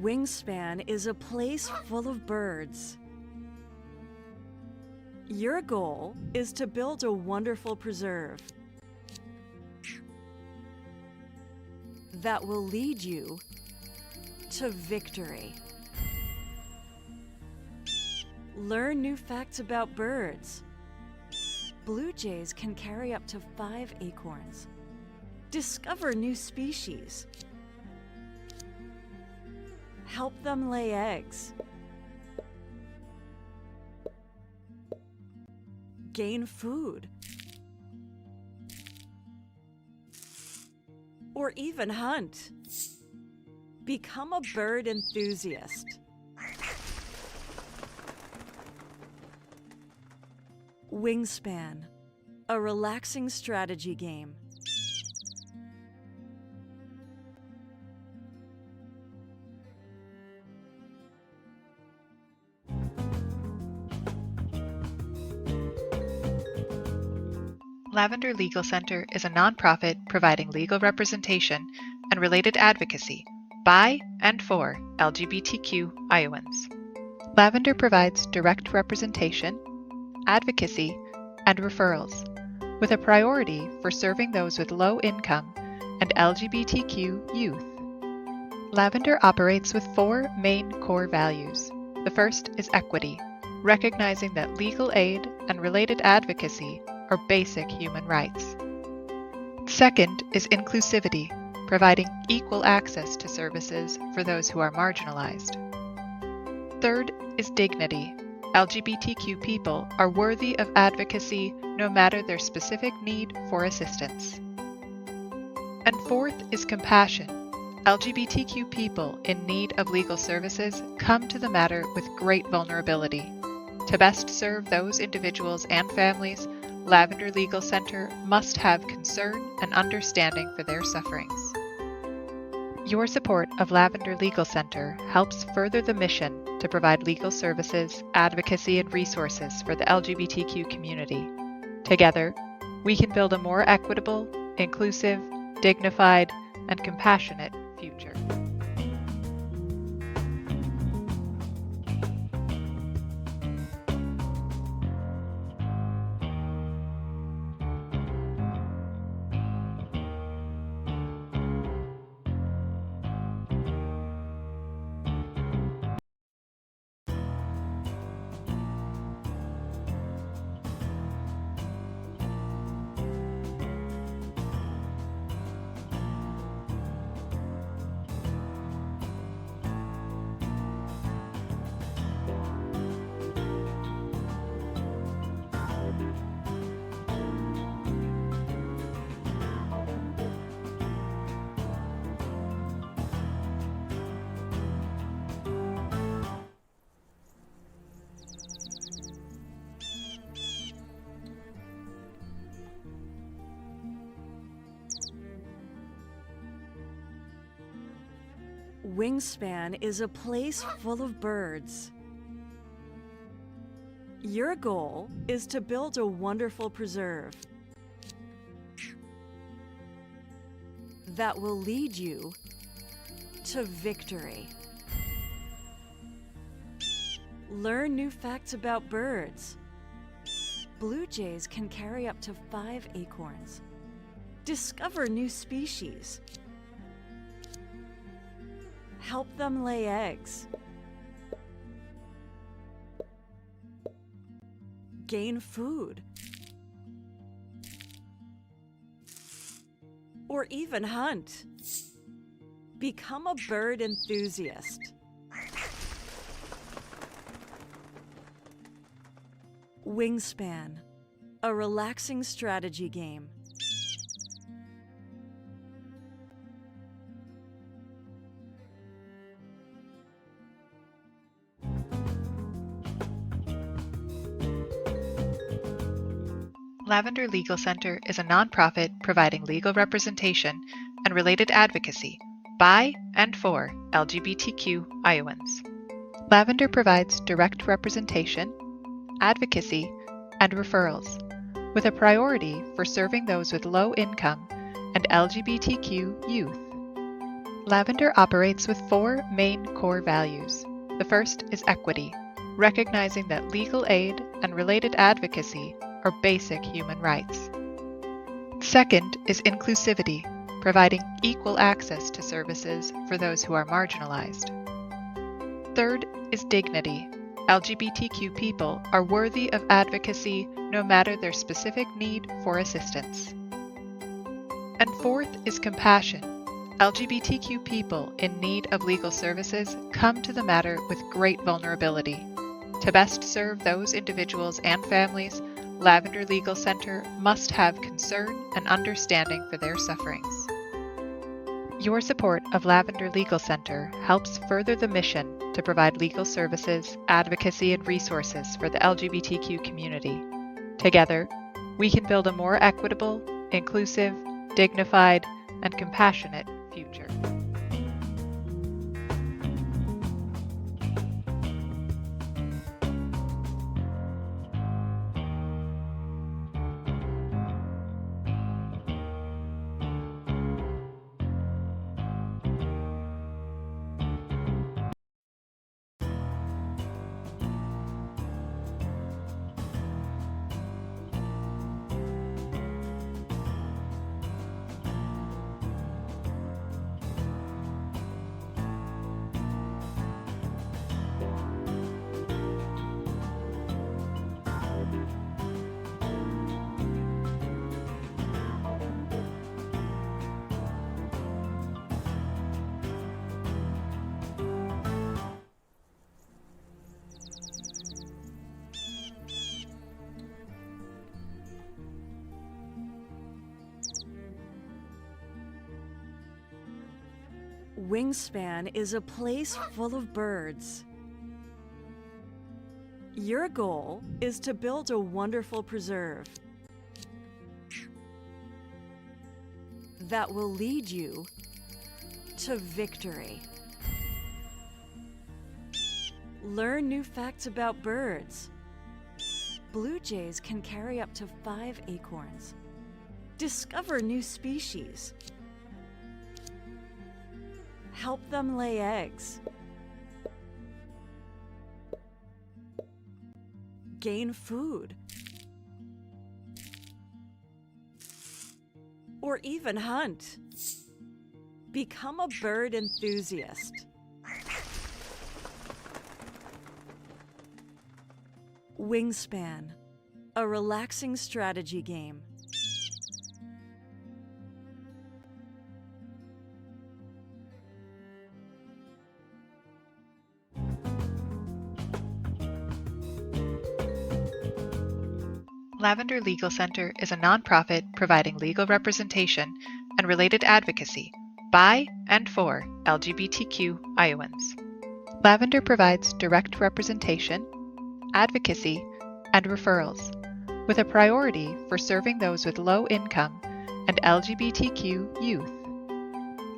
Wingspan is a place full of birds. Your goal is to build a wonderful preserve that will lead you to victory. Learn new facts about birds. Blue jays can carry up to 5 acorns. Discover new species. Help them lay eggs. Gain food. Or even hunt. Become a bird enthusiast. Wingspan, a relaxing strategy game. Lavender Legal Center is a nonprofit providing legal representation and related advocacy by and for LGBTQ Iowans. Lavender provides direct representation, advocacy, and referrals, with a priority for serving those with low income and LGBTQ youth. Lavender operates with 4 main core values. The first is equity, recognizing that legal aid and related advocacy are basic human rights. Second is inclusivity, providing equal access to services for those who are marginalized. Third is dignity. LGBTQ people are worthy of advocacy no matter their specific need for assistance. And fourth is compassion. LGBTQ people in need of legal services come to the matter with great vulnerability. To best serve those individuals and families, Lavender Legal Center must have concern and understanding for their sufferings. Your support of Lavender Legal Center helps further the mission to provide legal services, advocacy, and resources for the LGBTQ community. Together, we can build a more equitable, inclusive, dignified, and compassionate future. Wingspan is a place full of birds. Your goal is to build a wonderful preserve that will lead you to victory. Learn new facts about birds. Blue jays can carry up to 5 acorns. Discover new species. Help them lay eggs. Gain food. Or even hunt. Become a bird enthusiast. Wingspan, a relaxing strategy game. Lavender Legal Center is a nonprofit providing legal representation and related advocacy by and for LGBTQ Iowans. Lavender provides direct representation, advocacy, and referrals, with a priority for serving those with low income and LGBTQ youth. Lavender operates with four main core values. The first is equity, recognizing that legal aid and related advocacy are basic human rights. Second is inclusivity, providing equal access to services for those who are marginalized. Third is dignity. LGBTQ people are worthy of advocacy no matter their specific need for assistance. And fourth is compassion. LGBTQ people in need of legal services come to the matter with great vulnerability. To best serve those individuals and families, Lavender Legal Center must have concern and understanding for their sufferings. Your support of Lavender Legal Center helps further the mission to provide legal services, advocacy, and resources for the LGBTQ community. Together, we can build a more equitable, inclusive, dignified, and compassionate future. Wingspan is a place full of birds. Your goal is to build a wonderful preserve that will lead you to victory. Learn new facts about birds. Blue jays can carry up to 5 acorns. Discover new species. Help them lay eggs. Gain food. Or even hunt. Become a bird enthusiast. Wingspan, a relaxing strategy game. Lavender Legal Center is a nonprofit providing legal representation and related advocacy by and for LGBTQ Iowans. Lavender provides direct representation, advocacy, and referrals, with a priority for serving those with low income and LGBTQ youth.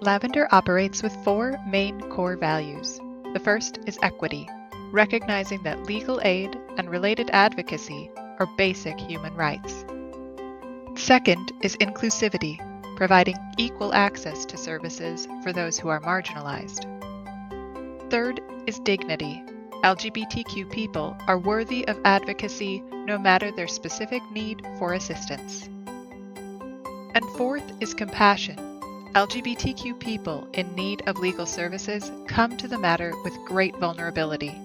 Lavender operates with four main core values. The first is equity, recognizing that legal aid and related advocacy are basic human rights. Second is inclusivity, providing equal access to services for those who are marginalized. Third is dignity. LGBTQ people are worthy of advocacy no matter their specific need for assistance. And fourth is compassion. LGBTQ people in need of legal services come to the matter with great vulnerability.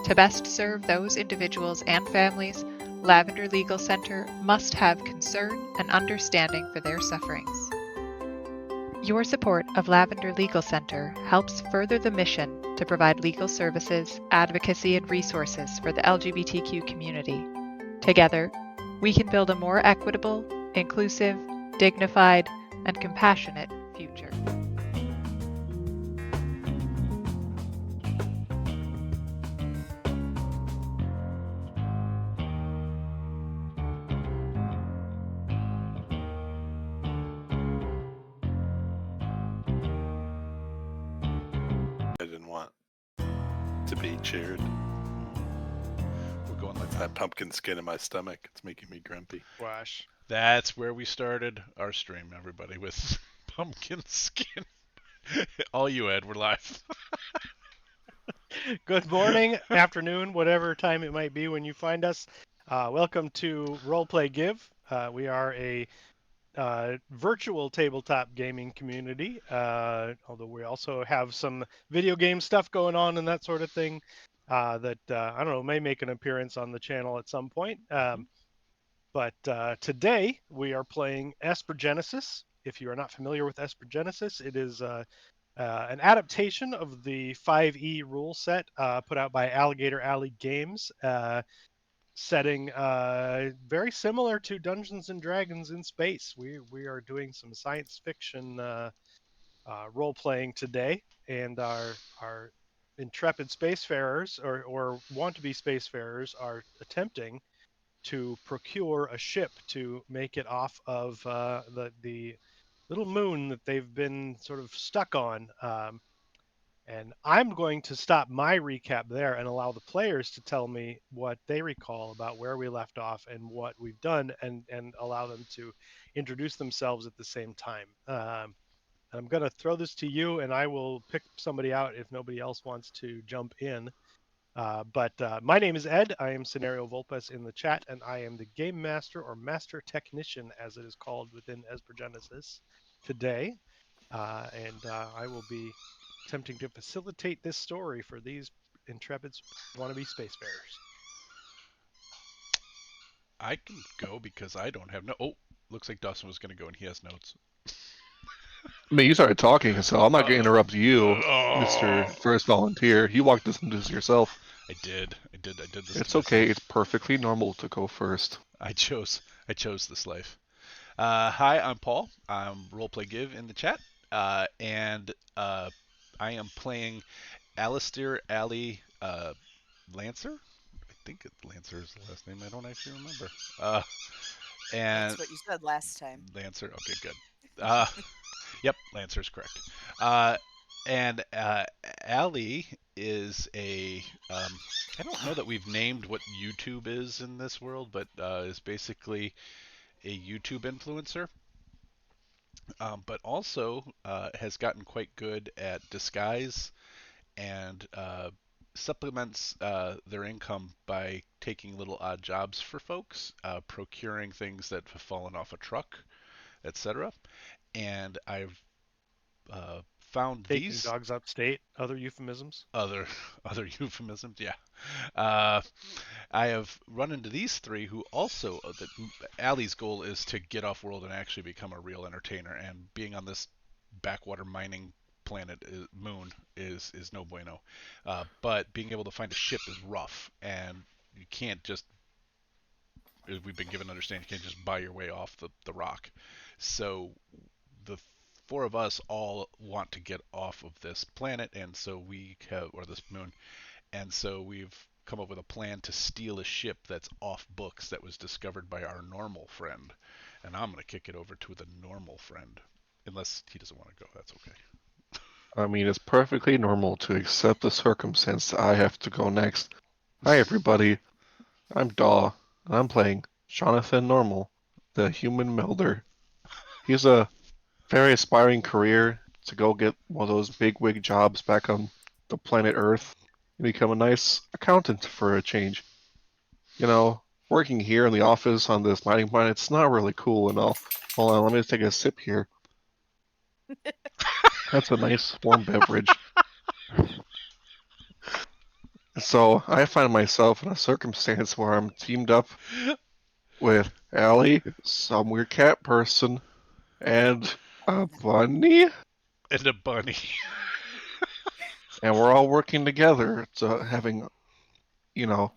To best serve those individuals and families, Lavender Legal Center must have concern and understanding for their sufferings. Your support of Lavender Legal Center helps further the mission to provide legal services, advocacy, and resources for the LGBTQ community. Together, we can build a more equitable, inclusive, dignified, and compassionate future. I didn't want to be cheered. We're going like That pumpkin skin in my stomach. It's making me grumpy. Wash. That's where we started our stream, everybody, with pumpkin skin. All you, Ed. We're live. Good morning, afternoon, whatever time it might be when you find us. Welcome to Roleplay Give. We are a virtual tabletop gaming community, although we also have some video game stuff going on and that sort of thing that, I don't know, may make an appearance on the channel at some point. But today we are playing Esper Genesis. If you are not familiar with Esper Genesis, it is an adaptation of the 5e rule set put out by Alligator Alley Games, setting very similar to Dungeons and Dragons in space. We are doing some science fiction role playing today, and our intrepid spacefarers or want to be spacefarers are attempting to procure a ship to make it off of the little moon that they've been sort of stuck on. And I'm going to stop my recap there and allow the players to tell me what they recall about where we left off and what we've done, and allow them to introduce themselves at the same time. I'm going to throw this to you, and I will pick somebody out if nobody else wants to jump in. But my name is Ed. I am Scenario Volpes in the chat, and I am the game master or master technician, as it is called within Esper Genesis today. And I will be attempting to facilitate this story for these intrepid wannabe spacefarers. I can go because I don't have no. Oh, looks like Dawson was going to go and he has notes. I mean, you started talking, so I'm not going to interrupt you, Oh, Mr. First Volunteer. You walked this into this yourself. I did this It's to okay. myself. It's perfectly normal to go first. I chose this life. Hi, I'm Paul. I'm Roleplay Give in the chat. And I am playing Alistair Alley Lancer. I think Lancer is the last name. I don't actually remember. And That's what you said last time. Lancer. Okay, good. Yep, Lancer's correct. And Allie is a. I don't know that we've named what YouTube is in this world, but is basically a YouTube influencer. But also has gotten quite good at disguise and supplements their income by taking little odd jobs for folks, procuring things that have fallen off a truck, etc. And I've found Taking these dogs upstate, other euphemisms. other other euphemisms. Yeah, uh, I have run into these three who also that Allie's goal is to get off world and actually become a real entertainer. And being on this backwater mining planet moon is no bueno. But being able to find a ship is rough, and you can't just we've been given to understand you can't just buy your way off the rock. So the four of us all want to get off of this planet, and so we have, or this moon, and so we've come up with a plan to steal a ship that's off books that was discovered by our normal friend. And I'm going to kick it over to the normal friend. Unless he doesn't want to go, that's okay. I mean, it's perfectly normal to accept the circumstance that I have to go next. Hi, everybody. I'm Daw, and I'm playing Jonathan Normal, the human melder. He's a very aspiring career to go get one of those big-wig jobs back on the planet Earth and become a nice accountant for a change. You know, working here in the office on this mining planet, it's not really cool and all. Hold on, let me take a sip here. That's a nice warm beverage. So I find myself in a circumstance where I'm teamed up with Allie, some weird cat person, and a bunny, And a bunny. and we're all working together to having, you know,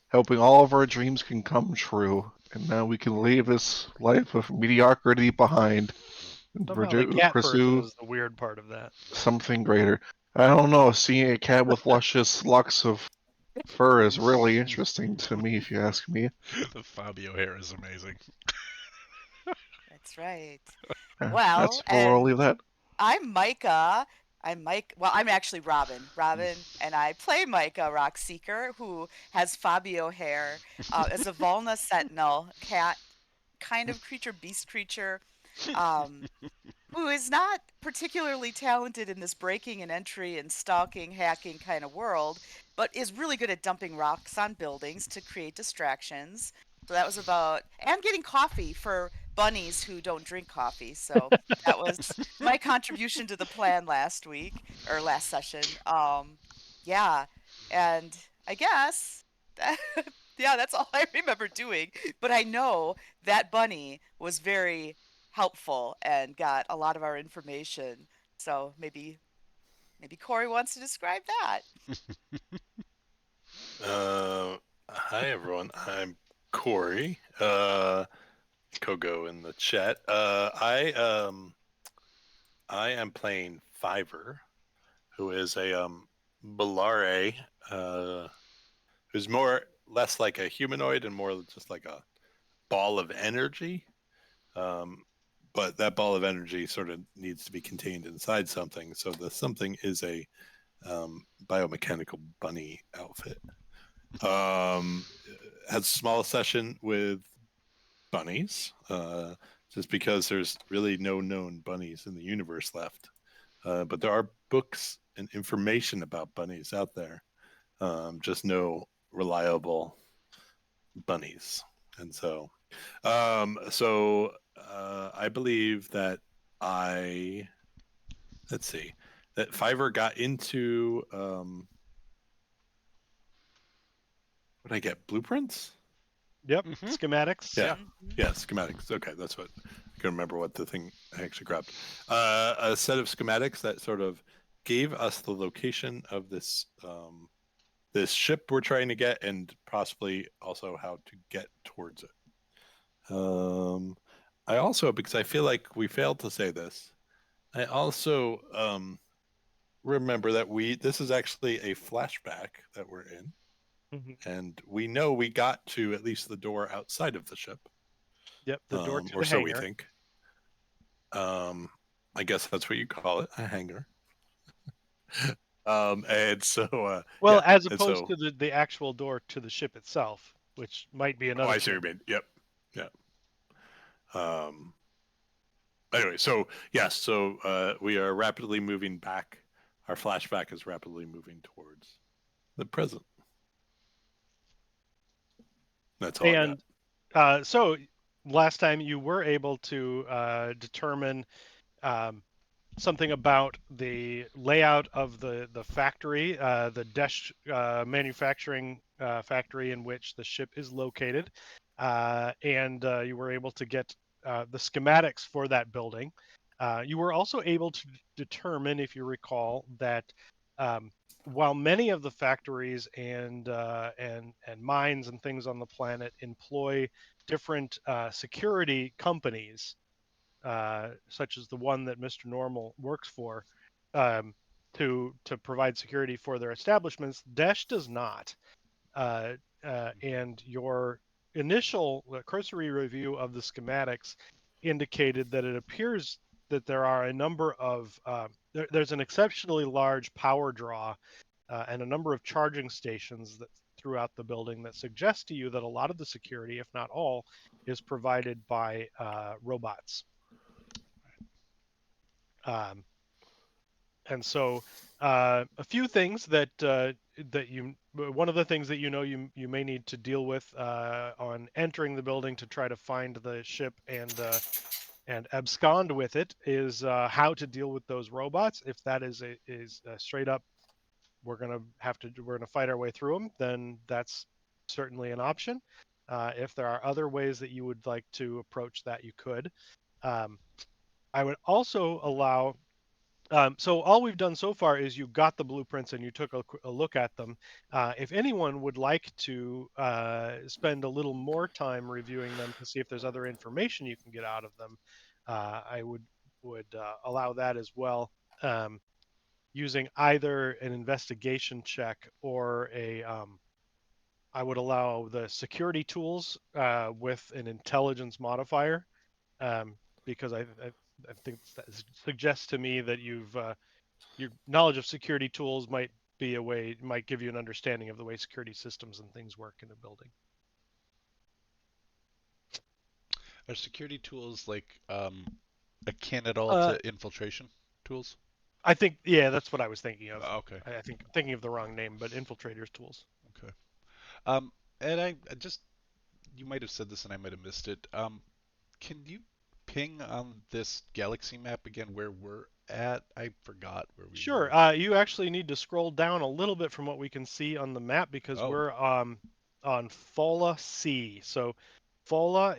helping all of our dreams can come true, and now we can leave this life of mediocrity behind and Somehow the cat person pursue is the weird part of that. something greater. I don't know, seeing a cat with luscious locks of fur is really interesting to me, if you ask me. The Fabio hair is amazing. That's right. That's Well, where I'll and leave that. I'm Micah. Well, I'm actually Robin. And I play Micah Rockseeker, who has Fabio hair, as a Volna Sentinel cat kind of creature, beast creature, um, who is not particularly talented in this breaking and entry and stalking, hacking kind of world, but is really good at dumping rocks on buildings to create distractions. So that was about, and getting coffee for bunnies who don't drink coffee. So that was my contribution to the plan last week or last session. Yeah, and I guess that, yeah, that's all I remember doing. But I know that bunny was very helpful and got a lot of our information. So maybe Corey wants to describe that. Hi everyone. I'm Corey. Kogo in the chat. I am playing Fiverr, who is a Bellare, who's more less like a humanoid and more just like a ball of energy. But that ball of energy sort of needs to be contained inside something. So the something is a biomechanical bunny outfit. Has a small session with bunnies, just because there's really no known bunnies in the universe left. But there are books and information about bunnies out there, just no reliable bunnies. And so I believe that I let's see that Fiverr got into what did I get, blueprints? Yep. Mhm. Schematics. Yeah. Mhm. Yeah, schematics. Okay, that's what I can remember what the thing I actually grabbed. A set of schematics that sort of gave us the location of this ship we're trying to get, and possibly also how to get towards it. I also, because I feel like we failed to say this, I also remember that this is actually a flashback that we're in, Mhm. and we know we got to at least the door outside of the ship. Yep. The door to Or the so we hangar. think. Um, I guess that's what you call it, a hangar. And so, Well, yeah, as and opposed so, to the actual door to the ship itself, which might be oh, another I see what you change. mean. Yep, yeah. Um, anyway, so yes, so we are rapidly moving back. Our flashback is rapidly moving towards the present. That's all I got. And so last time you were able to determine um, something about the layout of the factory, the Desh manufacturing factory in which the ship is located, and you were able to get the schematics for that building. You were also able to determine, if you recall, that um, while many of the factories and mines and things on the planet employ different security companies, such as the one that Mr. Normal works for, um, to provide security for their establishments, Dash does not. And your initial cursory review of the schematics indicated that it appears that there are a number of there's an exceptionally large power draw and a number of charging stations that throughout the building that suggest to you that a lot of the security, if not all, is provided by robots. Um, and so a few things one of the things that you may need to deal with on entering the building to try to find the ship and abscond with it is how to deal with those robots. If that is a straight up, we're gonna fight our way through them, then that's certainly an option. If there are other ways that you would like to approach that, you could. um, I would also allow so all we've done so far is you got the blueprints and you took a look at them. If anyone would like to spend a little more time reviewing them to see if there's other information you can get out of them, I would allow that as well, um, using either an investigation check or a. I would allow the security tools with an intelligence modifier, um, because I think that suggests to me that your knowledge of security tools might give you an understanding of the way security systems and things work in a building. Are security tools like Akin at all Uh, to infiltration tools? I think, yeah, that's what I was thinking of. Okay. I think thinking of the wrong name, but infiltrators tools. Okay. Um, and I just you might have said this and I might have missed it. Can you ping on this galaxy map again where we're at? I forgot where we Sure. were. You actually need to scroll down a little bit from what we can see on the map because Oh, we're on Fola C. So Fola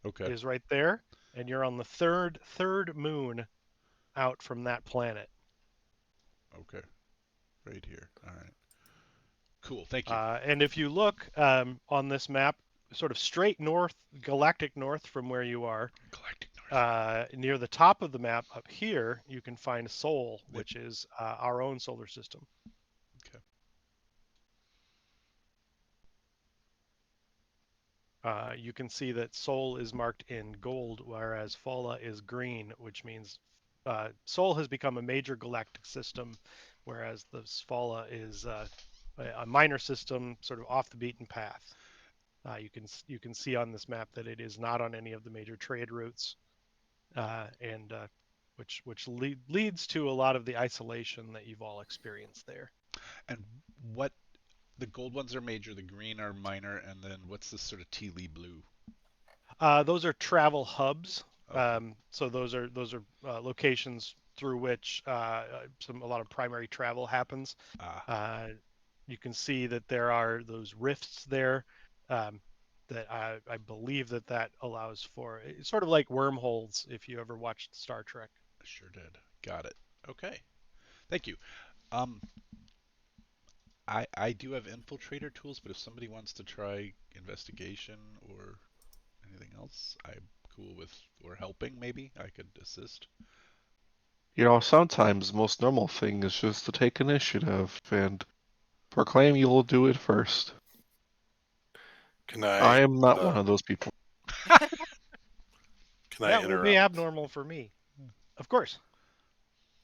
okay. is right there, and you're on the third moon out from that planet. Okay. Right here. All right. Cool. Thank you. And if you look on this map, sort of straight north, galactic north from where you are, Galactic North. near the top of the map up here, you can find Sol, Yep. which is our own solar system. Okay. You can see that Sol is marked in gold, whereas Fola is green, which means Sol has become a major galactic system, whereas the Fola is a minor system, sort of off the beaten path. You can see on this map that it is not on any of the major trade routes, and which leads to a lot of the isolation that you've all experienced there. And what the gold ones are major, the green are minor, and then what's this sort of tea leaf blue? Those are travel hubs. Okay. So those are locations through which a lot of primary travel happens. Ah, Uh, you can see that there are those rifts there. Um, that I believe that allows for it's sort of like wormholes if you ever watched Star Trek. I sure did. Got it. Okay. Thank you. Um, I do have infiltrator tools, but if somebody wants to try investigation or anything else, I'm cool with or helping maybe. I could assist. Sometimes the most normal thing is just to take initiative and proclaim you will do it first. Can I I am not one uh, of those people. can I That will be interrupt? abnormal for me, of course.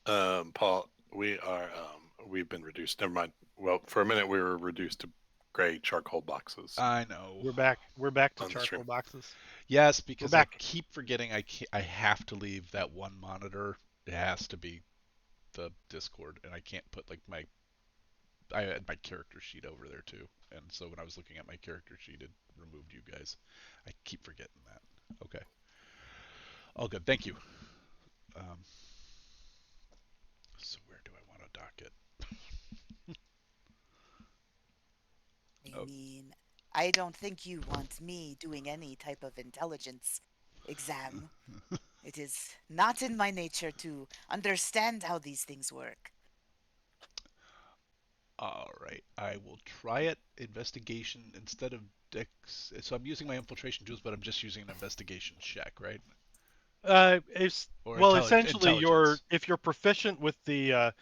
Paul, we've been reduced. Never mind. Well, for a minute we were reduced to gray charcoal boxes I know. We're back. We're back to on the charcoal stream. boxes. Yes, We're because I back. keep forgetting I have to leave that one monitor. It has to be the Discord, and I can't put like I had my character sheet over there too, and so when I was looking at my character sheet, it removed you guys. I keep forgetting that. Okay, all good. Thank you. Um, so where do I want to dock it? I Oh, mean, I don't think you want me doing any type of intelligence exam. It is not in my nature to understand how these things work. all right. I will try it. Investigation instead of dex. So I'm using my infiltration tools, but I'm just using an investigation check, right? It's Or well, essentially, intelligence. if you're proficient with the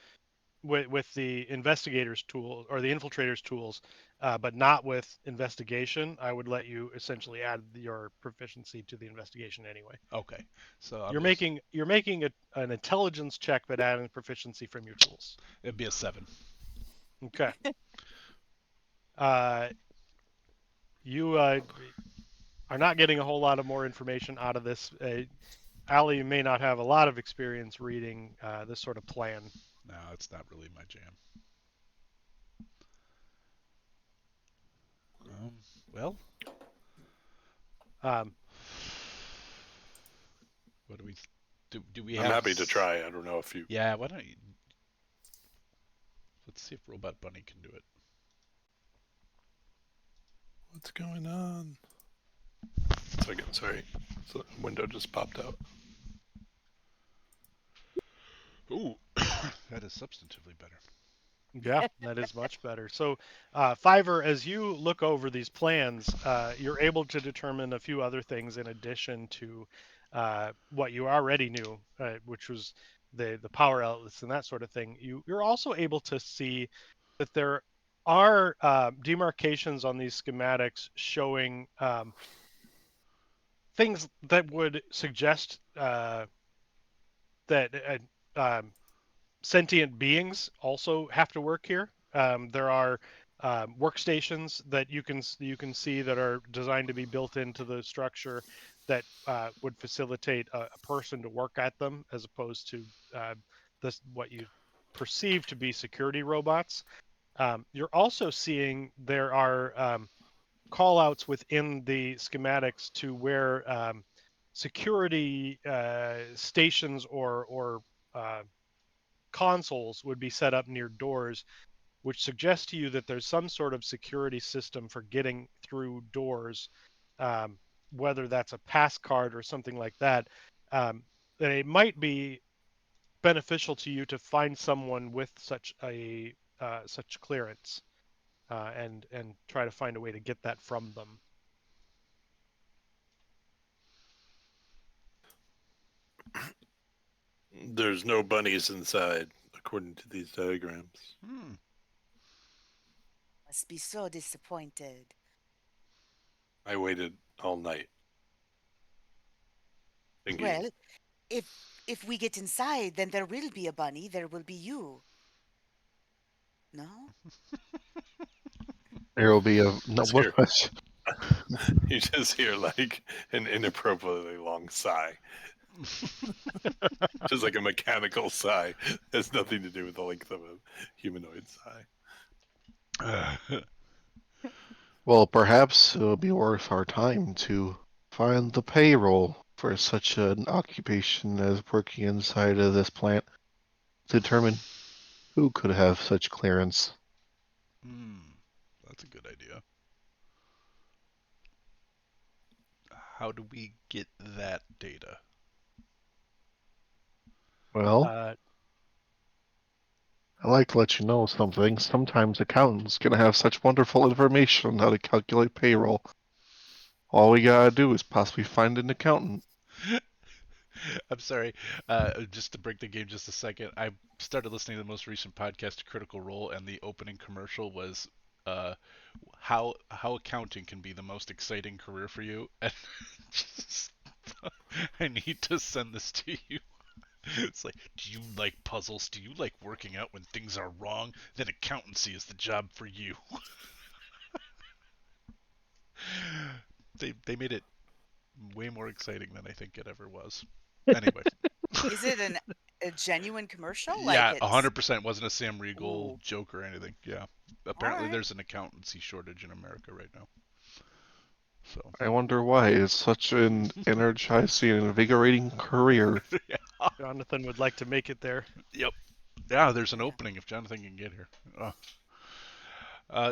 investigators tool or the infiltrators tools, but not with investigation, I would let you essentially add your proficiency to the investigation anyway. Okay, so I'm You're just making an intelligence check, but adding proficiency from your tools. it'd be a 7. Okay. Uh, you are not getting a whole lot of more information out of this. Allie may not have a lot of experience reading this sort of plan. No, it's not really my jam. Um, well, Um, what do we do? We I'm have happy to try. I don't know if you. Yeah, why don't you? Let's see if Robot Bunny can do it. What's going on? Second, sorry. So window just popped out. Ooh, that is substantively better. Yeah, that is much better. So, Fiverr, as you look over these plans, you're able to determine a few other things in addition to what you already knew, which was the power outlets and that sort of thing. You're also able to see that there are demarcations on these schematics showing things that would suggest that sentient beings also have to work here. There are workstations that you can see that are designed to be built into the structure that would facilitate a person to work at them, as opposed to this what you perceive to be security robots. You're also seeing there are call outs within the schematics to where security stations or consoles would be set up near doors, which suggests to you that there's some sort of security system for getting through doors, um, whether that's a pass card or something like that. That it might be beneficial to you to find someone with such clearance, and try to find a way to get that from them. There's no bunnies inside, according to these diagrams. Hmm. Must be so disappointed. I waited all night thinking. Well, if if we get inside, then there will be a bunny. There will be you. No? There will be a no, Just what? hear, you just hear like an inappropriately long sigh, just like a mechanical sigh. Has nothing to do with the length of a humanoid sigh. Well, perhaps it will be worth our time to find the payroll for such an occupation as working inside of this plant to determine who could have such clearance. That's a good idea. How do we get that data? Well, Uh, I'd like to let you know something. Sometimes accountants can have such wonderful information on how to calculate payroll. All we gotta do is possibly find an accountant. I'm sorry. Just to break the game just a second, I started listening to the most recent podcast, Critical Role, and the opening commercial was uh, how accounting can be the most exciting career for you. And just, I need to send this to you. It's like, do you like puzzles? Do you like working out when things are wrong? Then accountancy is the job for you. They made it way more exciting than I think it ever was. Anyway. Is it a genuine commercial? Like Yeah, it's 100% wasn't a Sam Riegel ooh, joke or anything. Yeah. all Apparently right. there's an accountancy shortage in America right now. So, I wonder why it's such an energizing and invigorating career. yeah. Jonathan would like to make it there. Yep. Yeah, there's an Yeah. opening if Jonathan can get here.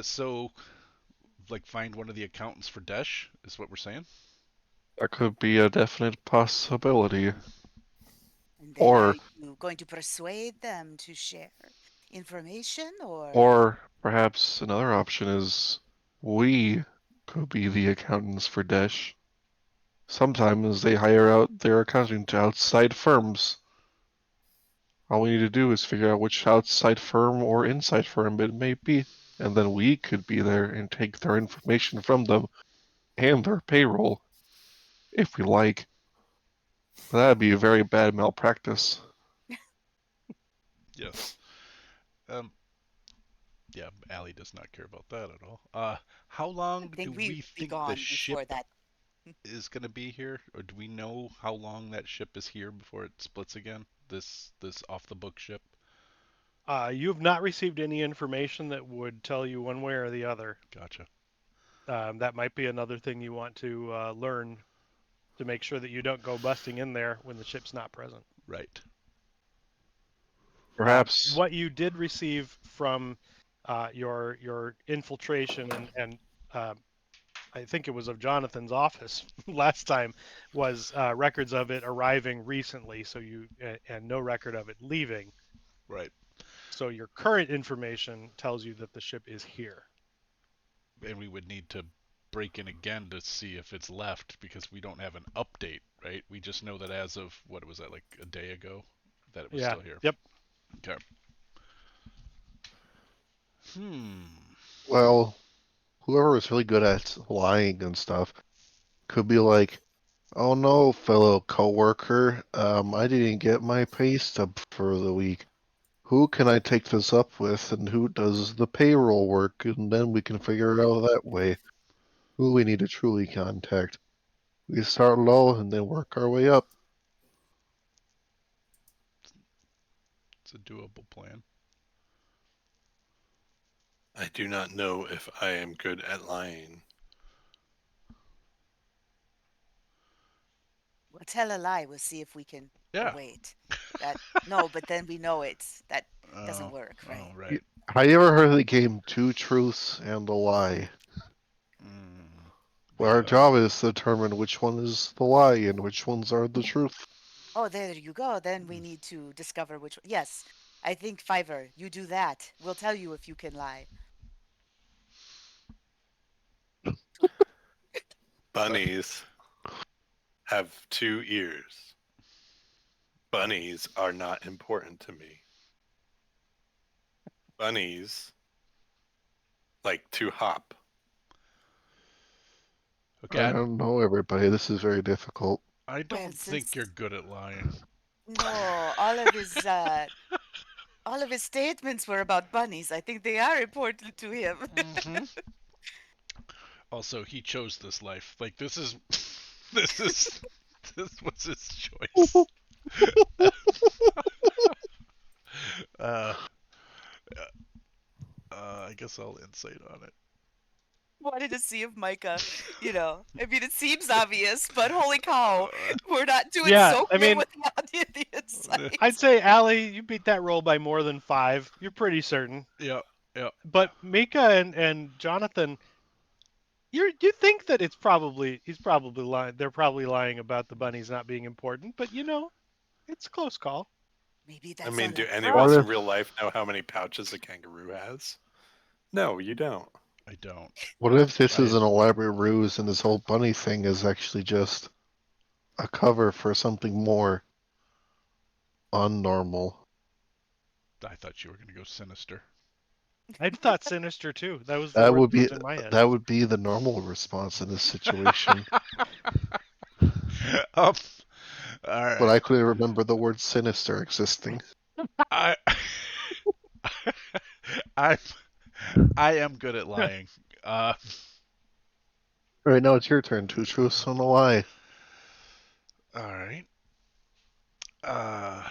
So, like, find one of the accountants for Desh is what we're saying. That could be a definite possibility. And then are Or, you going to persuade them to share information or or perhaps another option is we could be the accountants for Desh. Sometimes they hire out their accounting to outside firms. All we need to do is figure out which outside firm or inside firm it may be, and then we could be there and take their information from them and their payroll, if we like. But that'd be a very bad malpractice. Yes. Um, yeah, Allie does not care about that at all. How I long do think we we'd be think the gone ship before that. is going to be here, or do we know how long that ship is here before it splits again? This off the book ship. You have not received any information that would tell you one way or the other. Gotcha. That might be another thing you want to learn to make sure that you don't go busting in there when the ship's not present. Right. Perhaps, What you did receive from your infiltration and I think it was of Jonathan's office last time was records of it arriving recently, so you and no record of it leaving. Right. So your current information tells you that the ship is here. And we would need to break in again to see if it's left because we don't have an update, right? We just know that as of what was that, like a day ago, that it was Yeah. still here. Yep. Okay. Hmm. well, whoever is really good at lying and stuff could be like, oh no, fellow coworker, I didn't get my pay stub for the week. who can I take this up with and who does the payroll work, and then we can figure it out that way. Who we need to truly contact. We start low and then work our way up. It's a doable plan. I do not know if I am good at lying. We'll tell a lie. We'll see if we can. Oh, Yeah. wait. No, but then we know that doesn't Oh, work, oh, right? right. Have you ever heard of the game Two Truths and a Lie? Mm, Where our job is to determine which one is the lie and which ones are the truth. Oh, there you go. Then we need to discover which. Yes, I think Fiverr, you do that. We'll tell you if you can lie. Bunnies have 2 ears. Bunnies are not important to me. Bunnies like to hop. okay, I don't know, everybody. This is very difficult. I Well, don't think since you're good at lying. no, all of his statements were about bunnies. I think they are important to him. Hmm. Also, he chose this life. Like this is, this is, this was his choice. uh, I guess I'll insight on it. Wanted to see if Micah, I mean, it seems obvious, but holy cow, we're not doing Yeah, so I great mean, without the insight. I'd say Allie, you beat that roll by more than 5. You're pretty certain. Yeah, yeah. But Mika and Jonathan, you think that he's probably lying. They're probably lying about the bunnies not being important, but it's a close call. Maybe I that's mean, all do a any of What us in if prop. real life know how many pouches a kangaroo has? No, you don't. I don't. what if this is I an elaborate ruse and this whole bunny thing is actually just a cover for something more unnormal? I thought you were gonna go sinister. I thought sinister too. That was the That word would that be was in my head. that would be the normal response in this situation. All But right. I couldn't remember the word sinister existing. I I I am good at lying. Uh, All right, now it's your turn. Two truths and a lie. all right. Uh,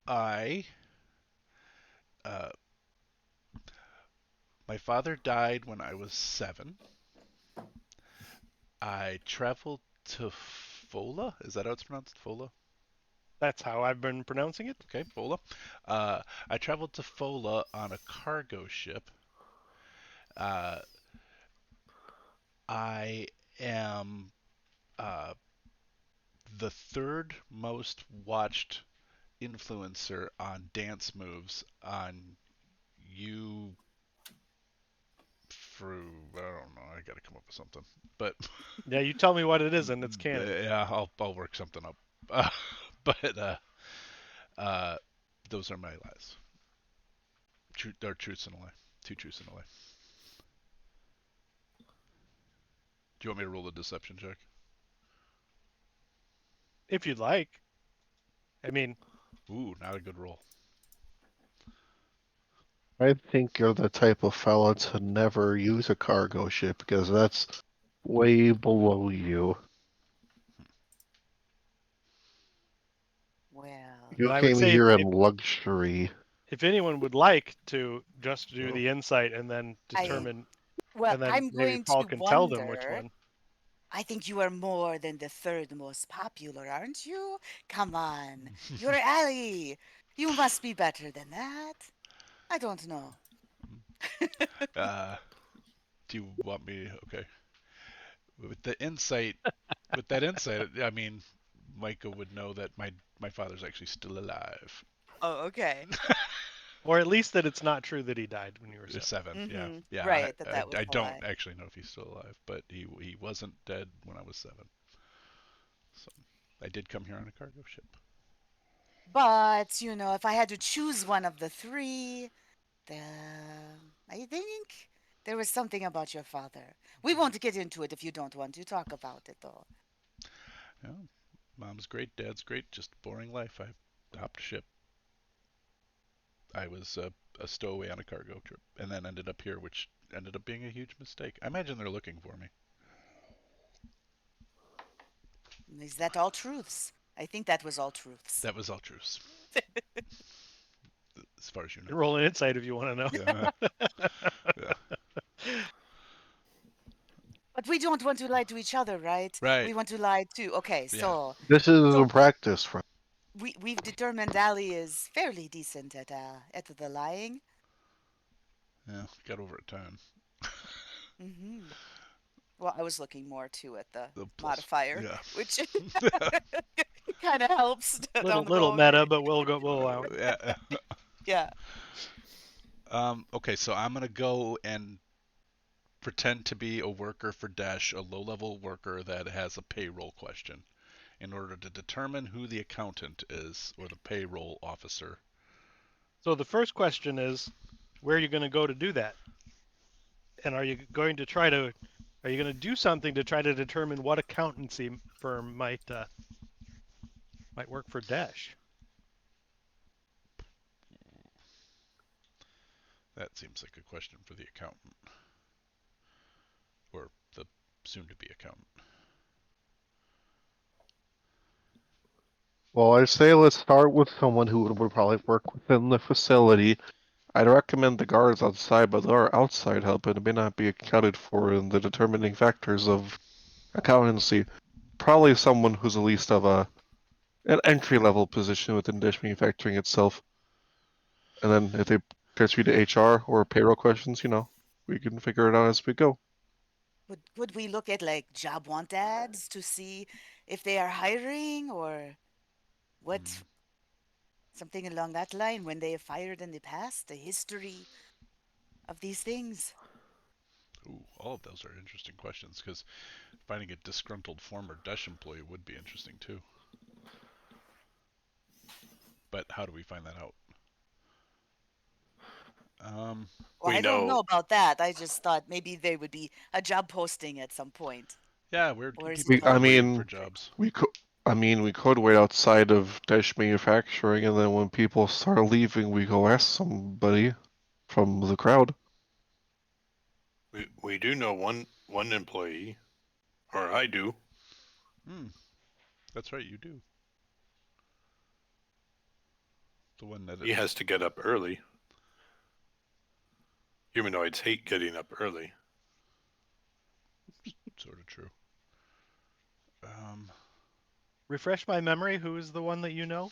I uh, my father died when I was 7. I traveled to Fola. Is that how it's pronounced? Fola? That's how I've been pronouncing it. Okay, Fola. Uh, I traveled to Fola on a cargo ship. Uh, I am uh, the third most watched influencer on dance moves on you through I don't know. I got to come up with something, but Yeah, you tell me what it is and it's canon. yeah, I'll work something up. Uh, but uh, those are my lies. Or truths and a lie. 2 truths and a lie. Do you want me to roll the deception check? If you'd like. I mean, Ooh, not a good roll. I think you're the type of fella to never use a cargo ship because that's way below you. Well, You but I would came say here in if luxury. if anyone would like to just do Oh. the insight and then I, determine, well, and then I'm maybe going Paul to can tell them which wonder. one. I think you are more than the third most popular, aren't you? Come on, you're Allie. You must be better than that. I don't know. uh, do you want me? Okay. With the insight, with that insight, I mean, Micah would know that my father's actually still alive. Oh, okay. Or at least that it's not true that he died when you were 7. 7, yeah, Mm-hmm. yeah. Right, that was I a don't lie. actually know if he's still alive, but he wasn't dead when I was 7. So I did come here on a cargo ship. But, if I had to choose one of the three, the, I think there was something about your father. We won't get into it if you don't want to talk about it, though. Yeah, mom's great, dad's great, just boring life. I hopped ship. I was a stowaway on a cargo trip, and then ended up here, which ended up being a huge mistake. I imagine they're looking for me. Is that all truths? I think that was all truths. That was all truths, as far as you know. Roll an insight if you want to know. Yeah. Yeah. But we don't want to lie to each other, right? Right. We want to lie too. Okay, Yeah. This is so a practice, friend. we've determined Ali is fairly decent at the lying. Yeah. Got over it time. Hmm. Well, I was looking more too at the The plus. modifier, Yeah. which kind of helps little down the little road. meta, but we'll allow it. Yeah. Yeah. Okay, so I'm gonna go and pretend to be a worker for Dash, a low-level worker that has a payroll question, in order to determine who the accountant is or the payroll officer. So the first question is, where are you going to go to do that? And are you going to do something to try to determine what accountancy firm might work for Dash? That seems like a question for the accountant, or the soon-to-be accountant. Well, I say let's start with someone who would probably work within the facility. I'd recommend the guards outside, but there are outside help and it may not be accounted for in the determining factors of accountancy. Probably someone who's at least of an entry-level position within dish manufacturing itself. And then if they transfer you to HR or payroll questions, we can figure it out as we go. Would we look at like job want ads to see if they are hiring or what something along that line when they have fired in the past, the history of these things? Ooh, all of those are interesting questions because finding a disgruntled former Dash employee would be interesting too. But how do we find that out? Well, We I don't know know about that. I just thought maybe there would be a job posting at some point. Yeah, Or is it people We, I are public? looking for mean, jobs. we could. We could wait outside of dish manufacturing, and then when people start leaving, we go ask somebody from the crowd. we do know one employee, or I do. Hmm, that's right, you do. The one that He has to get up early. Humanoids hate getting up early. sort of true. Um, Refresh my memory. Who is the one that you know?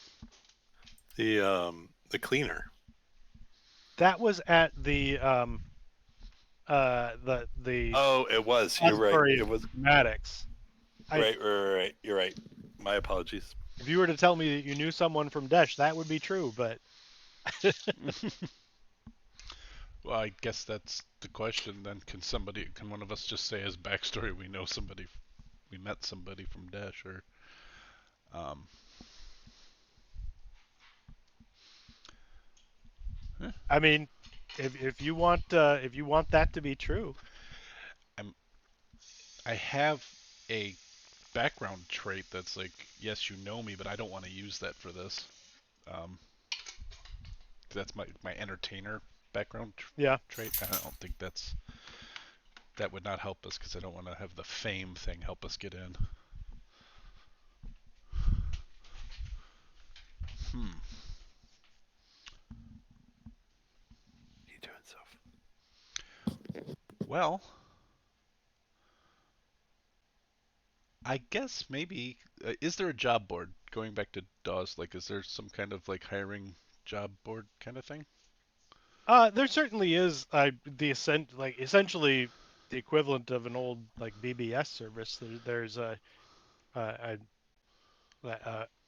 The cleaner. That was at the Oh, it was. You're right. Osbury It was Maddox. right. You're right. My apologies. If you were to tell me that you knew someone from Dash, that would be true. But well, I guess that's the question then. Can one of us just say as backstory we know somebody, we met somebody from Dash, or um, I mean, if you want that to be true, I have a background trait that's like, yes, you know me, but I don't want to use that for this. Um, that's my entertainer background yeah. trait. I don't think that would not help us because I don't want to have the fame thing help us get in. Hmm. He doing stuff. Well, I guess maybe is there a job board going back to DAWs? Like, is there some kind of like hiring job board kind of thing? There certainly is essentially the equivalent of an old like BBS service. There's a, a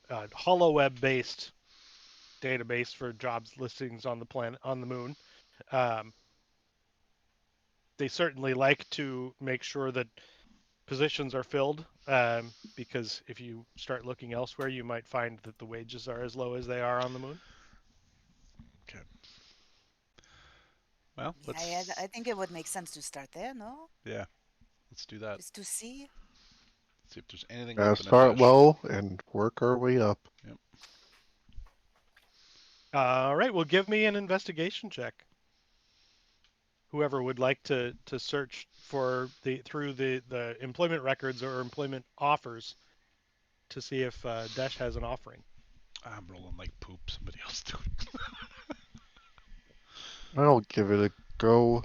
HoloWeb based database for jobs listings on the planet on the moon. Um, they certainly like to make sure that positions are filled because if you start looking elsewhere, you might find that the wages are as low as they are on the moon. Okay. Well, Yeah, I think it would make sense to start there, no? yeah, let's do that. Just to see. See if there's anything Gotta open at start Dash. low and work our way up. Yep. All right, well, give me an investigation check. Whoever would like to search for through the employment records or employment offers to see if Desh has an offering. I'm rolling like poop. Somebody else do it. I'll give it a go.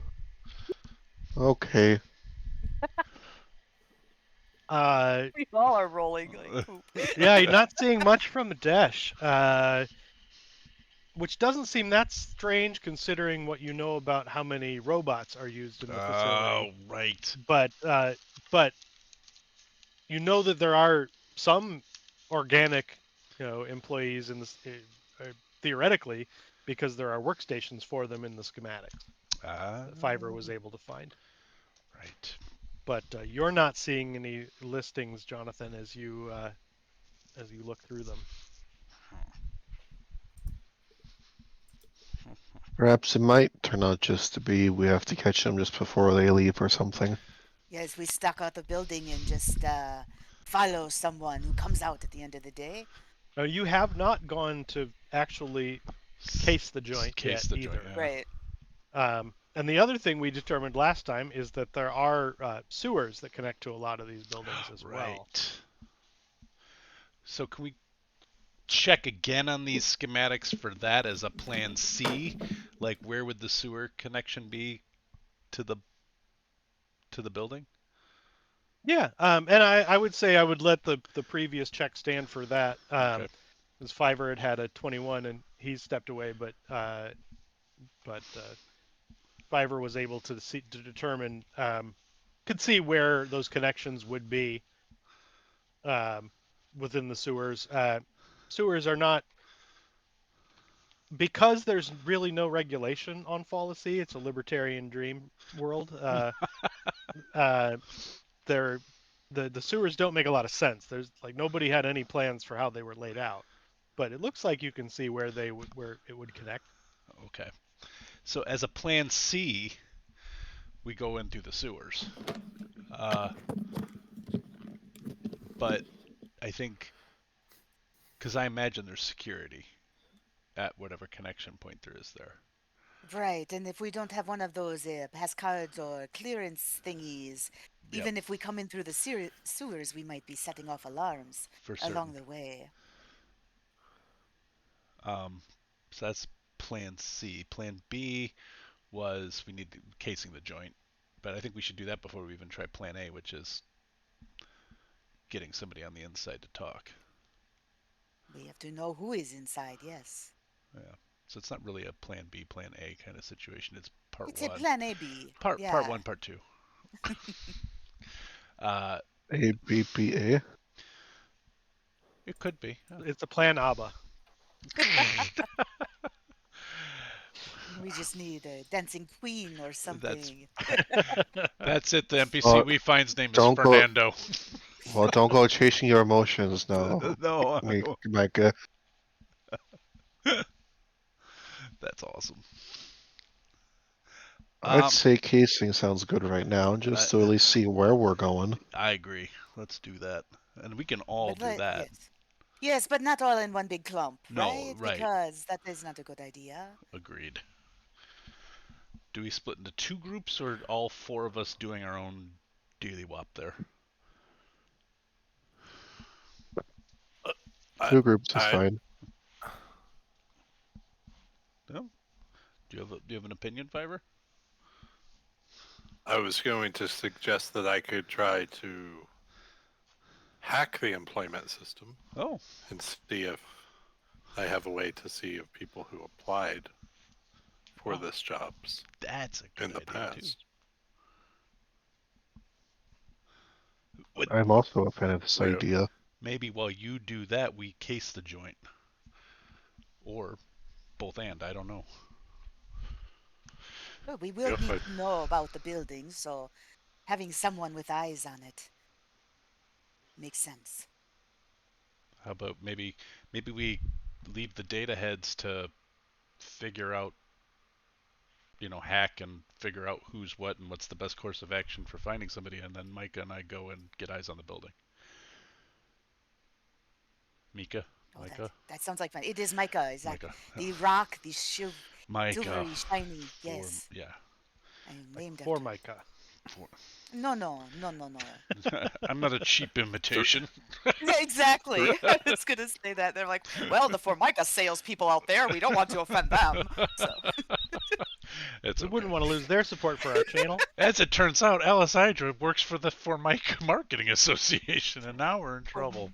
Okay. We all are rolling like poop. Yeah, you're not seeing much from Desh, which doesn't seem that strange considering what you know about how many robots are used in the facility. Oh, right. But you know that there are some organic, employees in this theoretically, because there are workstations for them in the schematics that Fiverr was able to find. Right. But you're not seeing any listings, Jonathan, as you look through them. Perhaps it might turn out just to be we have to catch them just before they leave or something. Yes, we stack out the building and just follow someone who comes out at the end of the day. Now, you have not gone to actually case the joint Case yet the either. joint, yeah. Right. And the other thing we determined last time is that there are sewers that connect to a lot of these buildings as well. Right. So can we check again on these schematics for that as a plan C? Like where would the sewer connection be to the building? Yeah, and I would say I would let the previous check stand for that. Okay. Because Fiverr had a 21 and he stepped away, but Fiverr was able to determine, could see where those connections would be within the sewers. Sewers are not, because there's really no regulation on Fallacy. It's a libertarian dream world. They're the sewers don't make a lot of sense. There's like nobody had any plans for how they were laid out, but it looks like you can see where where it would connect. Okay. So as a plan C, we go in through the sewers. But I think, because I imagine there's security at whatever connection point there is there. Right, and if we don't have one of those pass cards or clearance thingies, Yep. even if we come in through the sewers, we might be setting off alarms For certain. along the way. So that's plan C. Plan B was we need casing the joint, but I think we should do that before we even try plan A, which is getting somebody on the inside to talk. We have to know who is inside, yes. Yeah. So it's not really a plan B, plan A kind of situation. It's part It's one. a plan AB. Part Yeah. one, part two. ABBA. It could be. It's a plan ABBA. We just need a dancing queen or something. That's it. The NPC we find's name is don't go- Fernando. Well, don't go chasing your emotions now. No, Micah. that's awesome. I'd say casing sounds good right now, just to at least see where we're going. I agree. Let's do that, and we can all do that. Yes. Yes, but not all in one big clump, No, right? right. Because that is not a good idea. Agreed. Do we split into two groups, or all four of us doing our own dealy wop there? Two groups is fine. No? Do you have an opinion, Fiverr? I was going to suggest that I could try to hack the employment system. Oh. And see if I have a way to see if people who applied for this jobs that's a good in the idea past. Too. I'm also a fan of this idea. Maybe while you do that, we case the joint. Or both and, I don't know. Well, we will need to know about the building, so having someone with eyes on it makes sense. How about maybe we leave the data heads to figure out, hack and figure out who's what and what's the best course of action for finding somebody, and then Micah and I go and get eyes on the building. Mika? Oh, Micah? that sounds like fun. It is mica, exactly. Micah. The rock, the Micah. silvery, shiny. For, Yes, yeah. I am Like named after. Formica. No, no. I'm not a cheap imitation. Yeah, exactly. I was gonna say that. They're like, well, the Formica salespeople out there, we don't want to offend them. So It's We okay. wouldn't want to lose their support for our channel. As it turns out, Alice Hydra works for the Formica Marketing Association, and now we're in trouble.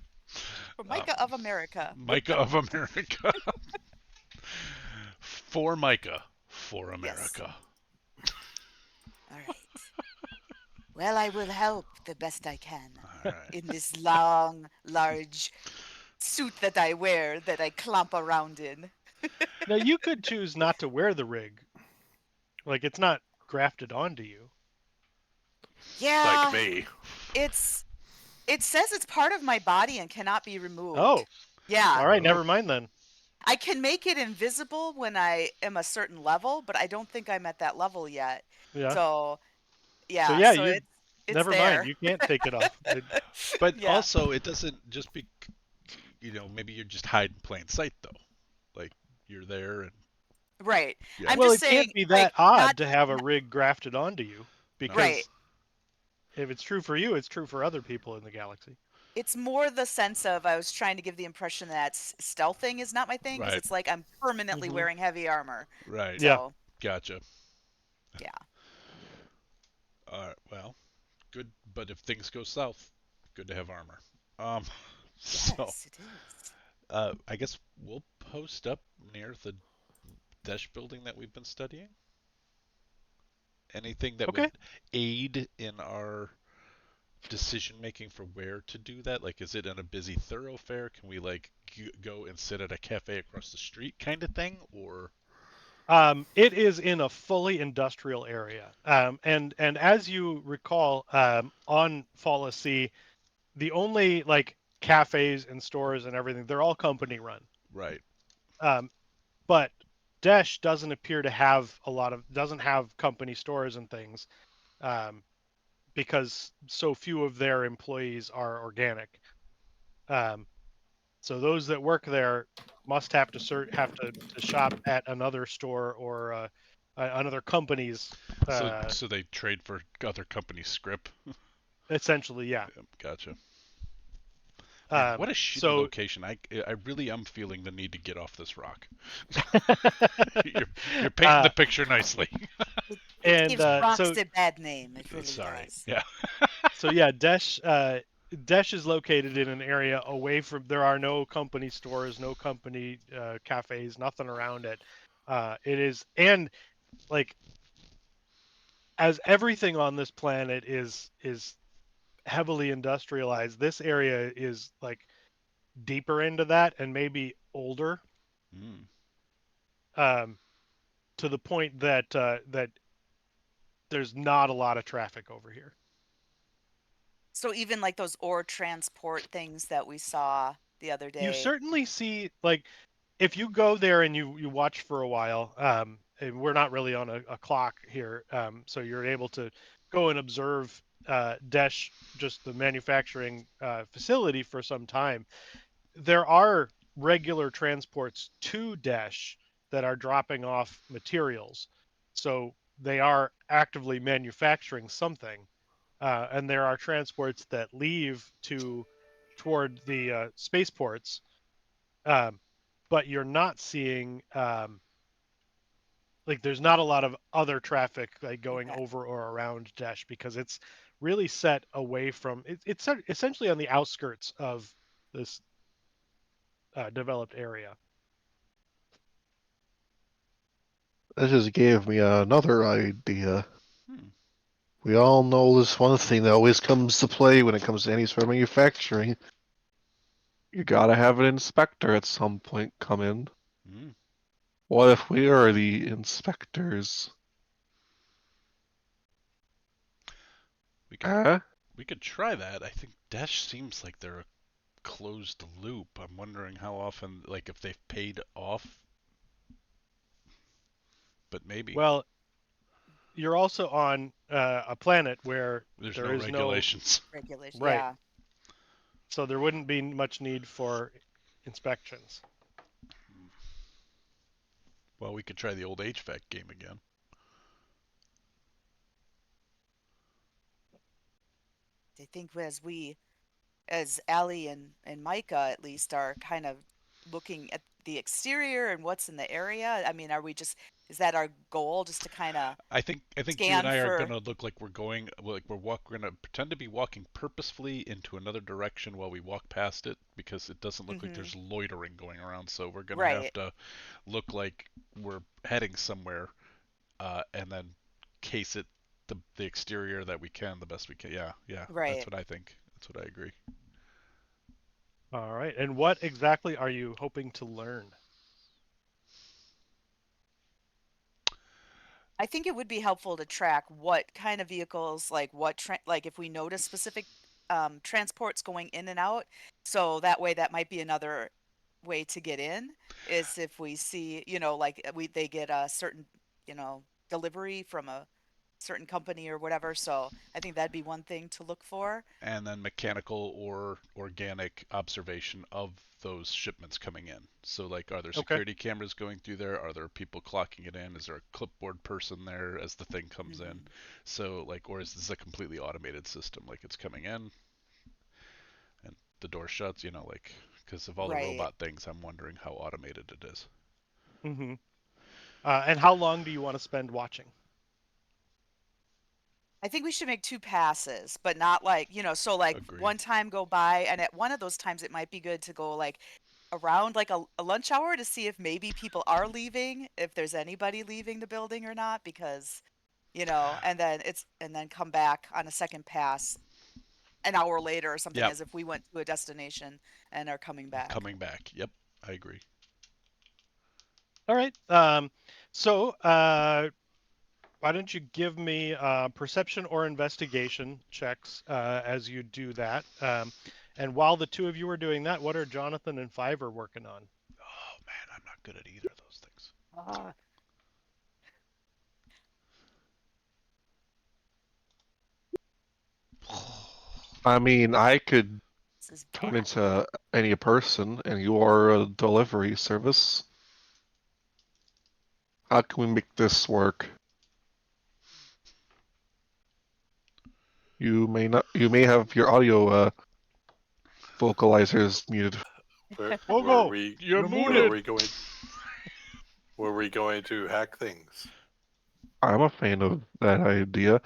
Formica of America. Micah of America. Formica for Yes. America. All right. Well, I will help the best I can All right. in this long, large suit that I wear that I clomp around in. Now you could choose not to wear the rig. Like it's not grafted onto you. Yeah, Like me. it says it's part of my body and cannot be removed. Oh, Yeah. all right. Never mind then. I can make it invisible when I am a certain level, but I don't think I'm at that level yet. Yeah. So, yeah, So yeah, so you it's never there. mind. You can't take it off. But Yeah. also, it doesn't just be, maybe you're just hiding in plain sight, though. Like, you're there and. Right. Yeah. I'm Well, just it saying, can't be like, that odd not to have a rig grafted onto you because right. if it's true for you, it's true for other people in the galaxy. It's more the sense of I was trying to give the impression that stealthing is not my thing because Right. it's like I'm permanently Mhm. wearing heavy armor. Right. Yeah. So, Gotcha. yeah. All right. Well, good. But if things go south, good to have armor. Um. So, Yes, it is. I guess we'll post up near the Desh building that we've been studying. Anything that Okay. would aid in our decision making for where to do that? Like, is it in a busy thoroughfare? Can we like go and sit at a cafe across the street, kind of thing, or? It is in a fully industrial area. And as you recall, on Fallen Sea, the only like cafes and stores and everything, they're all company run. Right. But Desh doesn't appear to have doesn't have company stores and things, because so few of their employees are organic. Um, so those that work there must have to shop at another store or another company's. So they trade for other companies' script. Essentially, yeah. Yep, gotcha. Man, what a shitty So location. I really am feeling the need to get off this rock. You're painting the picture nicely. It and gives rocks so a bad name. It really Sorry. does. Yeah. so yeah, Desh is located in an area away from. There are no company stores, no company cafes, nothing around it. It is and like as everything on this planet is heavily industrialized. This area is like deeper into that and maybe older, Mm. um, to the point that that there's not a lot of traffic over here. So even like those ore transport things that we saw the other You day. certainly see like if you go there and you watch for a while, and we're not really on a clock here, so you're able to go and observe Desh, just the manufacturing facility for some time. There are regular transports to Desh that are dropping off materials, so they are actively manufacturing something, and there are transports that leave toward the spaceports, um, but you're not seeing like there's not a lot of other traffic like going Okay. over or around Desh because it's really set away from it's essentially on the outskirts of this developed area. That just gave me another idea. Hmm. We all know this one thing that always comes to play when it comes to any sort of manufacturing. You gotta have an inspector at some point come in. Mm. What if we are the inspectors? We could Huh? we could try that. I think Dash seems like they're a closed loop. I'm wondering how often, like, if they've paid off. But maybe Well, you're also on a planet where there's there no is no regulations. Regulation. right, Yeah. so there wouldn't be much need for inspections. Well, we could try the old HVAC game again. I think as Allie and Micah at least are kind of looking at the exterior and what's in the area. I mean, is that our goal, just to kind of I think you and scan I are for? gonna look like we're gonna pretend to be walking purposefully into another direction while we walk past it because it doesn't look like Hmm. there's loitering going around. So we're gonna have Right, to look like we're heading somewhere, and then case it the exterior that we can the best we can. Yeah, yeah, that's right. what I think. That's what I agree. All right. And what exactly are you hoping to learn? I think it would be helpful to track what kind of vehicles, like like if we notice specific transports going in and out. So that way, that might be another way to get in, is if we see, like they get a certain, delivery from a certain company or whatever. So I think that'd be one thing to look for. And then mechanical or organic observation of those shipments coming in. So, like, are there Okay. security cameras going through there? Are there people clocking it in? Is there a clipboard person there as the thing comes in? Hmm. So, like, or is this a completely automated system? Like, it's coming in and the door shuts, like, because of all the Right. robot things, I'm wondering how automated it is. Mm-hmm. And how long do you want to spend watching? I think we should make two passes, but not like, so like Agreed. one time go by, and at one of those times it might be good to go like around like a lunch hour to see if maybe people are leaving, if there's anybody leaving the building or not, because, and then come back on a second pass an hour later or something, Yep. as if we went to a destination and are coming back. Coming back. Yep. I agree. All right. So why don't you give me perception or investigation checks as you do that? And while the two of you are doing that, what are Jonathan and Fiverr working on? Oh, man, I'm not good at either of those things. Ah, I mean, I could this is turn bad. into any person, and you are a delivery service. How can we make this work? You may not. You may have your audio vocalizers muted. Were Pogo, we You're you're were muted. muted. we going were we going to hack things? I'm a fan of that idea.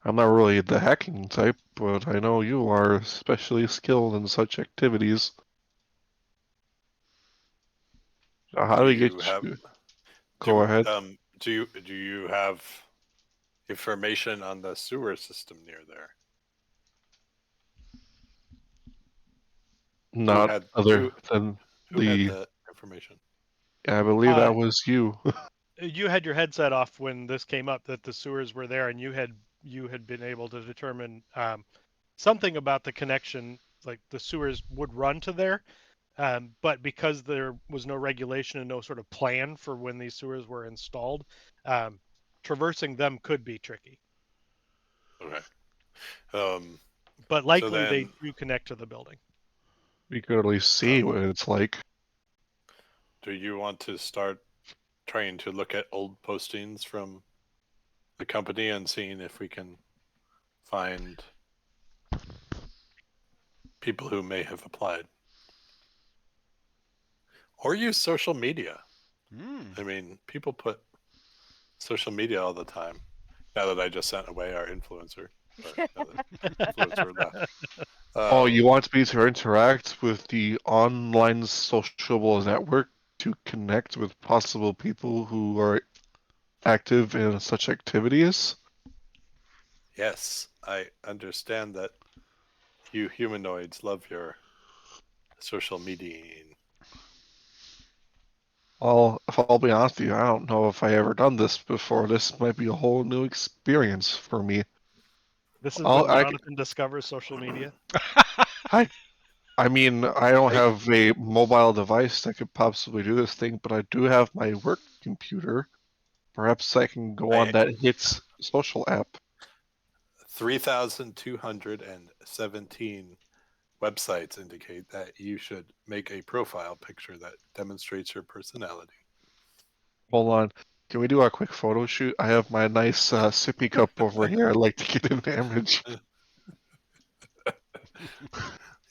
I'm not really the hacking type, but I know you are especially skilled in such activities. So how Do do we get you have you? Go ahead. do you have information on the sewer system near there? Who Not had other who than who had the. the information? I believe Uh, that was you. you had your headset off when this came up that the sewers were there, and you had been able to determine something about the connection, like the sewers would run to there. But because there was no regulation and no sort of plan for when these sewers were installed, um, traversing them could be tricky. Okay. Um, But so likely they then, do connect to the building. We could at least see um, what it's like. do you want to start trying to look at old postings from the company and seeing if we can find people who may have applied, or use social media? Hmm. I mean, people put social media all the time. Now that I just sent away our influencer, or now that influencer left. Oh, you Um, want me to interact with the online sociable network to connect with possible people who are active in such activities? yes, I understand that you humanoids love your social media. Well, if I'll be honest with you, I don't know if I ever done this before. This might be a whole new experience for me. This is I'll, when I, Jonathan discovers social media. I, I mean, I don't I have a mobile device that could possibly do this thing, but I do have my work computer. Perhaps I can go on I that Hits social app. 3,217 websites indicate that you should make a profile picture that demonstrates your personality. Hold on. Can we do a quick photo shoot? I have my nice sippy cup over here. I'd like to get an image.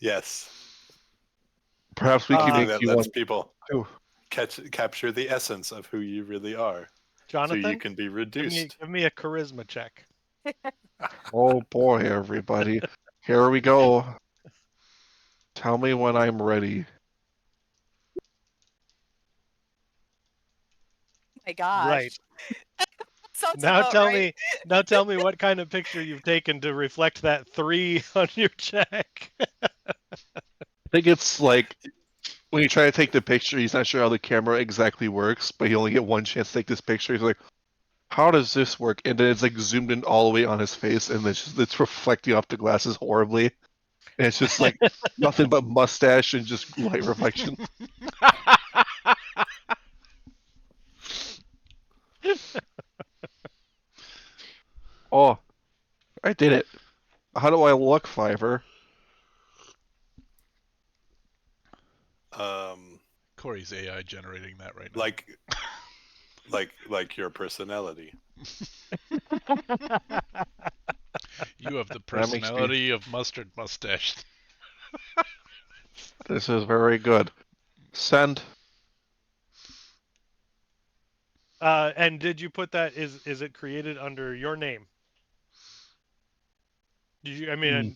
Yes, Perhaps we can anything make that you lets one people too. capture the essence of who you really are, so you Jonathan, can be give reduced. me a charisma check. Oh boy, everybody. Here we go. Tell me when I'm ready. My gosh. Right. Sounds Now about tell right. me what kind of picture you've taken to reflect that 3 on your check. I think it's like when you try to take the picture, he's not sure how the camera exactly works, but he only get one chance to take this picture. He's like, how does this work? And then it's like zoomed in all the way on his face, and it's reflecting off the glasses horribly. And it's just like nothing but mustache and just light reflection. Oh, I did it. How do I look, Fiverr? Corey's AI generating that right now. Like your personality. You have the That makes me. personality of mustard mustache. This is very good. Send. And did you put that? Is it created under your name? Did you? I mean, Hmm. it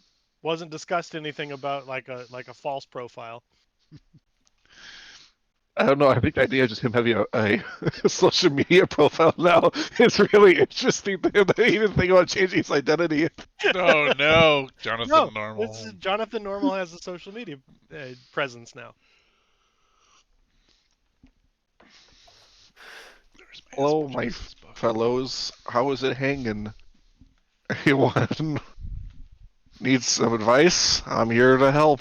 wasn't discussed anything about like a false profile. I don't know. I think the idea of just him having a social media profile now is really interesting to him. That he didn't think about changing his identity. Oh no, Jonathan No, Normal. this is Jonathan Normal has a social media presence now. There's my Hello, Esper my Genesis book. fellows. How is it hanging? Anyone needs some advice? I'm here to help.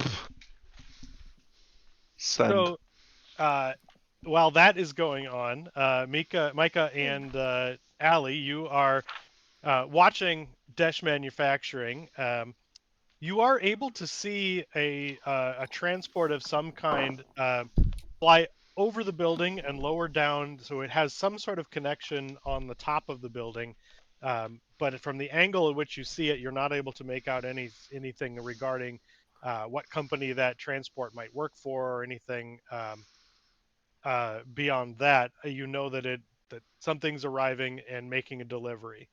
Send. So, while that is going on, Micah, and Allie, you are watching Desh Manufacturing. You are able to see a transport of some kind fly over the building and lower down, so it has some sort of connection on the top of the building. But from the angle at which you see it, you're not able to make out anything regarding what company that transport might work for or anything beyond that. You know that that something's arriving and making a delivery.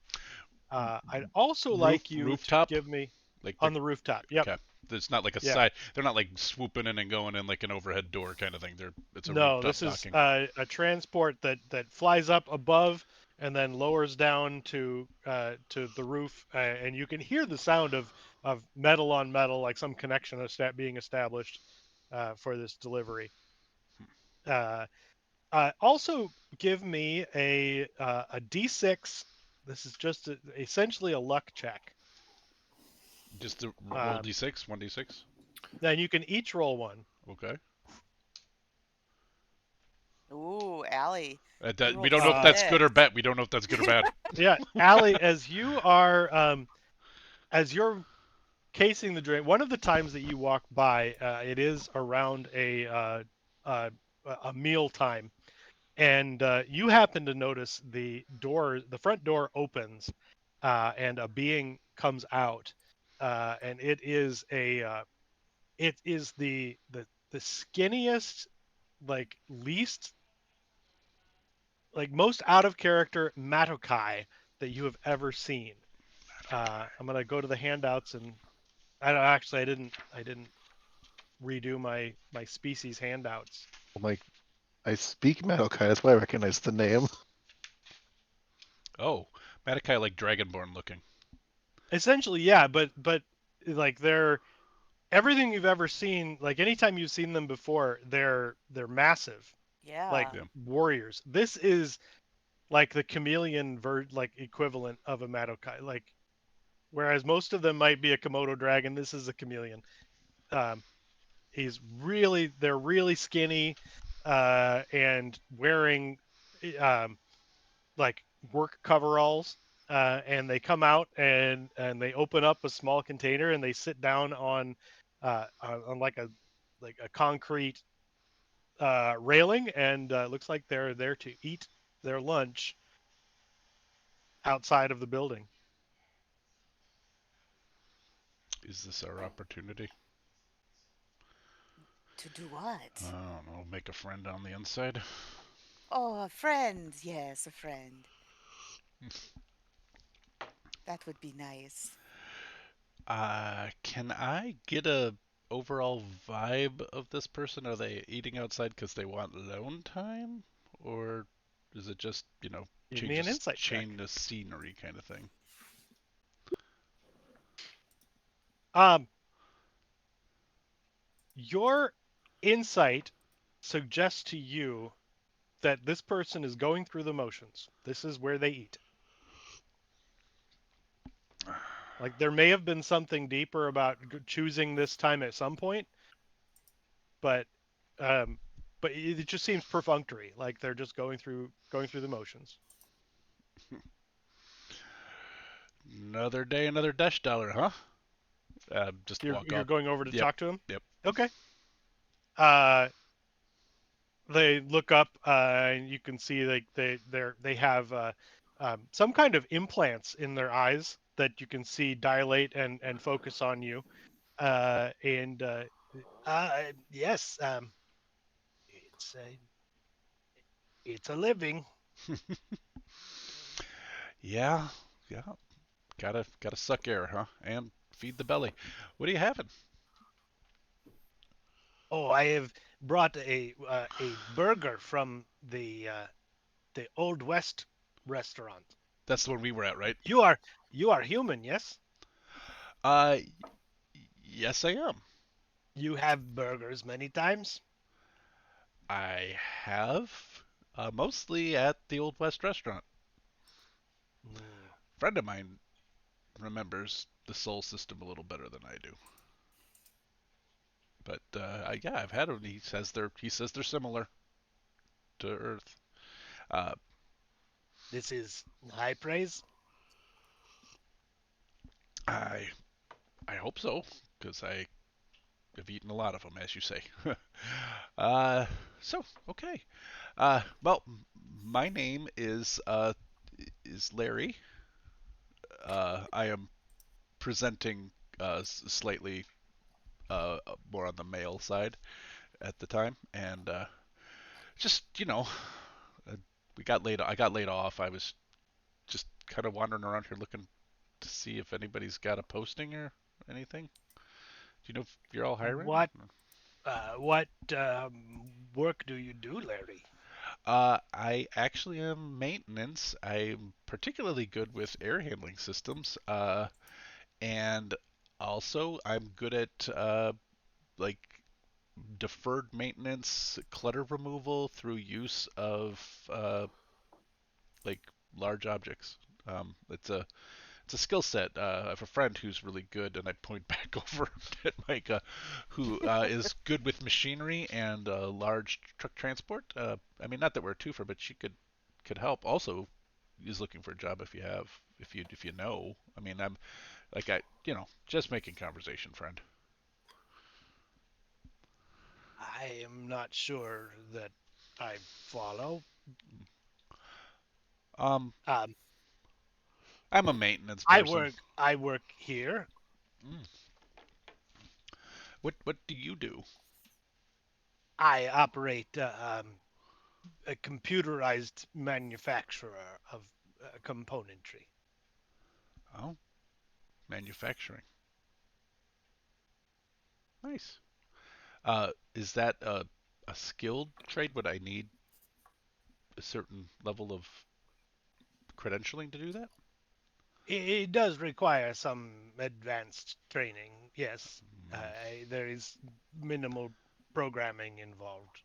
I'd also like you to Rooftop? give me Like on the rooftop. Yep. okay. It's not like a Yeah. side. They're not like swooping in and going in like an overhead door kind of thing. It's a No, rooftop this is docking. a transport that flies up above and then lowers down to the roof, and you can hear the sound of metal on metal, like some connection being established for this delivery. Uh, Also, give me a D6. This is just essentially a luck check. Just to roll Um, d6, 1d6. Then you can each roll one. Okay. Ooh, Allie. You We rolled a don't know if that's good or 6. bad. We don't know if that's good or bad. Yeah, Allie, as you're casing the drain, one of the times that you walk by, it is around uh, a meal time, and you happen to notice the front door opens, and a being comes out, and it is the skinniest, like least, like most out of character Matokai that you have ever seen. I'm gonna go to the handouts, and I don't actually I didn't redo my species handouts. I'm like, I speak Maokai. That's why I recognize the name. Oh, Matakai like Dragonborn looking. Essentially, yeah, but like they're everything you've ever seen. Like anytime you've seen them before, they're massive, like Yeah. Yeah. warriors. This is like the chameleon like equivalent of a Madokai. Like whereas most of them might be a Komodo dragon, this is a chameleon. Um, they're really skinny, and wearing um, like work coveralls, and they come out and they open up a small container and they sit down on on like a concrete railing, and looks like they're there to eat their lunch outside of the building. Is this our opportunity? To do I what? don't know. Make a friend on the inside. Oh, a friend. Yes, a friend. That would be nice. Can I get a overall vibe of this person? Are they eating outside because they want alone time, or is it just Give me an insight check. change the scenery kind of thing? Um, your insight suggests to you that this person is going through the motions. This is where they eat. Like there may have been something deeper about choosing this time at some point, but um, but it just seems perfunctory. Like they're just going through the motions. Another day, another dash dollar, huh? Just walk You're up. going over to Yep, talk to him. yep. Okay. Uh, they look up, and you can see like they have some kind of implants in their eyes that you can see dilate and focus on you. And yes, it's a it's a living. Yeah, yeah. Gotta suck air, huh? And feed the belly. What are you having? Oh, I have brought a burger from the Old West restaurant. That's the one we were at, right? You are human, yes? Uh, yes, I am. You have burgers many times. I have, mostly at the Old West restaurant. Mm. A friend of mine remembers the Soul System a little better than I do. But yeah, I've had them. He says they're similar to Earth. Uh, This is high praise. I I hope so, because I have eaten a lot of them, as you say. uh, so okay. Well, my name is Larry. I am presenting slightly more on the male side at the time, and just uh, I got laid off. I was just kind of wandering around here looking to see if anybody's got a posting or anything. Do you know if you're all hiring? What work do you do, Larry? I actually am maintenance. I'm particularly good with air handling systems, and also I'm good at like deferred maintenance, clutter removal through use of like large objects. It's a skill set. I have a friend who's really good, and I point back over at Micah, who is good with machinery and large truck transport. I mean, not that we're a twofer, but she could help. Also, is looking for a job if you know. I mean, I'm like just making conversation, friend. I am not sure that I follow. Um, Um, I'm a maintenance person. I work here. Mm. What do you do? I operate a computerized manufacturer of componentry. Oh, manufacturing. Nice. Is that a skilled trade? Would I need a certain level of credentialing to do that? It does require some advanced training. Yes, there is minimal programming involved.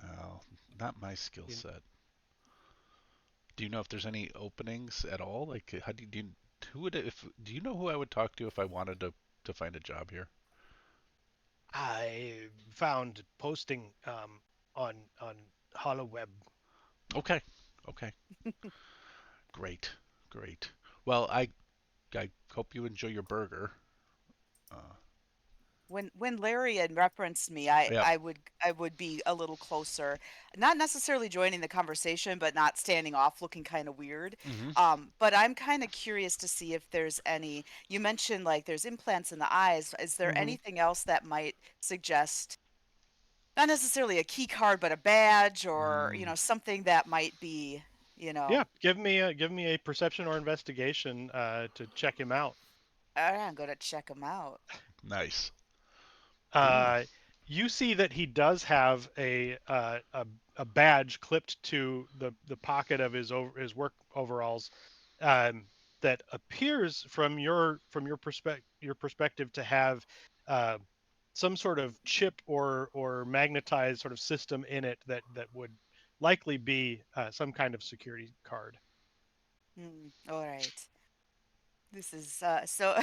Oh, not my skill In, set. Do you know if there's any openings at all? Like, how do you, who would if do you know who I would talk to if I wanted to find a job here? I found posting on HoloWeb. Okay, okay, great, great. Well, I hope you enjoy your burger. Uh, when Larry had referenced me, I Yep. I would be a little closer, not necessarily joining the conversation, but not standing off, looking kind of weird. Mm-hmm. But I'm kind of curious to see if there's any. You mentioned like there's implants in the eyes. Is there Hmm. anything else that might suggest not necessarily a key card, but a badge or Mm, something that might be you know. Yeah, give me a perception or investigation to check him out. All right, I'm gonna check them out. nice. Ooh. Uh, you see that he does have a badge clipped to the pocket of his work overalls, um, that appears from your perspective to have uh, some sort of chip or magnetized sort of system in it that would likely be some kind of security card. All right. This is so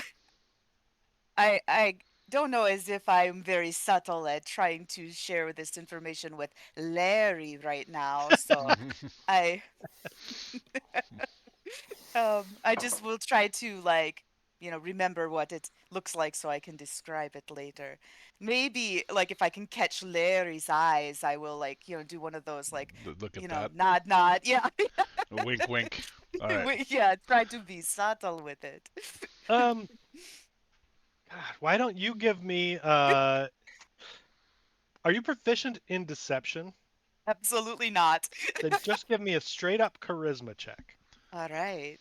I don't know as if I'm very subtle at trying to share this information with Larry right now. So I I just will try to like remember what it looks like so I can describe it later. Maybe like if I can catch Larry's eyes, I will like do one of those like Look at that. nod nod. Yeah. Wink, wink. All right. Yeah, try to be subtle with it. Um, God, why don't you give me? Are you proficient in deception? Absolutely not. Then just give me a straight up charisma check. All right.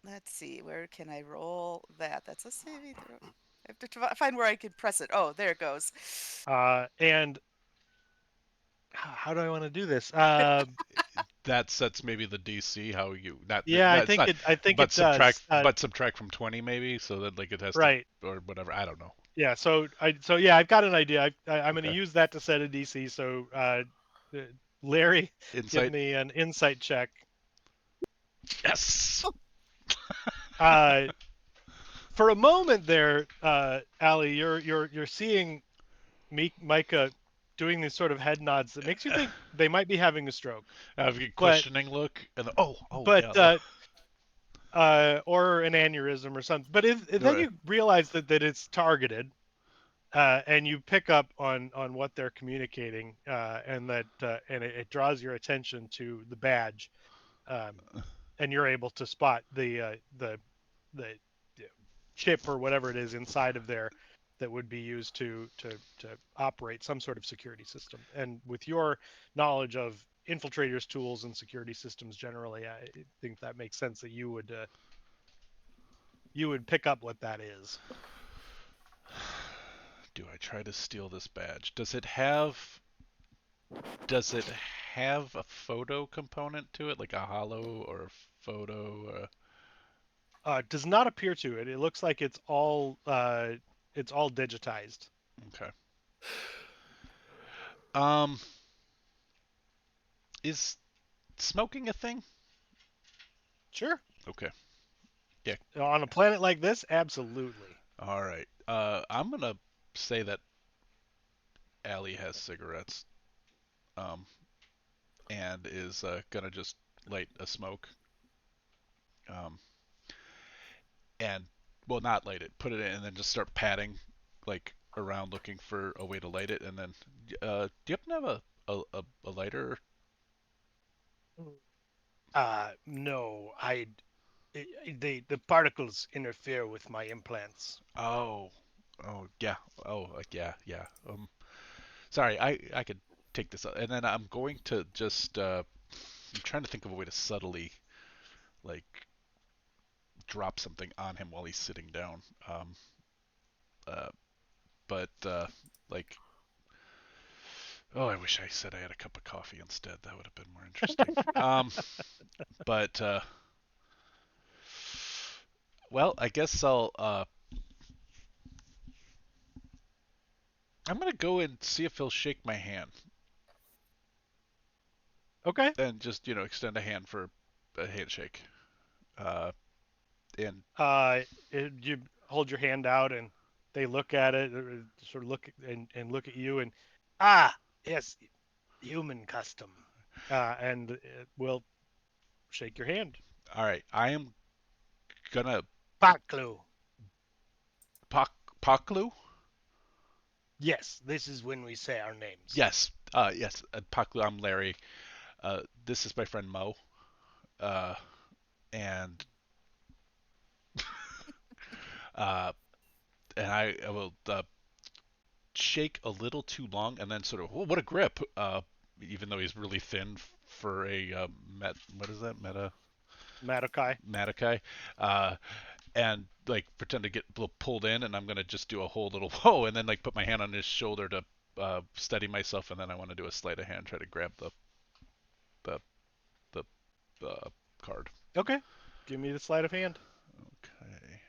Let's see, where can I roll that? That's a saving throw. I have to find where I can press it. Oh, there it goes. And how do I want to do this? That sets maybe the DC. How you not Yeah, I that's think not, it. I think but it does. subtract from 20 maybe, so that like it has to Right. or whatever. I don't know. Yeah. So yeah, I've got an idea. I'm going to Okay. use that to set a DC. So uh, Larry, give Insight. me an insight check. Yes. Uh, for a moment there, Allie, you're seeing Micah doing these sort of head nods that makes you think they might be having a stroke, I have a but questioning look, and oh but yeah. or an aneurysm or something. But then Right. you realize that it's targeted, and you pick up on what they're communicating, and it draws your attention to the badge, um, and you're able to spot the chip or whatever it is inside of there that would be used to operate some sort of security system. And with your knowledge of infiltrators tools and security systems generally, I think that makes sense that you would pick up what that is. Do I try to steal this badge? Does it have a photo component to it, like a hollow or a photo? Does not appear to it. It looks like it's all digitized. Okay. Um, is smoking a thing? Sure. Okay. Yeah. On a planet like this, absolutely. All right. I'm gonna say that Allie has cigarettes. Um, and is gonna just light a smoke. Um, and well, not light it, put it in, and then just start patting, like around looking for a way to light it. And then, do you happen to have a lighter? No, the particles interfere with my implants. Oh, oh yeah, yeah, yeah. Sorry, I could take this, and then I'm going to just I'm trying to think of a way to subtly like drop something on him while he's sitting down. Uh, but like, oh, I wish I said I had a cup of coffee instead. That would have been more interesting. But well, I guess I'm gonna go and see if he'll shake my hand, Okay. and just extend a hand for a handshake. Uh, and You hold your hand out and they look at it, sort of look and look at you and yes, human custom, and we'll shake your hand. all right, I am gonna Part clue. Paklu? Yes, this is when we say our names. Yes. Yes. Paklu, I'm Larry. This is my friend Mo. And uh, and I will shake a little too long and then sort of, oh, what a grip. Even though he's really thin for a what is that? Madokai. Matakai. Uh, and like pretend to get pulled in, and I'm gonna just do a whole little whoa, and then like put my hand on his shoulder to steady myself, and then I want to do a sleight of hand, try to grab the the card. Okay. Give me the sleight of hand. Okay.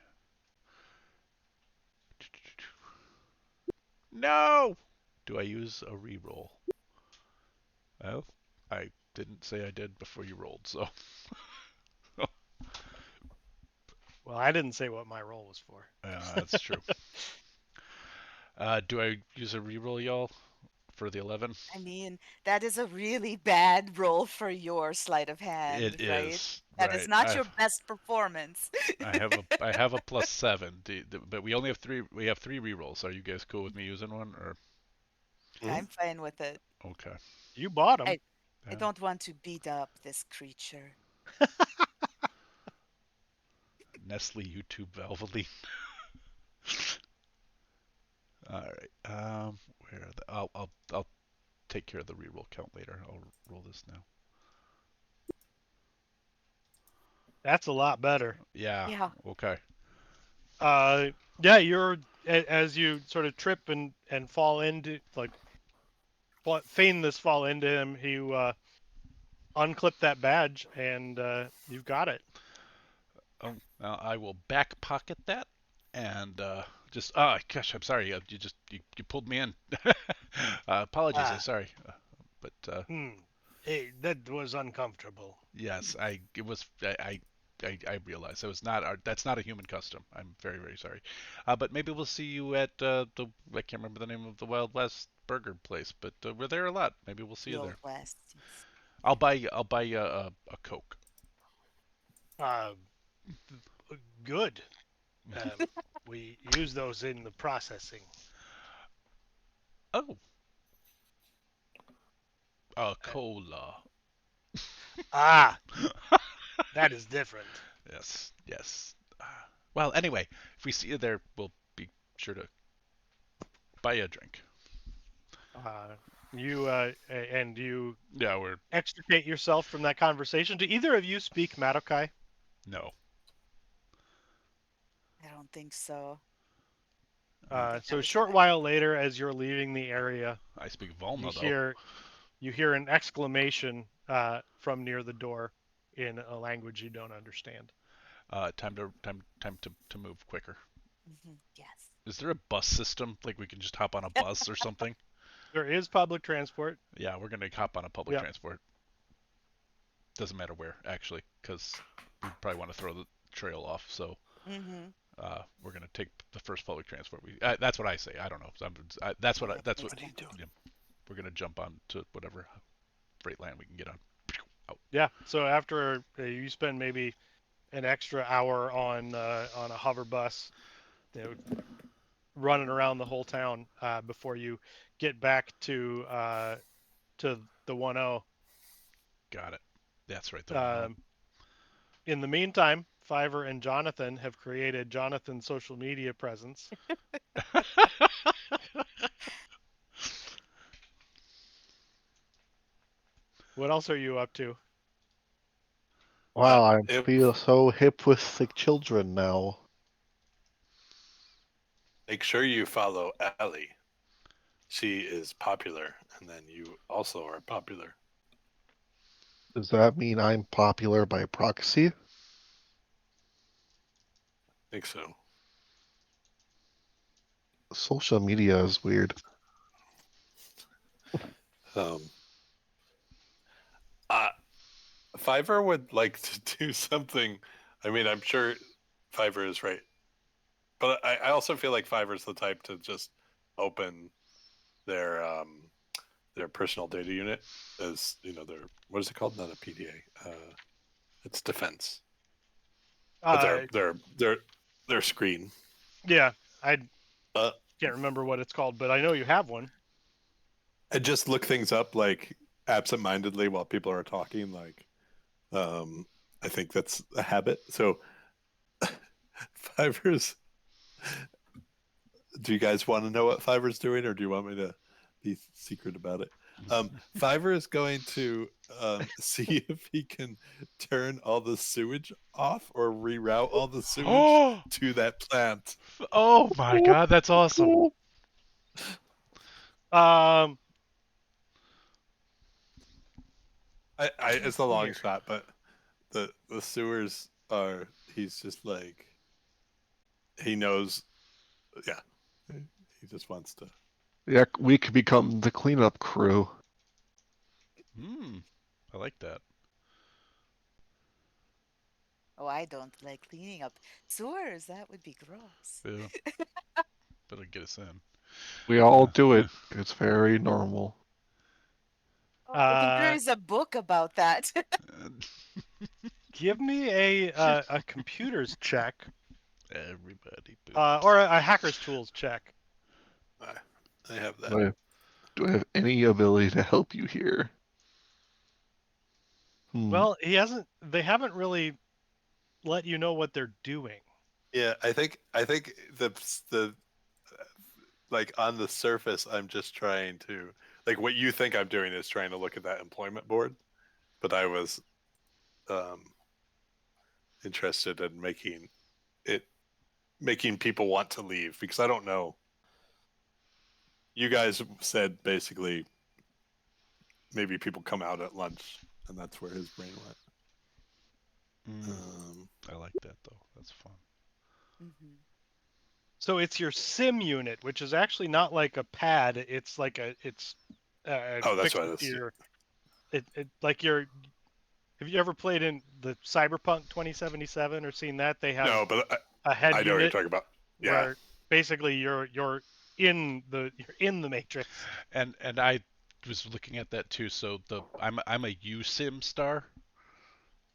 No. Do I use a reroll? Well, I didn't say I did before you rolled, so. Well, I didn't say what my roll was for. Yeah, that's true. Do I use a reroll, y'all, for the 11? I mean, that is a really bad roll for your sleight of hand, It right? is. That Right. is not your best performance. I have a +7, but we only have 3. We have 3 rerolls. Are you guys cool with me using one, or I'm fine with it. okay? You bought them. I Yeah. don't want to beat up this creature. Nestle YouTube Valvoline. All right. Where are the? I'll take care of the reroll count later. I'll roll this now. That's a lot better. Yeah. Yeah. Okay. Yeah, you're as you sort of trip and fall into like feign this fall into him. You unclip that badge and you've got it. Oh, now I will back pocket that and just. Oh gosh, I'm sorry. You pulled me in. Apologies. I'm Ah. sorry. But Hey, that was uncomfortable. yes, it was. I realize that's not a human custom. I'm very very sorry. But maybe we'll see you at the I can't remember the name of the Wild West burger place, but we're there a lot. Maybe we'll see you The there. Old West. I'll buy you a Coke. Uh, good. We use those in the processing. Oh, cola. Ah, that is different. Yes, yes. Well, anyway, if we see you there, we'll be sure to buy you a drink. You Yeah, we're extricate yourself from that conversation. Do either of you speak Madokai? no. I don't think so. So a was short fine. while later, as you're leaving the area, I speak you Volna though. hear an exclamation from near the door in a language you don't understand. Time to move quicker. Yes. Is there a bus system? Like we can just hop on a bus or something? There is public transport. Yeah, we're gonna hop on a public Yep. transport. Doesn't matter where actually, because we probably want to throw the trail off. So we're gonna take the first public transport. That's what I say. I don't know. That's what. That's what. Yeah, we're gonna jump on to whatever freight line we can get on. Out. Yeah. So after you spend maybe an extra hour on a hover bus, you know, running around the whole town before you get back to the 1-0. Got it. That's right. The 1-0. In the meantime, Fiverr and Jonathan have created Jonathan's social media presence. What else are you up to? Wow, I feel so hip with the children now. Make sure you follow Allie. She is popular, and then you also are popular. Does that mean I'm popular by proxy? I think so. Social media is weird. Fiverr would like to do something. I mean, I'm sure Fiverr is right, but I also feel like Fiverr's the type to just open their personal data unit as their what is it called? Not a PDA. It's defense. But their screen. Yeah, Can't remember what it's called, but I know you have one. I just look things up like absentmindedly while people are talking. Like, I think that's a habit. So, Fiverr's. Do you guys want to know what Fiverr's doing, or do you want me to be secret about it? Fiverr is going to see if he can turn all the sewage off or reroute all the sewage to that plant. Oh my god, that's awesome. Um, It's a long Here. shot, but the sewers are. He's just like he knows. Yeah, he just wants to. Yeah, we could become the cleanup crew. I like that. Oh, I don't like cleaning up sewers. That would be gross. Yeah. Better get us in. We all do it. It's very normal. Oh, I think there Uh, is a book about that. give me a computers check, Everybody boo. or a hacker's tools check. I have that. Do I have any ability to help you here? Well, he hasn't. They haven't really let you know what they're doing. Yeah, I think the like on the surface, I'm just trying to like what you think I'm doing is trying to look at that employment board, but I was interested in making people want to leave because I don't know. You guys said basically maybe people come out at lunch, and that's where his brain went. I like that though. That's fun. Mhm. So it's your sim unit, which is actually not like a pad. It's like it's Oh, that's fixed what it into is. your. It like your. Have you ever played in the Cyberpunk 2077 or seen that? They have No, but a head I know what you're unit talking about. Yeah, where basically you're in the matrix. And I was looking at that too. So I'm a USIM star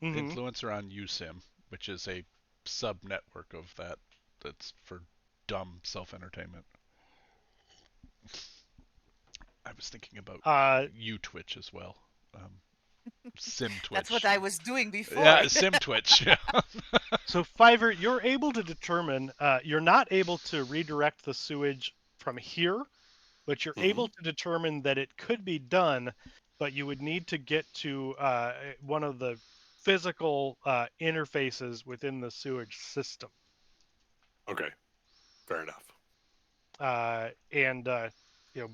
Mm-hmm. influencer on USIM, which is a sub network of that that's for dumb self entertainment. I was thinking about UTwitch as well. Sim That's what Twitch. I was doing before. Yeah, Sim Twitch. Yeah. So Fiverr, you're able to determine. You're not able to redirect the sewage from here, but you're able to determine that it could be done, but you would need to get to one of the physical interfaces within the sewage system. Okay, fair enough. And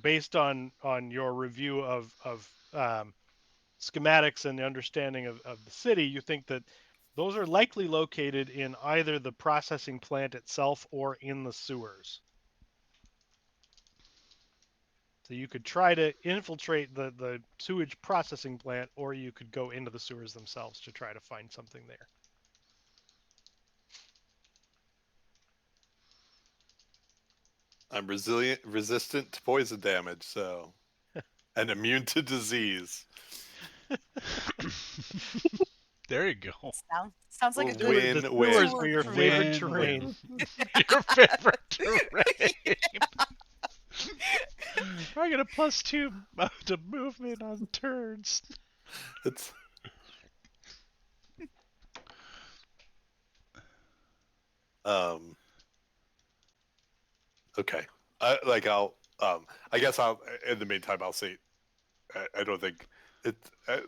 based on your review of schematics and the understanding of the city, you think that those are likely located in either the processing plant itself or in the sewers. So you could try to infiltrate the sewage processing plant, or you could go into the sewers themselves to try to find something there. I'm resistant to poison damage, so and immune to disease. There you go. Sounds like a good The Win, sewers win. were your career. favorite Win, terrain. win. Your favorite terrain. I get a +2 to movement on turns. It's okay. I guess I'll in the meantime I'll see. I don't think it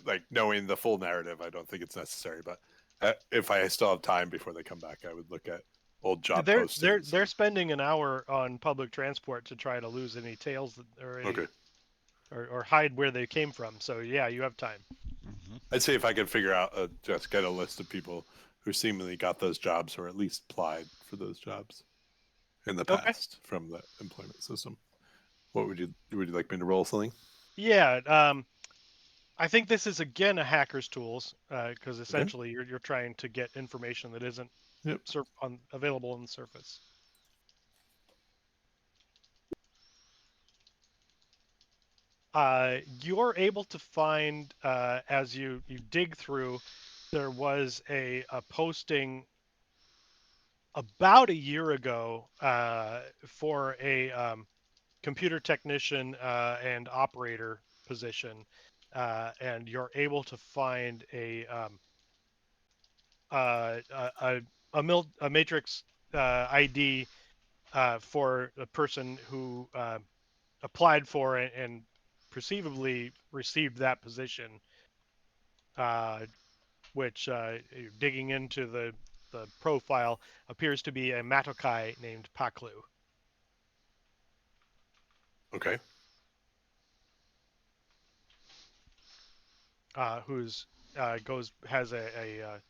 like knowing the full narrative. I don't think it's necessary, but if I still have time before they come back, I would look at old job postings. They're spending an hour on public transport to try to lose any tails or any Okay. or hide where they came from. So yeah, you have time. I'd say if I could figure out just get a list of people who seemingly got those jobs or at least applied for those jobs in the Okay. past from the employment system. What would you like me to roll something? Yeah. I think this is again a hacker's tools because essentially you're trying to get information that isn't Yep. available on the surface. You're able to find as you dig through, there was a posting about a year ago for a computer technician and operator position, and you're able to find a matrix ID for a person who applied for it and perceivably received that position, which digging into the profile appears to be a Matokai named Paklu. Okay. Who's has a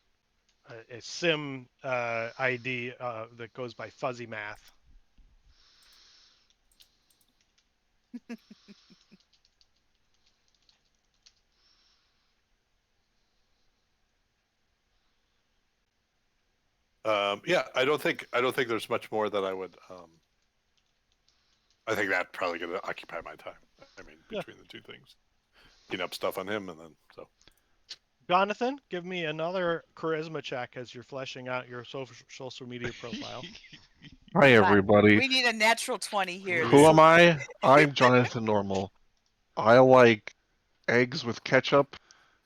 sim ID that goes by Fuzzy Math. Yeah, I don't think there's much more that I would. I think that's probably going to occupy my time. I mean, between the two things, clean up stuff on him, and then so. Jonathan, give me another charisma check as you're fleshing out your social media profile. Hi, everybody. We need a natural 20 here. Who am I? I'm Jonathan Normal. I like eggs with ketchup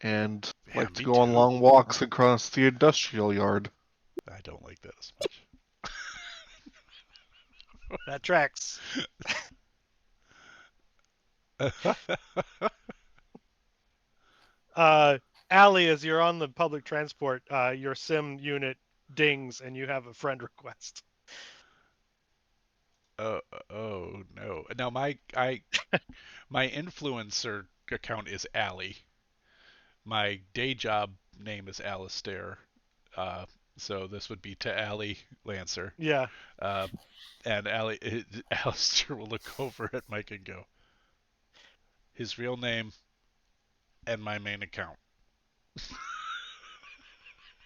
and Yeah, like to me go on too. long walks across the industrial yard. I don't like that as That tracks. much. Allie, as you're on the public transport, your sim unit dings and you have a friend request. Oh no. Now my influencer account is Allie. My day job name is Alistair. Uh, so this would be to Allie Lancer. Yeah. Uh, and Alistair will look over at Mike and go, his real name and my main account.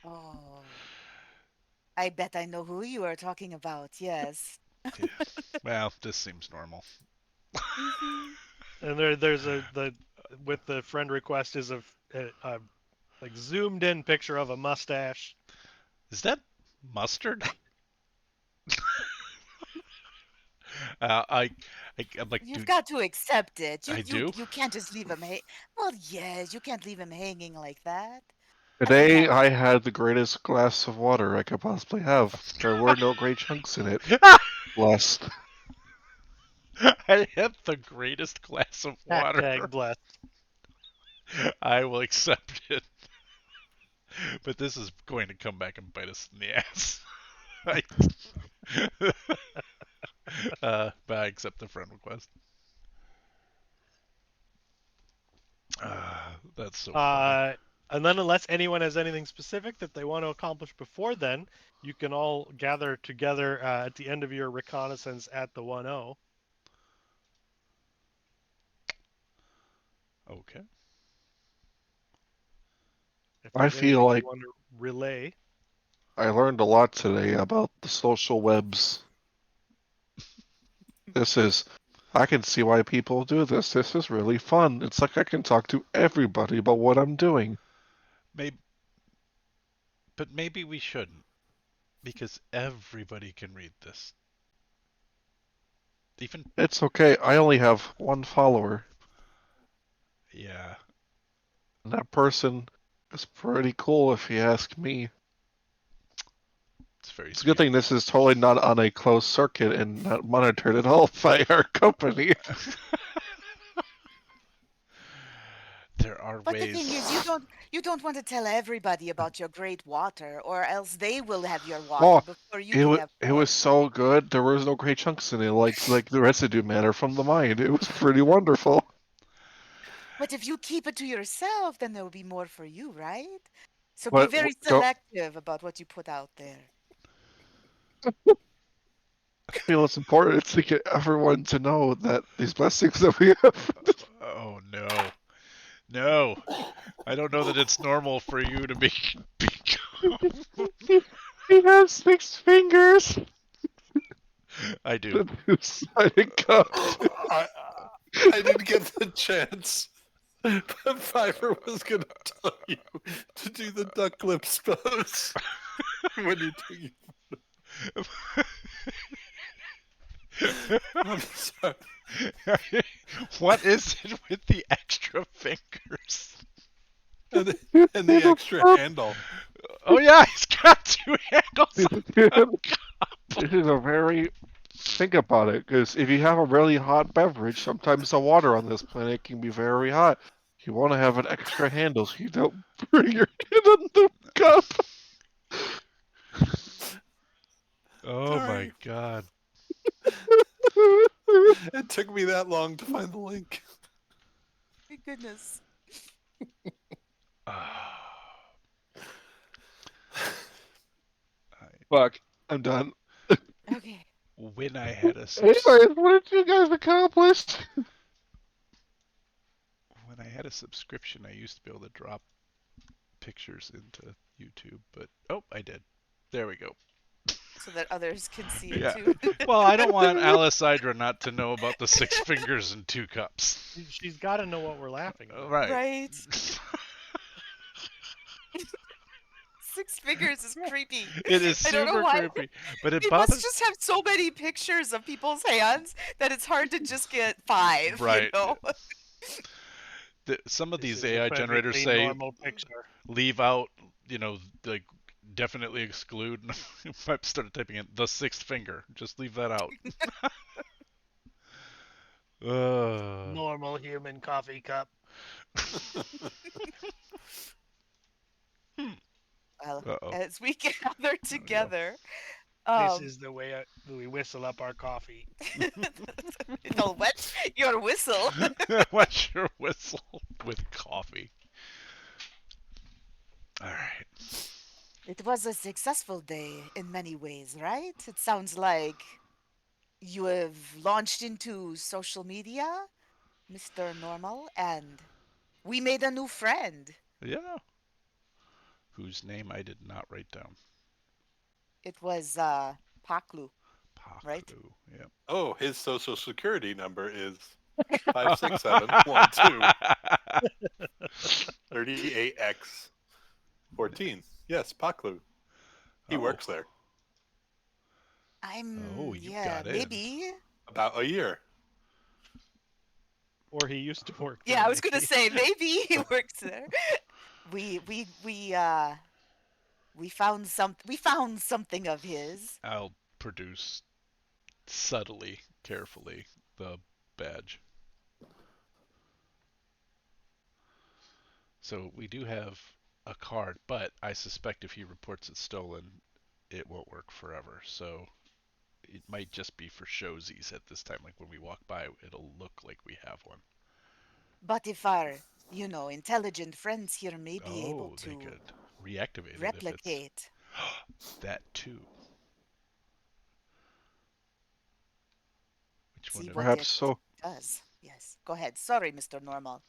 Oh, I bet I know who you are talking about. Yes. Yeah. Well, this seems normal. Mhm. And there's the with the friend request is a like zoomed in picture of a mustache. Is that mustard? I'm like, You've dude, got to accept it. I do. You can't just leave him. Well, yes, you can't leave him hanging like that. I think Today I had the greatest glass of water I could possibly have. There were no great chunks in it. Blessed. I had the greatest glass of water. Hashtag blessed. I will accept it. But this is going to come back and bite us in the ass. But I accept the friend request. That's so funny. And then unless anyone has anything specific that they want to accomplish before then, you can all gather together at the end of your reconnaissance at the 1-0. Okay. If I there's anything feel you like want to relay. I learned a lot today about the social webs. I can see why people do this. This is really fun. It's like I can talk to everybody about what I'm doing. But maybe we shouldn't, because everybody can read this. Even It's okay. I only have one follower. yeah. And that person is pretty cool if you ask me. It's very It's a sweet good thing this is totally not on a closed circuit and not monitored at all by our company. There are But the ways. thing is, you don't want to tell everybody about your great water, or else they will have your water Oh, before you can have it was theirs. so good. There was no great chunks in it, like the residue matter from the mine. It was pretty wonderful. But if you keep it to yourself, then there will be more for you, right? So be But very don't selective about what you put out there. I feel it's important to get everyone to know that these blessings that we have. Oh no. No. I don't know that it's normal for you to be He has 6 fingers. I do. Decided God. I didn't get the chance. But Fiverr was going to tell you to do the duck lips pose when you're doing it. I'm sorry. What is it with the extra fingers? And the extra handle. Oh yeah, he's got two handles. This is a very. Think about it, because if you have a really hot beverage, sometimes the water on this planet can be very hot. You want to have an extra handle so you don't burn your hand on the cup. Oh my Sorry. god. It took me that long to find the link. My goodness. Fuck, I'm done. Okay. When I had a Anyways, what did you guys accomplish? when I had a subscription, I used to be able to drop pictures into YouTube, but oh, I did. There we go. So that others can see it Yeah. too. Well, I don't want Alicidra not to know about the 6 fingers and 2 cups. She's got to know what we're laughing at. Right. Right. 6 fingers is creepy. It is I don't know super why. creepy, but it They must bothers. just have so many pictures of people's hands that it's hard to just get 5, Right. you know? Some of This these is a AI generators perfectly say normal picture. leave out, like definitely exclude. I started typing in the 6th finger. Just leave that out. Normal human coffee cup. Well, Uh-oh. as we gather together, This um, is the way we whistle up our coffee. it'll wet your whistle. What's your whistle with coffee? All right. It was a successful day in many ways, right? It sounds like you have launched into social media, Mr. Normal, and we made a new friend. Yeah. Whose name I did not write down. It was Paklu, right? Paklu. Yeah. Oh, his social security number is 5671238X14. Yes, Paklu. He Oh. works there Oh, you Yeah, got in. maybe. about a year. Or he used to work. Yeah, there, I was gonna maybe. say maybe he works there. We found something of his. I'll produce subtly, carefully, the badge. So we do have a card, but I suspect if he reports it stolen, it won't work forever. So it might just be for showsies at this time. Like when we walk by, it'll look like we have one. But if our, intelligent friends here may be able Oh, they to could reactivate it if replicate. it's that too. Which one? See Did what Perhaps it so. does. Yes. Go ahead. Sorry, Mr. Normal.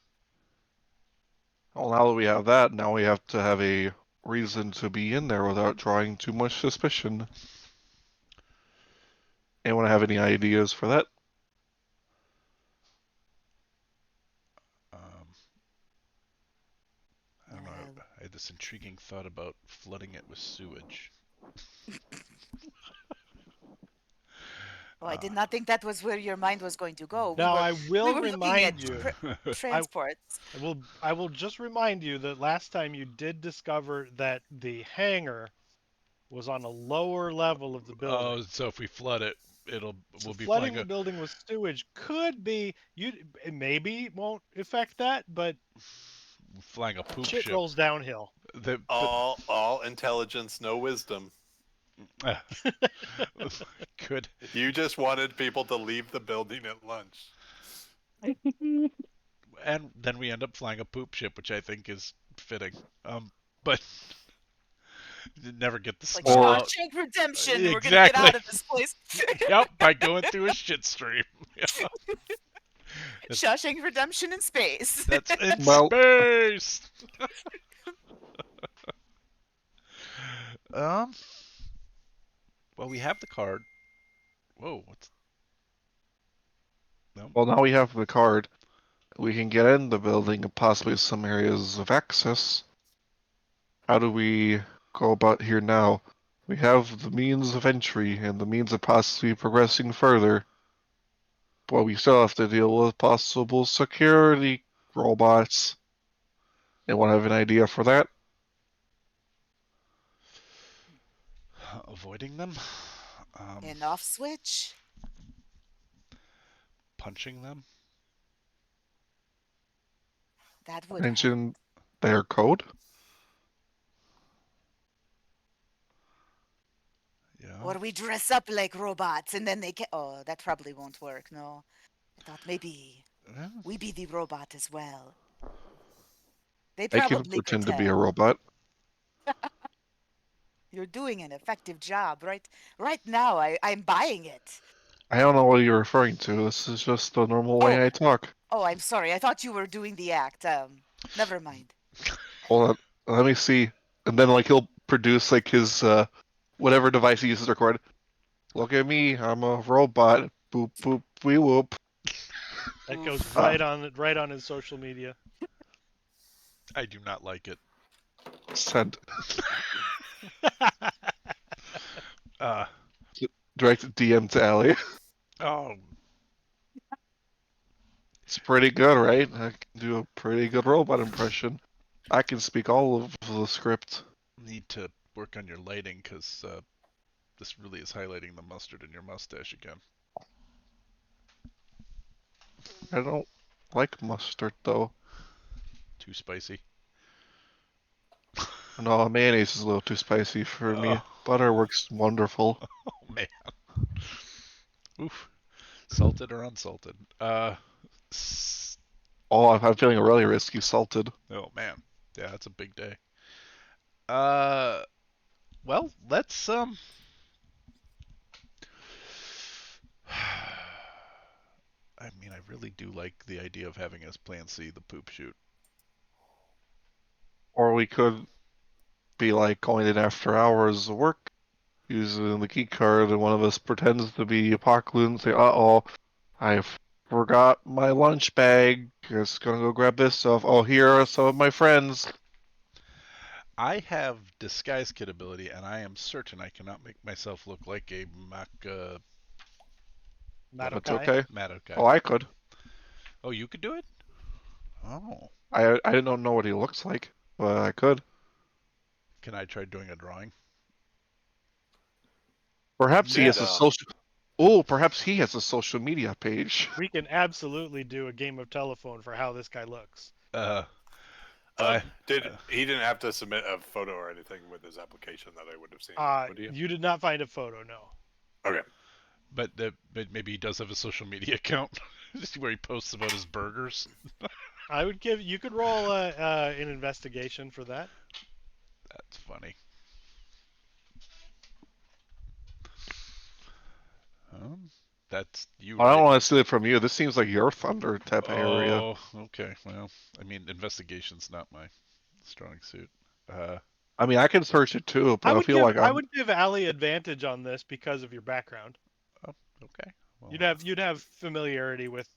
Well, now that we have that, now we have to have a reason to be in there without drawing too much suspicion. Anyone have any ideas for that? I don't know. I had this intriguing thought about flooding it with sewage. Oh, I did not think that was where your mind was going to go. Now I we will were looking at remind you. transports. I will just remind you that last time you did discover that the hangar was on a lower level of the building. Oh, so if we flood it, we'll be flooding flying the building with sewage could be it maybe won't affect that, but flying a poop shit ship. rolls downhill. All intelligence, no wisdom. Could. You just wanted people to leave the building at lunch. And then we end up flying a poop ship, which I think is fitting. But never get the Like smell out. Shawshank Redemption. We're gonna Exactly. get out of this place. Yep, by going through a shit stream. Shawshank Redemption in space. That's in Well- space. Well, we have the card. Whoa, what's? No. Well, now we have the card. We can get in the building and possibly some areas of access. How do we go about here now? We have the means of entry and the means of possibly progressing further, but we still have to deal with possible security robots. Anyone have an idea for that? Avoiding them? An off switch? Punching them? That would help. Mention their code? Yeah. Or we dress up like robots and then they can. Oh, that probably won't work. No. I thought maybe Yeah. we be the robot as well. They I can probably could pretend to be a tell. robot. You're doing an effective job, right? Right now, I'm buying it. I don't know what you're referring to. This is just the normal Oh, way I talk. oh, I'm sorry. I thought you were doing the act. Never mind. Hold on. Let me see. And then like he'll produce like his whatever device he uses to record. Look at me, I'm a robot. Boop boop wee whoop. That goes Oof. right on his social media. I do not like it. Send Uh, direct DM to Allie. oh, It's pretty good, right? I can do a pretty good robot impression. I can speak all of the script. need to work on your lighting because this really is highlighting the mustard in your mustache again. I don't like mustard though. Too spicy. No, mayonnaise is a little too spicy for me. Oh, Butter works wonderful. oh man. Oof. Salted or unsalted? Oh, I'm feeling really risky salted. Oh man. Yeah, that's a big day. Uh, well, let's I mean, I really do like the idea of having us plan C, the poop shoot. Or we could be like going in after hours of work using the key card, and one of us pretends to be Apocalypse and say, "Uh-oh, I forgot my lunch bag. Just gonna go grab this stuff. Oh, here are some of my friends." I have disguise kit ability, and I am certain I cannot make myself look like a That's Madokai. okay. Madokai. Oh, I could. Oh, you could do it? Oh. I don't know what he looks like, but I could. Can I try doing a drawing? Perhaps he has a No. social. Oh, perhaps he has a social media page. We can absolutely do a game of telephone for how this guy looks. I, He didn't have to submit a photo or anything with his application that I would have seen? Would you? You did not find a photo, no. Okay. but maybe he does have a social media account where he posts about his burgers. You could roll an investigation for that. That's funny. That's you, I don't right? want to steal it from you. This seems like your thunder type of area. Oh, okay. Well, I mean, investigation's not my strong suit. I mean, I can search it too, but I feel like I I'm. would give Allie advantage on this because of your background. Oh, okay. Well, You'd have familiarity with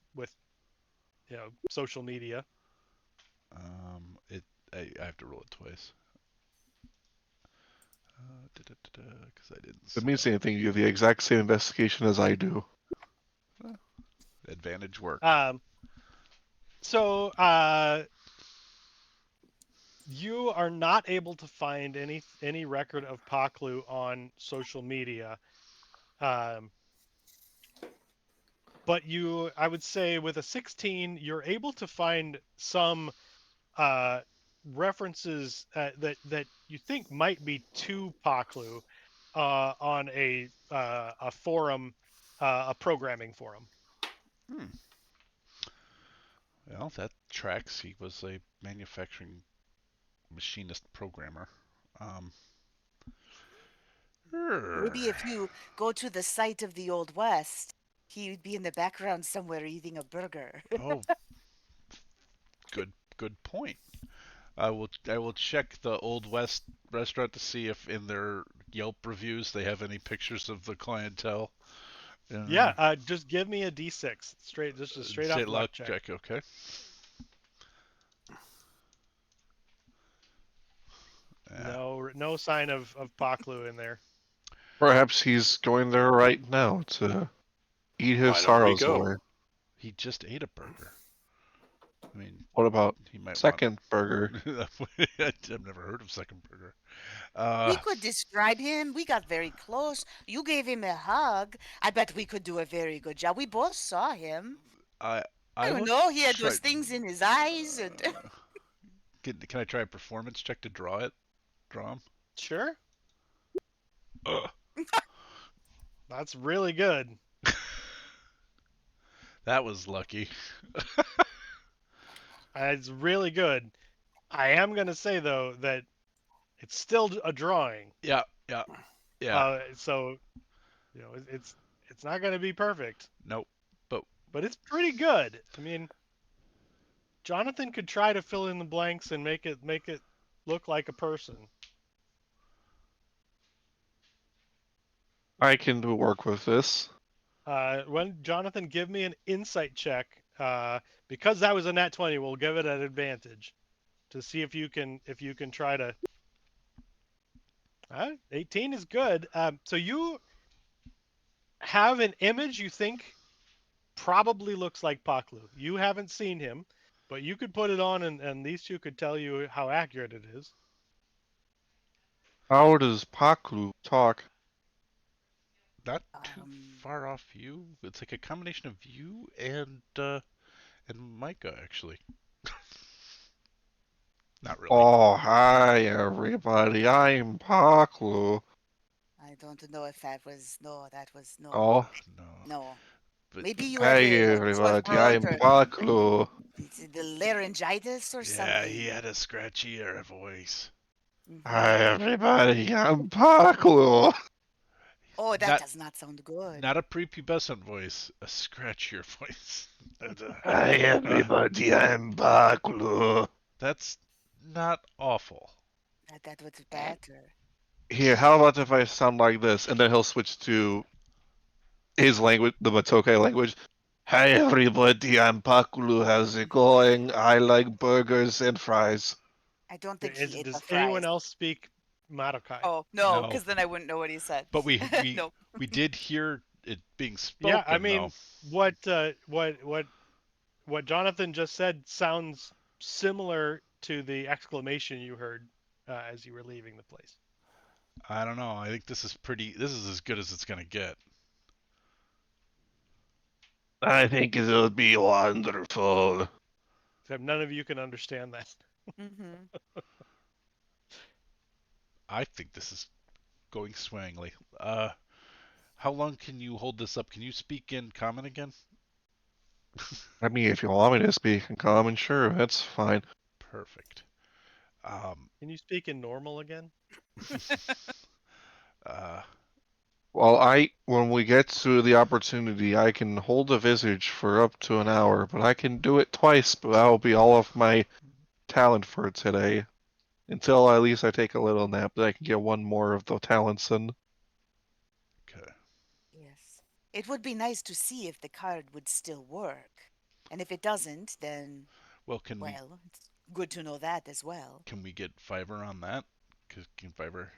social media. it I have to roll it twice. Because I didn't. If it means anything, you have the exact same investigation as I do. Advantage work. So you are not able to find any record of Paklu on social media. But I would say with a 16, you're able to find some references that you think might be to Paklu on a forum, a programming forum. Well, that tracks. He was a manufacturing machinist programmer. Maybe if you go to the site of the Old West, he would be in the background somewhere eating a burger. Oh, good point. I will check the Old West restaurant to see if in their Yelp reviews they have any pictures of the clientele. Yeah, just give me a d6, just a straight up luck check. Okay. No sign of Paklu in there. Perhaps he's going there right now to eat his Why don't we sorrows go? away. He just ate a burger. I mean, What about he might second burger? want. I've never heard of second burger. We could describe him. We got very close. You gave him a hug. I bet we could do a very good job. We both saw him. I I don't will know. He had try. those things in his eyes, and Can I try a performance check to draw it? Draw him. Sure. Ugh. That's really good. That was lucky. It's really good. I am gonna say though that it's still a drawing. Yeah. So it's not gonna be perfect, Nope. but it's pretty good. I mean, Jonathan could try to fill in the blanks and make it look like a person. I can do work with this. When Jonathan, give me an insight check. Because that was a nat 20, we'll give it an advantage to see if you can try to. 18 is good. So you have an image you think probably looks like Paklu. You haven't seen him, but you could put it on, and these two could tell you how accurate it is. How does Paklu talk? Not too far off you. It's like a combination of you and Micah actually. Not really. Oh, hi everybody. I'm Paklu. I don't know if that was no. That was no. Oh, No. No. But Maybe you have hey a sore everybody. throat I'm or Paklu. the laryngitis or yeah, something. he had a scratchier voice. Hi everybody. I'm Paklu. Oh, that Not does not sound good. not a prepubescent voice, a scratchier voice. Hi everybody. I'm Paklu. That's not awful. That was better. Here, how about if I sound like this, and then he'll switch to his language, the Matoke language. Hi everybody, I'm Pakulu. How's it going? I like burgers and fries. I don't think he ate the Does fries. anyone else speak Marokai? Oh no, No. because then I wouldn't know what he said. But we no. we did hear it being spoken. Yeah, I mean, though. what Jonathan just said sounds similar to the exclamation you heard as you were leaving the place. I don't know. I think this is pretty. This is as good as it's gonna get. I think it'll be wonderful. Except none of you can understand that. Mm-hmm. I think this is going swingly. How long can you hold this up? Can you speak in common again? I mean, if you want me to speak in common, sure, that's fine. Perfect. Can you speak in normal again? uh, Well, when we get to the opportunity, I can hold a visage for up to an hour, but I can do it twice, but that'll be all of my talent for today. Until at least I take a little nap, then I can get one more of the talents in. okay. Yes. It would be nice to see if the card would still work. And if it doesn't, then Well, it's good to know that as well. can we get Fiverr on that? Can Fiverr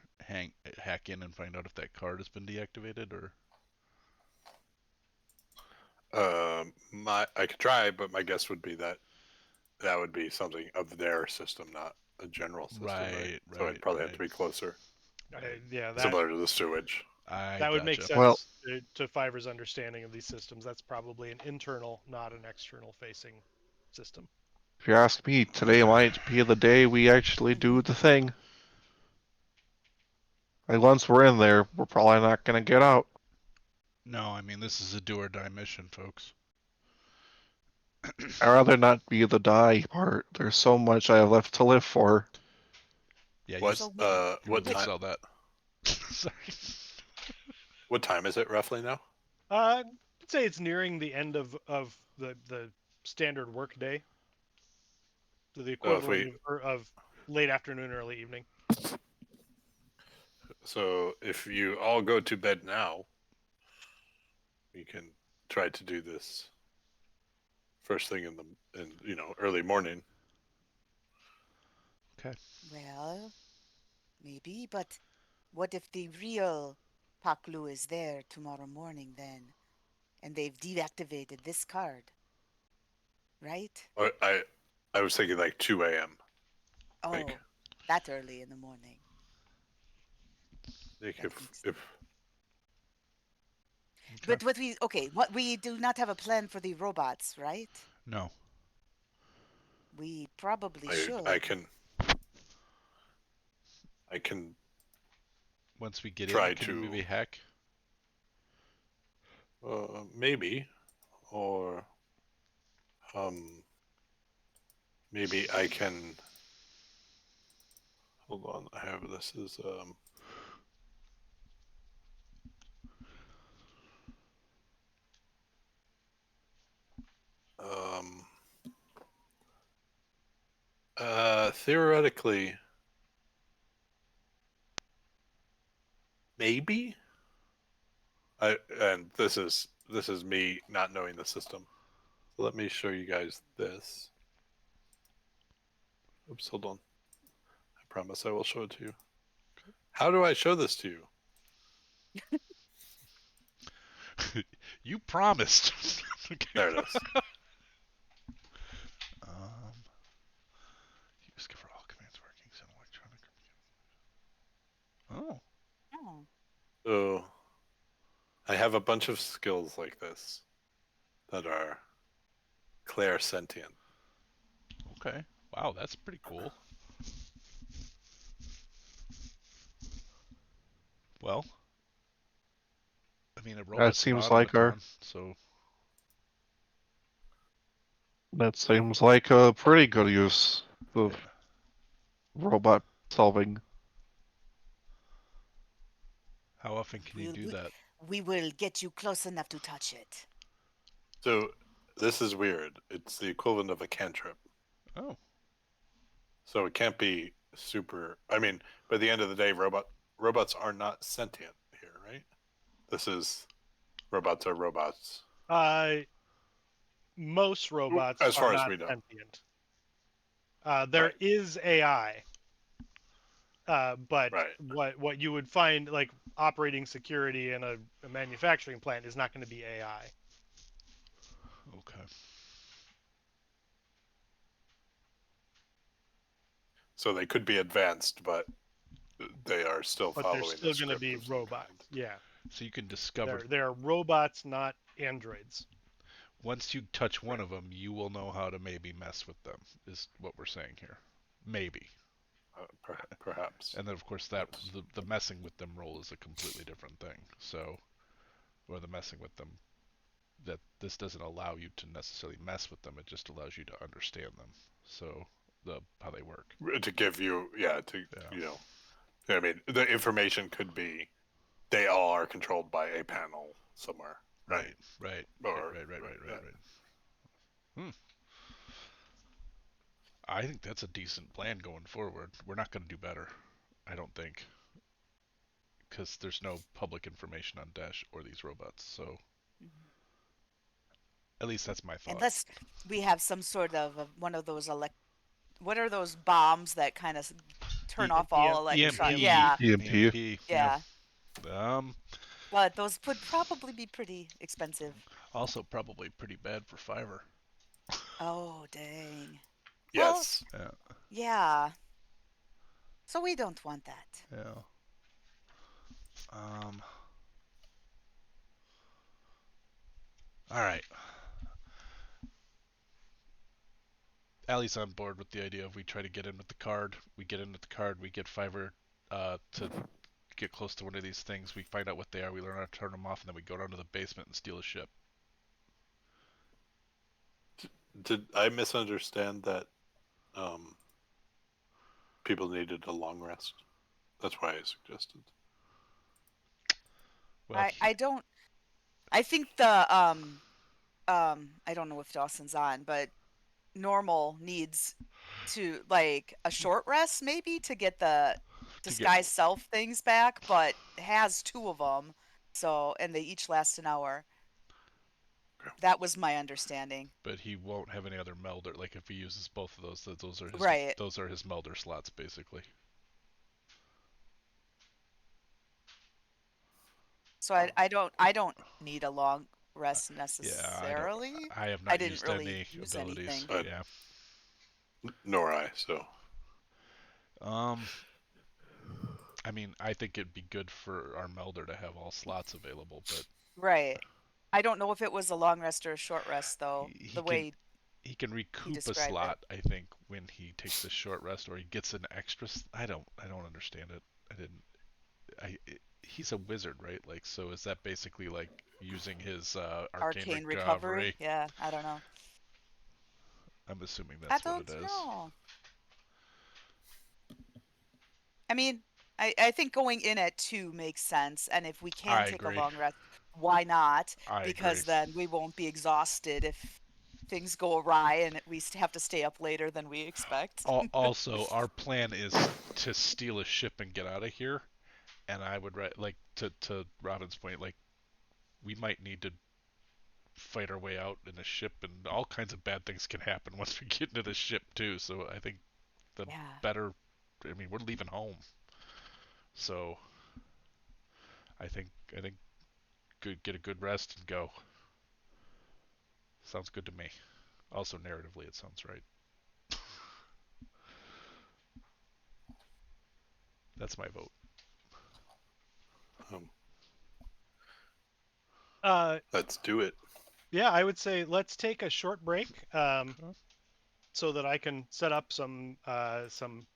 hack in and find out if that card has been deactivated or? I could try, but my guess would be that would be something of their system, not a general system. Right. So I'd probably have to be closer, Yeah, similar to the sewage. that would make sense Well- to Fiverr's understanding of these systems. That's probably an internal, not an external facing system. If you ask me, today might be the day we actually do the thing. Like, once we're in there, we're probably not gonna get out. No, I mean this is a do or die mission, folks. I'd rather not be the die part. There's so much I have left to live for. Yeah, What So you what would time? sell that. Sorry. What time is it roughly now? I'd say it's nearing the end of the standard work day. So the equivalent of late afternoon, early evening. So if you all go to bed now, we can try to do this first thing in early morning. Okay. Well, maybe, but what if the real Paklu is there tomorrow morning then, and they've deactivated this card, right? I was thinking like 2 a.m. Oh, Like that early in the morning. like That makes. if But what we do not have a plan for the robots, right? No. We probably I should. can Once we get try in, can you maybe to hack? maybe, or maybe I can. Hold on, I have this is um theoretically maybe. And this is me not knowing the system. So let me show you guys this. Oops, hold on. I promise I will show it to you. How do I show this to you? You promised. Okay. There it is. Use for all commands working some electronic. Oh. Oh. So I have a bunch of skills like this that are clairsentient. Okay. Wow, that's pretty cool. Well, I mean, a robot's an seems like automaton, so that seems like a pretty good use of yeah. robot solving. How often can you do that? We will get you close enough to touch it. So this is weird. It's the equivalent of a cantrip. Oh. So it can't be super. I mean, by the end of the day, robots are not sentient here, right? This is robots are robots. Most robots As are far as not we know. sentient. There is AI, but Right. what you would find like operating security in a manufacturing plant is not going to be AI. Okay. So they could be advanced, but they are still But they're following still the going to script be of some robots. kind. Yeah, So you can discover. they're robots, not androids. Once you touch one Right. of them, you will know how to maybe mess with them. Is what we're saying here. Maybe. Perhaps. And then of course that the messing with them role is a completely different thing. So, or the messing with them, that this doesn't allow you to necessarily mess with them. It just allows you to understand them. So how they work. To give you, yeah, I mean, the information could be they all are controlled by a panel somewhere, right? Right. Or Right. Hmm. I think that's a decent plan going forward. We're not going to do better, I don't think, because there's no public information on Dash or these robots. So at least that's my thought. Unless we have some sort of one of those what are those bombs that kind of turn off all electron? Yeah, EMP. yeah. Um. But those would probably be pretty expensive. Also, probably pretty bad for Fiverr. Oh, dang. Well, yes. Yeah. yeah. So we don't want that. Yeah. Um. All right. Allie's on board with the idea of we try to get in with the card. We get in with the card. We get Fiverr to get close to one of these things. We find out what they are. We learn how to turn them off, and then we go down to the basement and steal a ship. Did I misunderstand that people needed a long rest? That's why I suggested. Well, I don't. I think the I don't know if Dawson's on, but normal needs to like a short rest maybe to get the to get, disguise self things back, but has two of them. So and they each last an hour. That was my understanding. but he won't have any other melder. Like if he uses both of those, Right. those are his melder slots basically. So I don't need a long rest Yeah, necessarily. I have I not didn't used really any use abilities. anything. Yeah. Nor I. So Um, I mean, I think it'd be good for our melder to have all slots available, but Right. I don't know if it was a long rest or a short rest though, he the can way he can he recoup a described it. slot, I think, when he takes a short rest or he gets an extra. I don't understand it. I didn't. He's a wizard, right? Like, so is that basically like using his arcane Arcane recovery. recovery? Yeah, I don't know. I'm assuming I that's what it don't is. know. I mean, I think going in at 2 makes sense, and if we can I take a agree. long rest, why not? I agree. Because then we won't be exhausted if things go awry and we have to stay up later than we expect. Also, our plan is to steal a ship and get out of here. And I would like to Robin's point, like we might need to fight our way out in a ship, and all kinds of bad things can happen once we get into the ship too. So I think the Yeah. better. I mean, we're leaving home, so I think get a good rest and go. Sounds good to me. Also, narratively, it sounds right. That's my vote. um, Uh, let's do it. yeah, I would say let's take a short break, Okay. so that I can set up some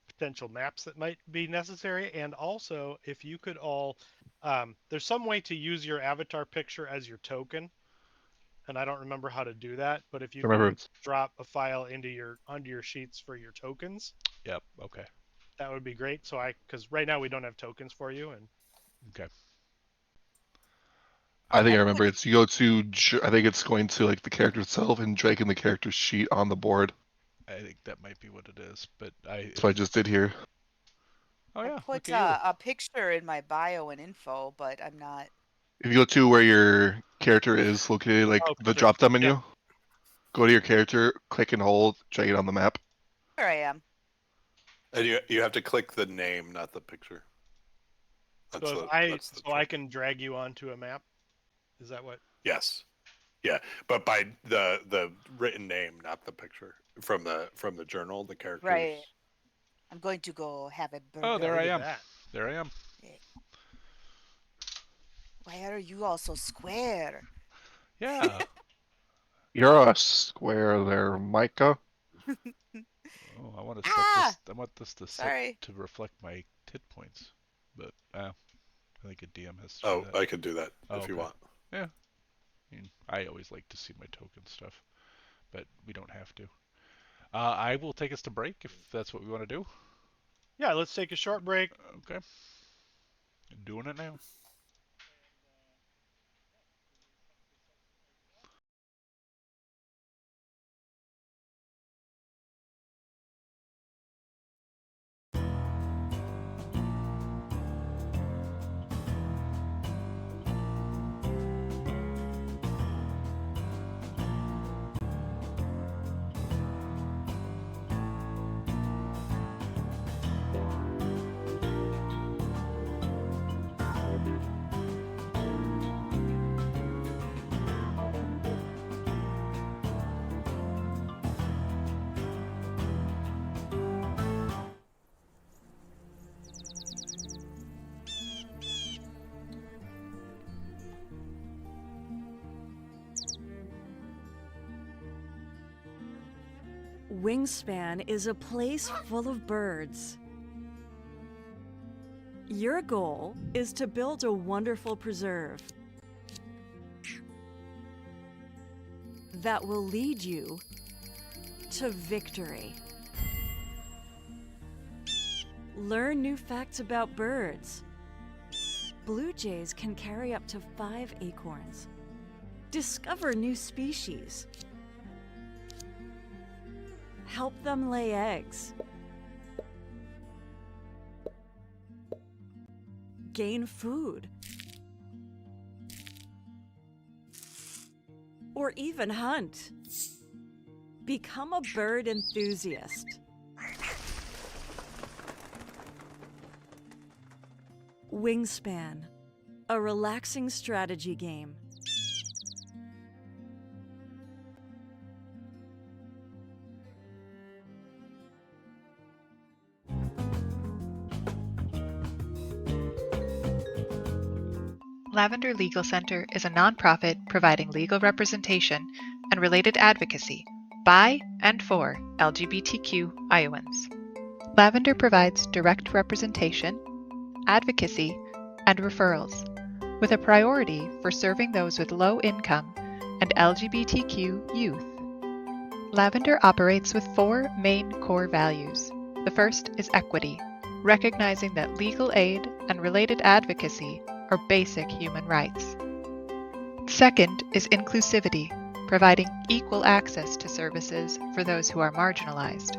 potential maps that might be necessary, and also if you could all, there's some way to use your avatar picture as your token, and I don't remember how to do that, but if you Remember, can it's drop a file onto your sheets for your tokens, Yep. Okay. that would be great. So because right now we don't have tokens for you, and Okay. I think I I put remember it's you go to I think it's going to like the character itself and dragging the character sheet on the board. I think that might be what it is, but That's what I just did here. oh I yeah, look put at you. a picture in my bio and info, but I'm not. If you go to where your character is located, like oh, the perfect. drop down Yep. menu, go to your character, click and hold, drag it on the map. There I am. And you have to click the name, not the picture. So That's the I trick. can drag you onto a map. Is that what? Yes. Yeah, but by the written name, not the picture from the journal, the characters. Right. I'm going to go have a Oh, Yeah, there burger. I look at am. that. There I am. Eh, Why are you all so square? Yeah. You're a square there, Micah. Oh, I want to set Ah! this. I want this to set Sorry. to reflect my hit points, but I think a DM has to do Oh, that. I could do that Oh, if you okay. want. Yeah. I always like to see my token stuff, but we don't have to. I will take us to break if that's what we want to do. Yeah, let's take a short break. Okay. Doing it now. Wingspan is a place full of birds. Your goal is to build a wonderful preserve that will lead you to victory. Learn new facts about birds. Blue jays can carry up to 5 acorns. Discover new species. Help them lay eggs. Gain food. Or even hunt. Become a bird enthusiast. Wingspan, a relaxing strategy game. Lavender Legal Center is a nonprofit providing legal representation and related advocacy by and for LGBTQ Iowans. Lavender provides direct representation, advocacy, and referrals, with a priority for serving those with low income and LGBTQ youth. Lavender operates with 4 main core values. The first is equity, recognizing that legal aid and related advocacy are basic human rights. Second is inclusivity, providing equal access to services for those who are marginalized.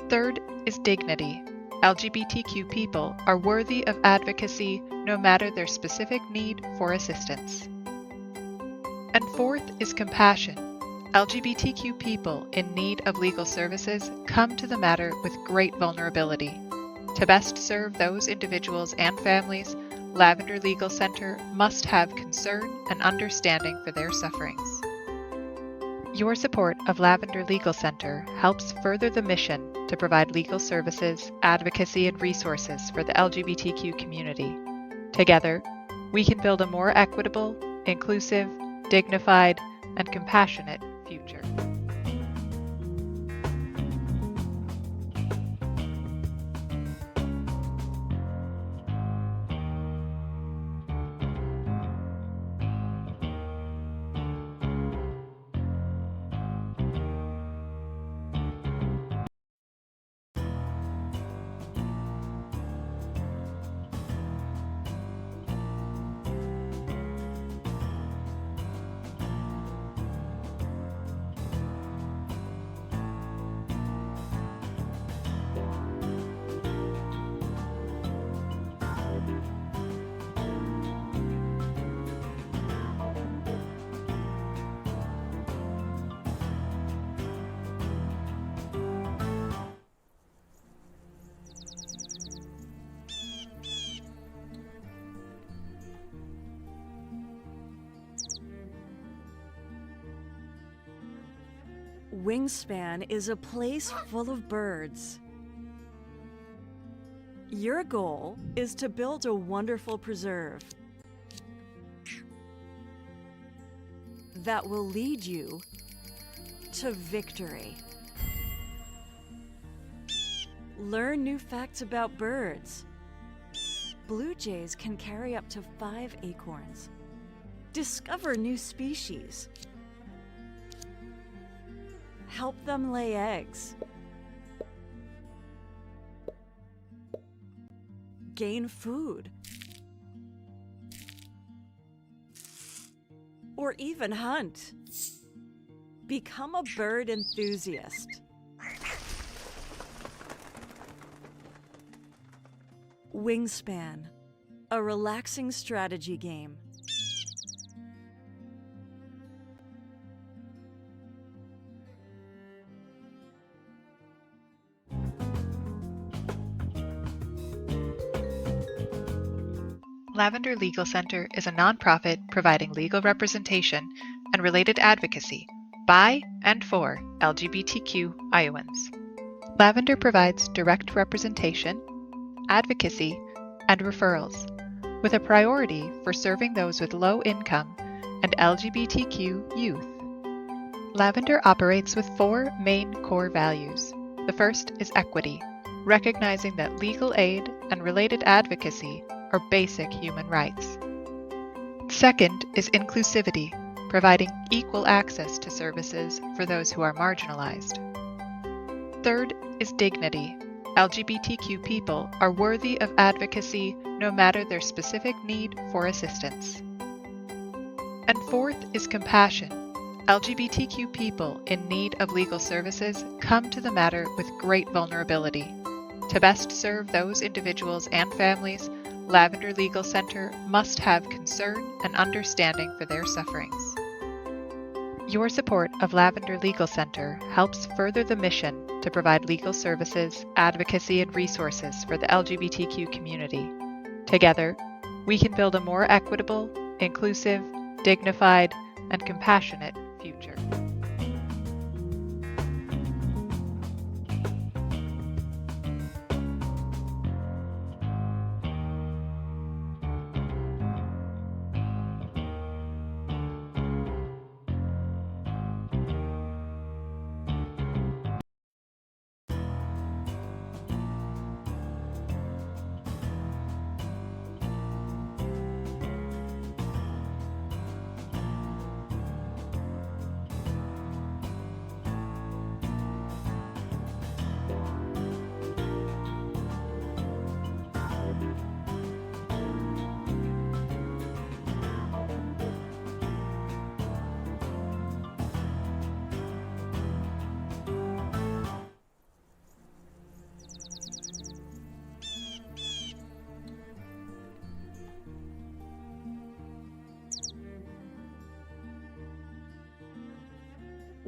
Third is dignity. LGBTQ people are worthy of advocacy no matter their specific need for assistance. And fourth is compassion. LGBTQ people in need of legal services come to the matter with great vulnerability. To best serve those individuals and families, Lavender Legal Center must have concern and understanding for their sufferings. Your support of Lavender Legal Center helps further the mission to provide legal services, advocacy, and resources for the LGBTQ community. Together, we can build a more equitable, inclusive, dignified, and compassionate future. Wingspan is a place full of birds. Your goal is to build a wonderful preserve that will lead you to victory. Learn new facts about birds. Blue jays can carry up to 5 acorns. Discover new species. Help them lay eggs. Gain food. Or even hunt. Become a bird enthusiast. Wingspan, a relaxing strategy game. Lavender Legal Center is a nonprofit providing legal representation and related advocacy by and for LGBTQ Iowans. Lavender provides direct representation, advocacy, and referrals, with a priority for serving those with low income and LGBTQ youth. Lavender operates with 4 main core values. The first is equity, recognizing that legal aid and related advocacy are basic human rights. Second is inclusivity, providing equal access to services for those who are marginalized. Third is dignity. LGBTQ people are worthy of advocacy no matter their specific need for assistance. And fourth is compassion. LGBTQ people in need of legal services come to the matter with great vulnerability. To best serve those individuals and families, Lavender Legal Center must have concern and understanding for their sufferings. Your support of Lavender Legal Center helps further the mission to provide legal services, advocacy, and resources for the LGBTQ community. Together, we can build a more equitable, inclusive, dignified, and compassionate future.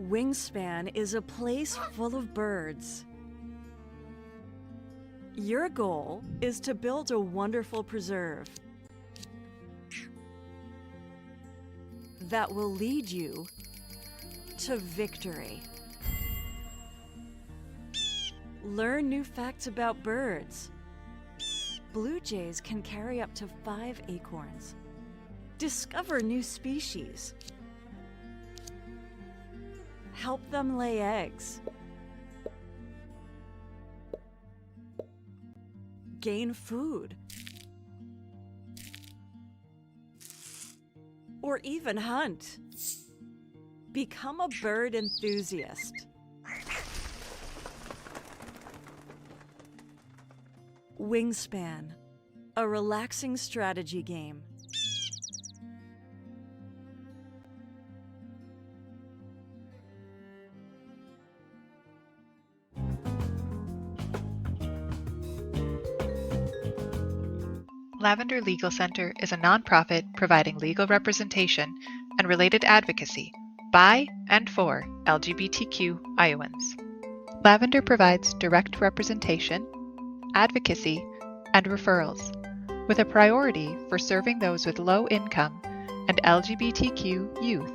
Wingspan is a place full of birds. Your goal is to build a wonderful preserve that will lead you to victory. Learn new facts about birds. Blue jays can carry up to 5 acorns. Discover new species. Help them lay eggs. Gain food. Or even hunt. Become a bird enthusiast. Wingspan, a relaxing strategy game. Lavender Legal Center is a nonprofit providing legal representation and related advocacy by and for LGBTQ Iowans. Lavender provides direct representation, advocacy, and referrals, with a priority for serving those with low income and LGBTQ youth.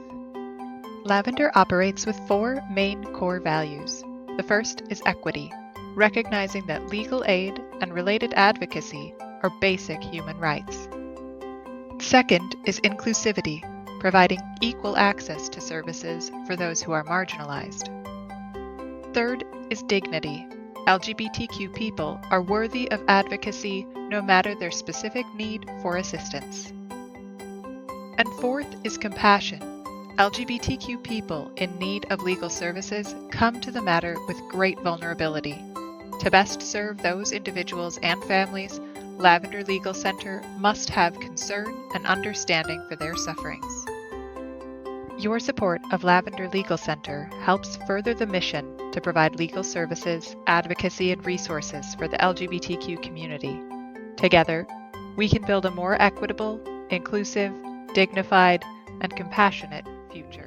Lavender operates with 4 main core values. The first is equity, recognizing that legal aid and related advocacy are basic human rights. Second is inclusivity, providing equal access to services for those who are marginalized. Third is dignity. LGBTQ people are worthy of advocacy no matter their specific need for assistance. And fourth is compassion. LGBTQ people in need of legal services come to the matter with great vulnerability. To best serve those individuals and families, Lavender Legal Center must have concern and understanding for their sufferings. Your support of Lavender Legal Center helps further the mission to provide legal services, advocacy, and resources for the LGBTQ community. Together, we can build a more equitable, inclusive, dignified, and compassionate future.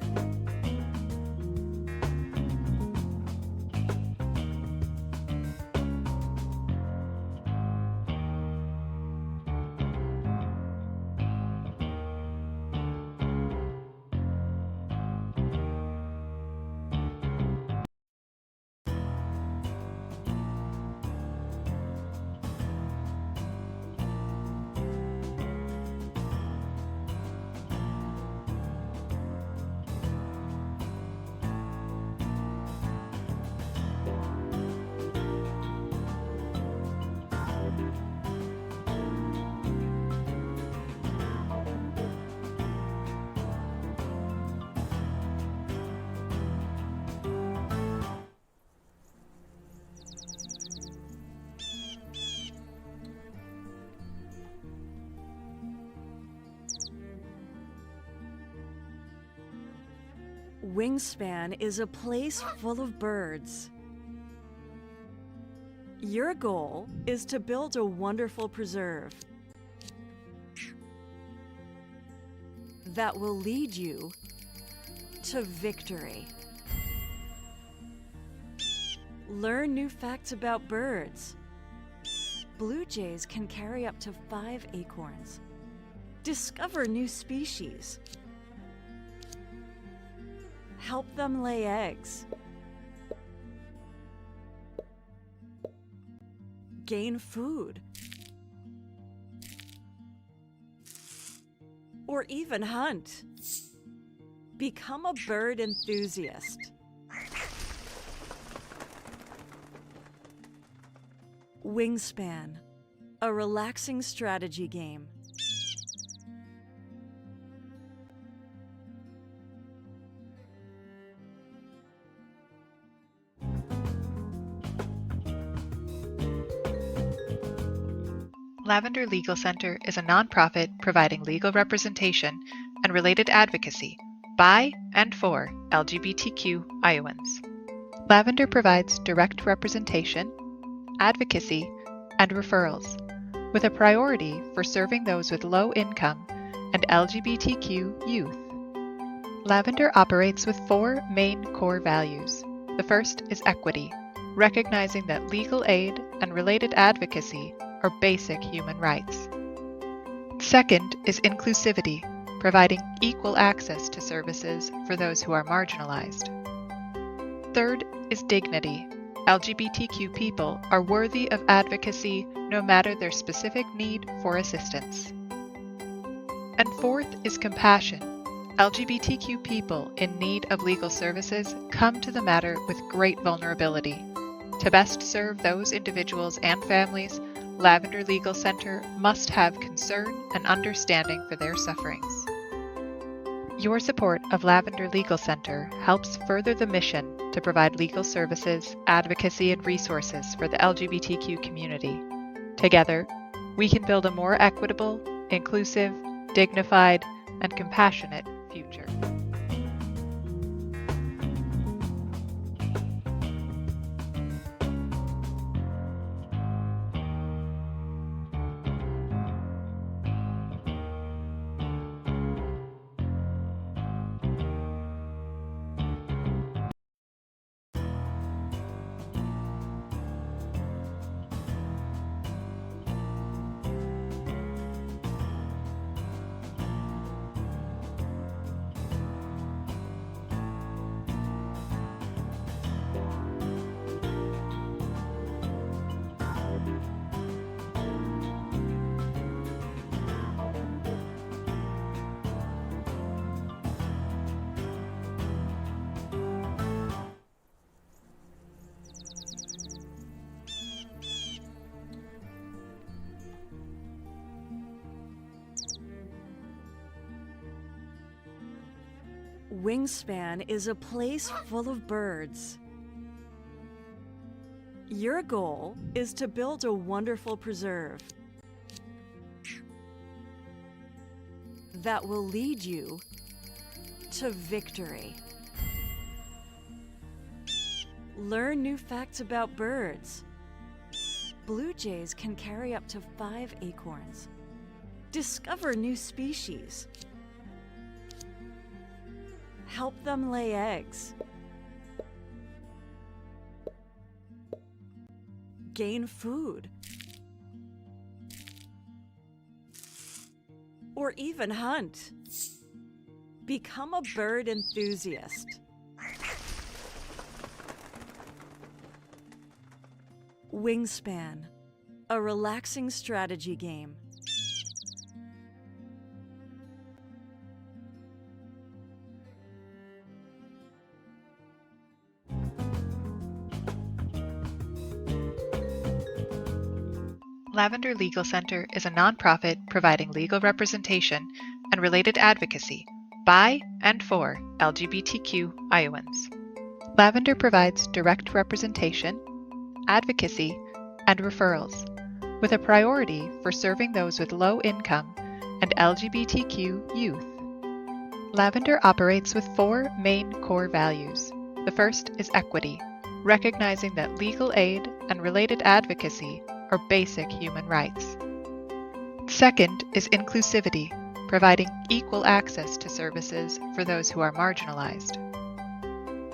Wingspan is a place full of birds. Your goal is to build a wonderful preserve that will lead you to victory. Learn new facts about birds. Blue jays can carry up to 5 acorns. Discover new species. Help them lay eggs. Gain food. Or even hunt. Become a bird enthusiast. Wingspan, a relaxing strategy game. Lavender Legal Center is a nonprofit providing legal representation and related advocacy by and for LGBTQ Iowans. Lavender provides direct representation, advocacy, and referrals, with a priority for serving those with low income and LGBTQ youth. Lavender operates with 4 main core values. The first is equity, recognizing that legal aid and related advocacy are basic human rights. Second is inclusivity, providing equal access to services for those who are marginalized. Third is dignity. LGBTQ people are worthy of advocacy no matter their specific need for assistance. And fourth is compassion. LGBTQ people in need of legal services come to the matter with great vulnerability. To best serve those individuals and families, Lavender Legal Center must have concern and understanding for their sufferings. Your support of Lavender Legal Center helps further the mission to provide legal services, advocacy, and resources for the LGBTQ community. Together, we can build a more equitable, inclusive, dignified, and compassionate future. Wingspan is a place full of birds. Your goal is to build a wonderful preserve that will lead you to victory. Learn new facts about birds. Blue jays can carry up to 5 acorns. Discover new species. Help them lay eggs. Gain food. Or even hunt. Become a bird enthusiast. Wingspan, a relaxing strategy game. Lavender Legal Center is a nonprofit providing legal representation and related advocacy by and for LGBTQ Iowans. Lavender provides direct representation, advocacy, and referrals, with a priority for serving those with low income and LGBTQ youth. Lavender operates with 4 main core values. The first is equity, recognizing that legal aid and related advocacy are basic human rights. Second is inclusivity, providing equal access to services for those who are marginalized.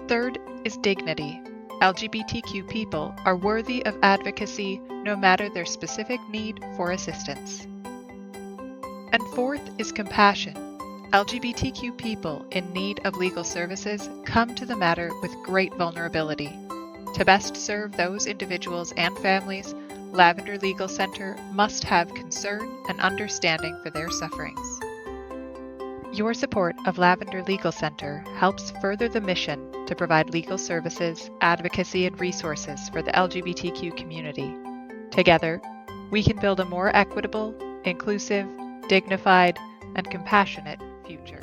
Third is dignity. LGBTQ people are worthy of advocacy no matter their specific need for assistance. And fourth is compassion. LGBTQ people in need of legal services come to the matter with great vulnerability. To best serve those individuals and families, Lavender Legal Center must have concern and understanding for their sufferings. Your support of Lavender Legal Center helps further the mission to provide legal services, advocacy, and resources for the LGBTQ community. Together, we can build a more equitable, inclusive, dignified, and compassionate future.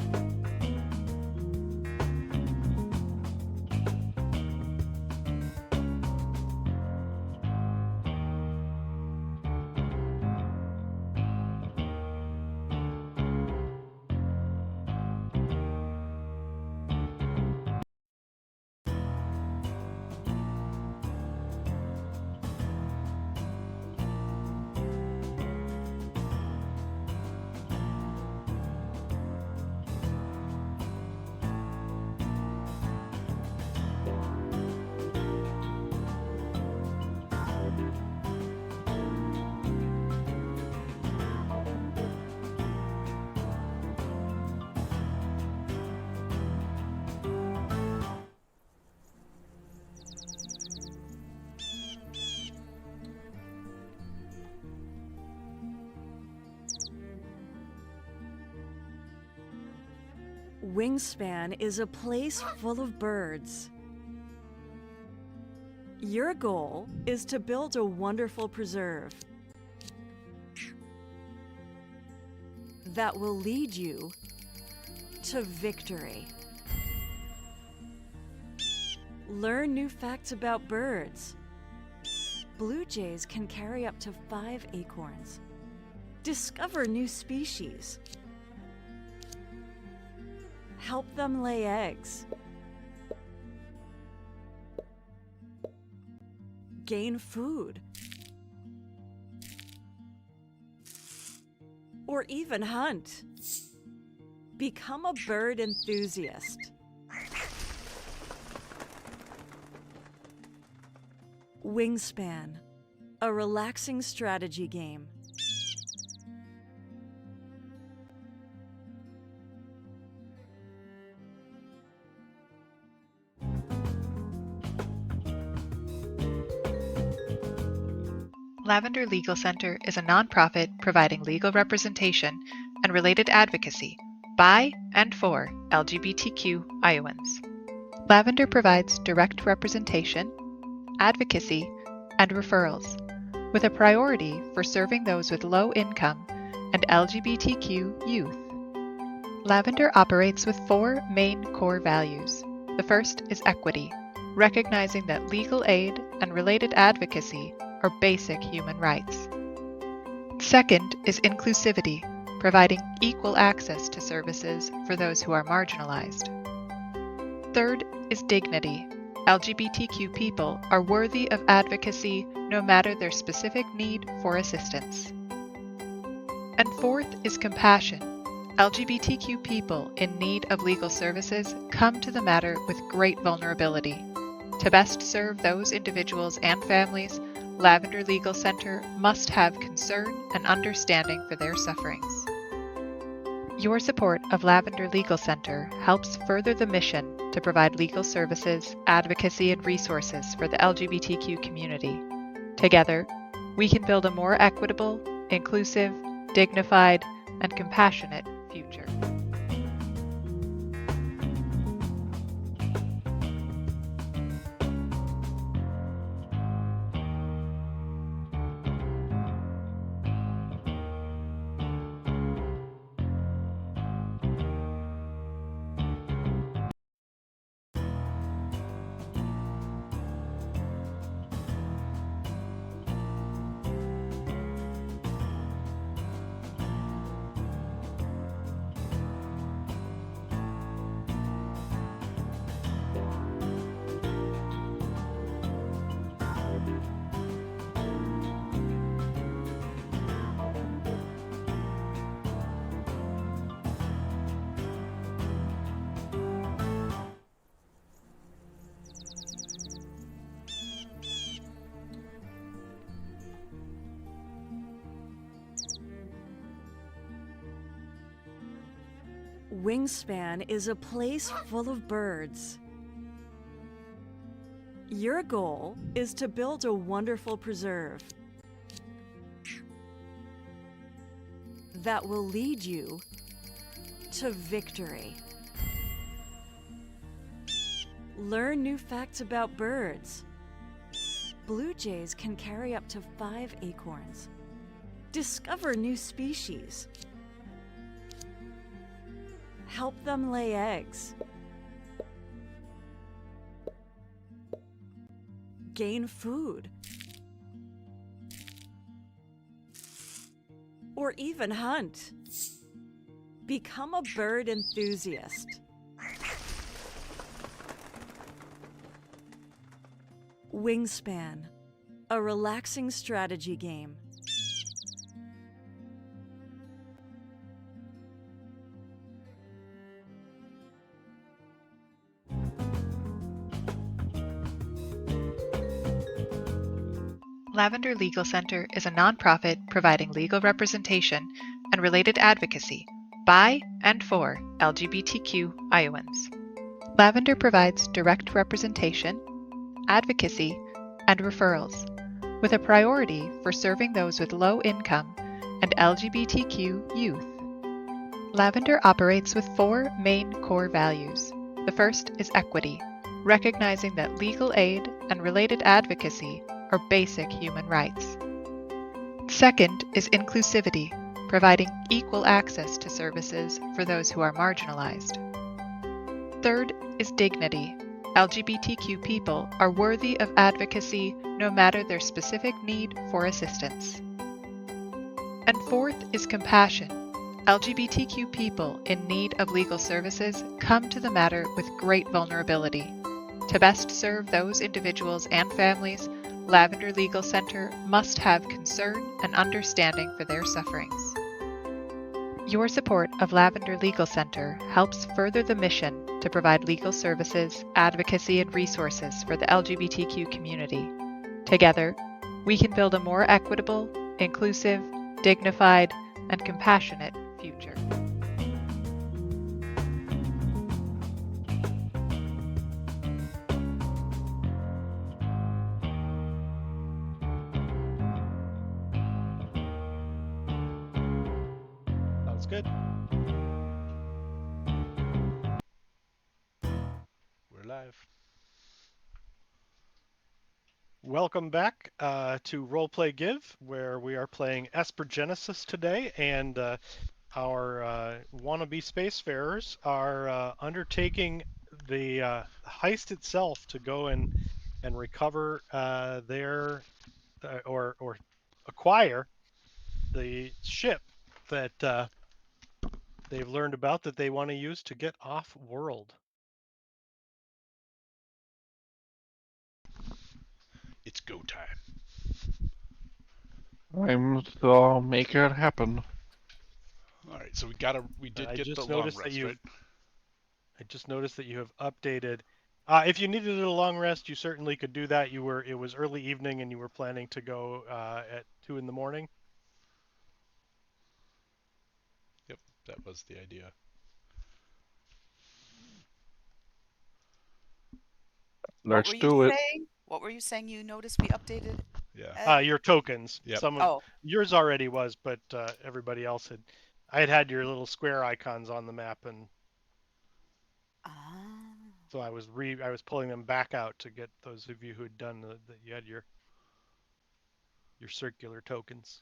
Wingspan is a place full of birds. Your goal is to build a wonderful preserve that will lead you to victory. Learn new facts about birds. Blue jays can carry up to 5 acorns. Discover new species. Help them lay eggs. Gain food. Or even hunt. Become a bird enthusiast. Wingspan, a relaxing strategy game. Lavender Legal Center is a nonprofit providing legal representation and related advocacy by and for LGBTQ Iowans. Lavender provides direct representation, advocacy, and referrals, with a priority for serving those with low income and LGBTQ youth. Lavender operates with 4 main core values. The first is equity, recognizing that legal aid and related advocacy are basic human rights. Second is inclusivity, providing equal access to services for those who are marginalized. Third is dignity. LGBTQ people are worthy of advocacy no matter their specific need for assistance. And fourth is compassion. LGBTQ people in need of legal services come to the matter with great vulnerability. To best serve those individuals and families, Lavender Legal Center must have concern and understanding for their sufferings. Your support of Lavender Legal Center helps further the mission to provide legal services, advocacy, and resources for the LGBTQ community. Together, we can build a more equitable, inclusive, dignified, and compassionate future. Wingspan is a place full of birds. Your goal is to build a wonderful preserve that will lead you to victory. Learn new facts about birds. Blue jays can carry up to 5 acorns. Discover new species. Help them lay eggs. Gain food. Or even hunt. Become a bird enthusiast. Wingspan, a relaxing strategy game. Lavender Legal Center is a nonprofit providing legal representation and related advocacy by and for LGBTQ Iowans. Lavender provides direct representation, advocacy, and referrals, with a priority for serving those with low income and LGBTQ youth. Lavender operates with 4 main core values. The first is equity, recognizing that legal aid and related advocacy are basic human rights. Second is inclusivity, providing equal access to services for those who are marginalized. Third is dignity. LGBTQ people are worthy of advocacy no matter their specific need for assistance. And fourth is compassion. LGBTQ people in need of legal services come to the matter with great vulnerability. To best serve those individuals and families, Lavender Legal Center must have concern and understanding for their sufferings. Your support of Lavender Legal Center helps further the mission to provide legal services, advocacy, and resources for the LGBTQ community. Together, we can build a more equitable, inclusive, dignified, and compassionate future. Sounds good. We're live. Welcome back to Roleplay Give, where we are playing Esper Genesis today, and our wannabe spacefarers are undertaking the heist itself to go and recover their or acquire the ship that they've learned about that they want to use to get off world. It's go time. I'm the maker it happen. All right, so we did I get the just long noticed that rest, right? I just noticed that you have updated. If you needed a long rest, you certainly could do that. It was early evening, and you were planning to go at 2 in the morning. Yep, that was the idea. What Let's were you do it. saying? What were you saying you noticed we updated? Yeah. Ed? Your tokens. Yep. Some of Oh, yours already was, but everybody else had. I had your little square icons on the map, and ah, so I was pulling them back out to get those of you who had done that you had your circular tokens.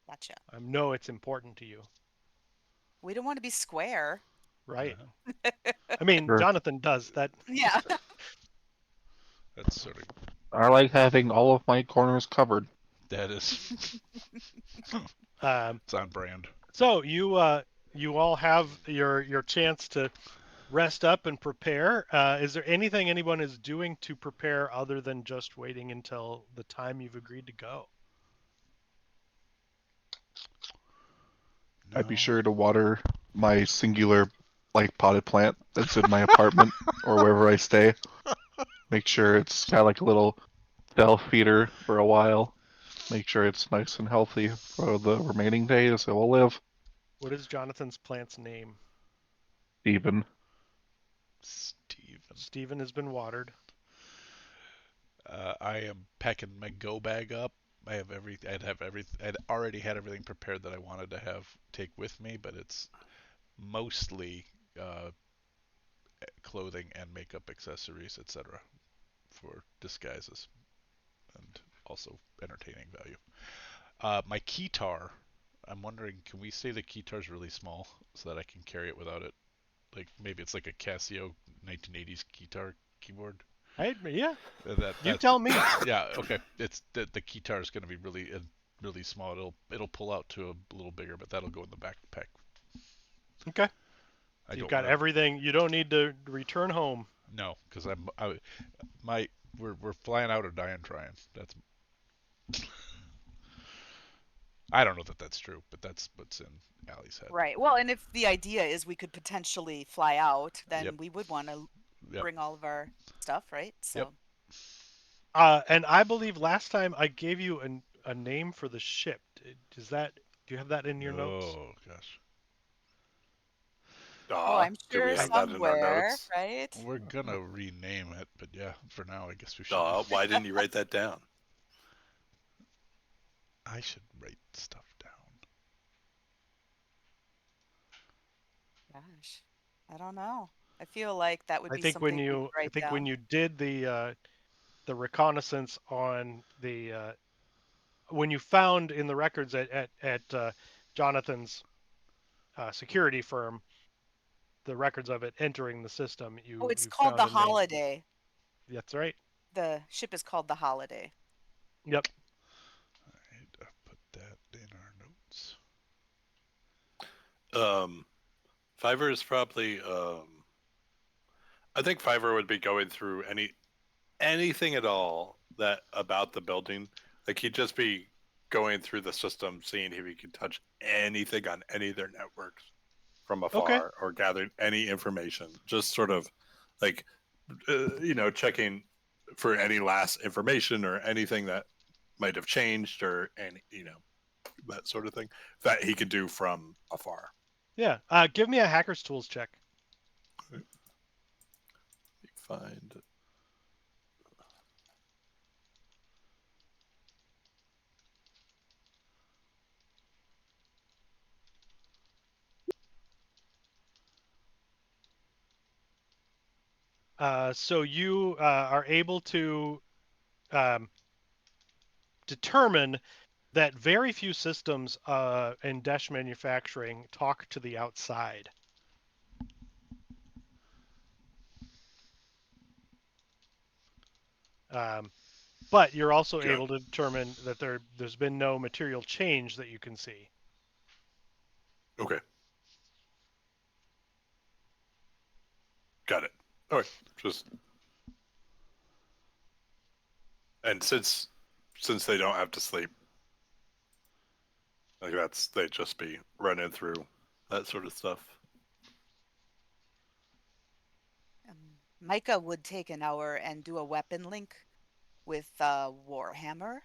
gotcha. I know it's important to you, We don't want to be square. right? Uh-huh. I mean, Sure. Jonathan does that. Yeah. That's sort of I like having all of my corners covered. that is Um, it's on brand. so you all have your chance to rest up and prepare. Is there anything anyone is doing to prepare other than just waiting until the time you've agreed to go? I'd be No. sure to water my singular, like, potted plant that's in my apartment or wherever I stay. Make sure it's got like a little self feeder for a while. Make sure it's nice and healthy for the remaining days it will live. What is Jonathan's plant's name? Steven. Steven has been watered. I am packing my go bag up. I'd already had everything prepared that I wanted to take with me, but it's mostly clothing and makeup accessories, etc., for disguises and also entertaining value. My keytar, I'm wondering, can we say the keytar's really small so that I can carry it without it? Like maybe it's like a Casio 1980s keytar keyboard. Yeah. That You tell me. Yeah, okay. It's the keytar is going to be really small. It'll pull out to a little bigger, but that'll go in the backpack. Okay. I You've don't got wanna, everything. You don't need to return home. No, because we're flying out or dying trying. That's I don't know that that's true, but that's what's in Allie's head. Right. Well, and if the idea is we could potentially fly out, then Yep. we would want to Yep. bring all of our stuff, right? So. Yep. And I believe last time I gave you a name for the ship. Do you have that in your notes? Oh gosh. Oh, I'm Do we sure have that in our somewhere, notes? right? We're gonna rename it, but yeah, for now I guess we should. Why didn't you write that down? I should write stuff down. Gosh, I don't know. I feel like that would I be think when something we could you I write think down. when you did the reconnaissance on when you found in the records at Jonathan's security firm the records of it entering the system, Oh, it's you called found the a name. Holiday. That's right. The ship is called the Holiday. Yep. I'd put that in our notes. Fiverr is probably. I think Fiverr would be going through anything at all that about the building. Like he'd just be going through the system, seeing if he could touch anything on any of their networks from afar or gathering any information. Just sort of like checking for any last information or anything that might have changed or any that sort of thing that he could do from afar. Yeah. Give me a hacker's tools check. Find. So you are able to determine that very few systems in Desh manufacturing talk to the outside. But you're also able to determine that there's been no material change that you can see. Okay. Got it. All right. And since they don't have to sleep, like they'd just be running through that sort of stuff. Micah would take an hour and do a weapon link with Warhammer.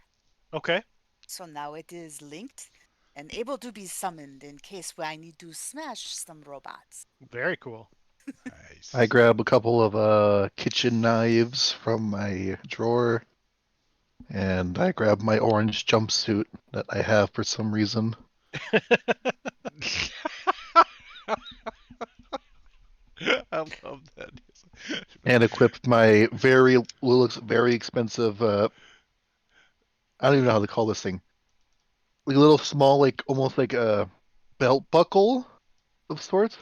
Okay. So now it is linked and able to be summoned in case I need to smash some robots. Very cool. Nice. I grab a couple of kitchen knives from my drawer, and I grab my orange jumpsuit that I have for some reason. I love that. And equip my looks very expensive. I don't even know how to call this thing. Like a little small, like almost like a belt buckle of sorts,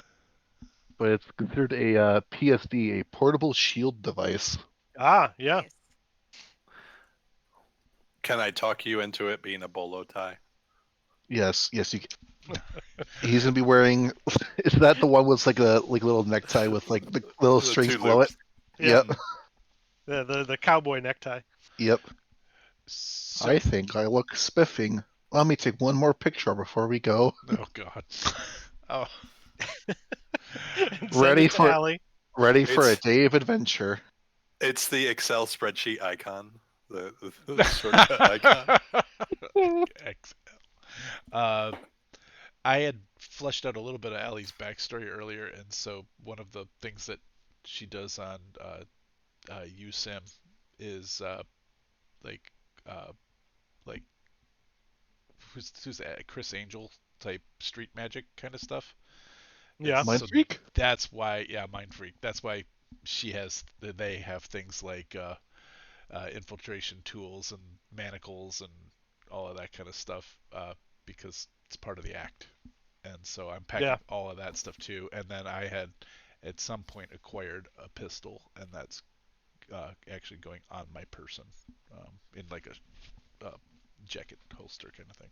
but it's considered a PSD, a portable shield device. Yeah. Nice. Can I talk you into it being a bolo tie? Yes, you can. He's gonna be wearing. Is that the one with like a little necktie with like the little The strings two below loops. it? Yep. The cowboy necktie. Yep. So, I think I look spiffing. Let me take one more picture before we go. oh god. Oh. Ready for Allie. ready for a It's- day of adventure. It's the Excel spreadsheet icon, the shortcut icon. XL. I had fleshed out a little bit of Allie's backstory earlier, and so one of the things that she does on USIM is like uh, like who's that? Chris Angel type street magic kind of stuff. Yeah. And Mind so freak? that's why, yeah, Mind Freak. That's why they have things like infiltration tools and manacles and all of that kind of stuff because it's part of the act. And so I'm packing Yeah. all of that stuff too. And then I had at some point acquired a pistol, and that's actually going on my person in like a jacket holster kind of thing.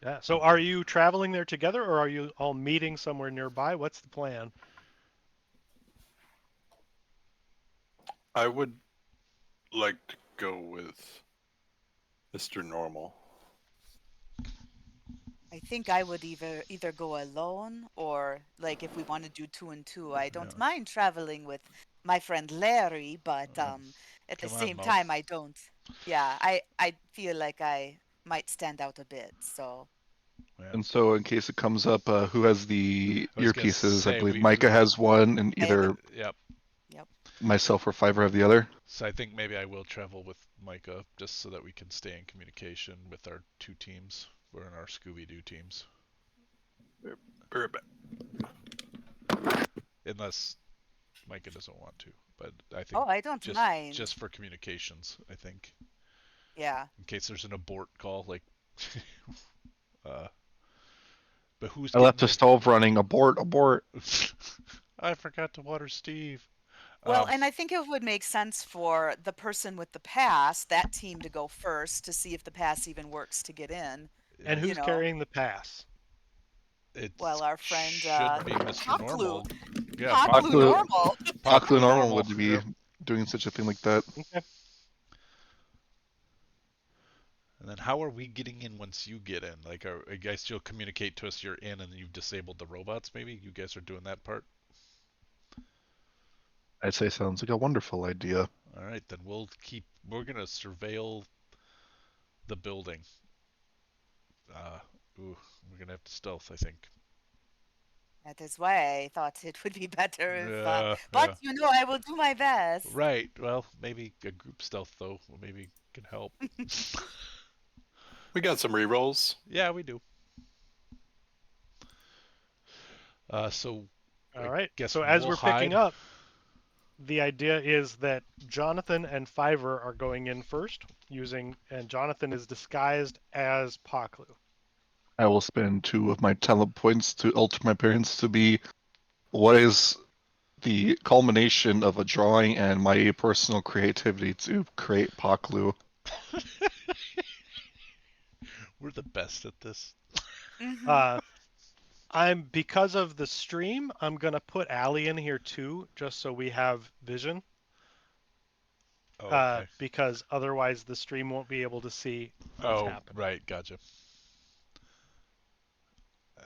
Yeah. So are you traveling there together, or are you all meeting somewhere nearby? What's the plan? I would like to go with Mr. Normal. I think I would either go alone or like if we want to do 2 and 2. I don't Yeah. mind traveling with my friend Larry, but at the Come on, same Mo. time I don't. Yeah, I feel like I might stand out a bit. So Yeah. And so, in case it comes up, who has the I was gonna earpieces? I say believe Micah has one, and I have either it. Yep. Yep. myself or Fiverr have the other. So I think maybe I will travel with Micah just so that we can stay in communication with our two teams. We're in our Scooby-Doo teams, unless Micah doesn't want to. But I think Oh, I don't mind. just for communications, I think, Yeah. in case there's an abort call, like. But who's I left getting the stove running. Abort! Abort! I forgot to water Steve. Well, and I think it would make sense for the person with the pass, that team, to go first to see if the pass even works to get in. And You who's know, carrying the pass? It well, our friend should be Mr. Paklu, Normal. Yeah, Paklu Paklu, Normal. Paklu Normal Normal. would be Yep. doing such a thing like that. Okay. And then how are we getting in once you get in? Like, are you guys still communicate to us you're in and you've disabled the robots? Maybe you guys are doing that part. I'd say sounds like a wonderful idea. All right, then we're gonna surveil the building. Ooh, we're gonna have to stealth, I think. That is why I thought it would be better if. Yeah, But yeah. you know, I will do my best. Right. Well, maybe a group stealth though, maybe can help. We got some rerolls. Yeah, we do. So All I right. guess So as we'll we're hide. picking up, the idea is that Jonathan and Fiverr are going in first, and Jonathan is disguised as Paklu. I will spend 2 of my talent points to alter my appearance to be what is the culmination of a drawing and my personal creativity to create Paklu. We're the best at this. Uh, because of the stream, I'm gonna put Allie in here too, just so we have vision. Oh, okay. Because otherwise the stream won't be able to see what's Oh, happening. right. Gotcha.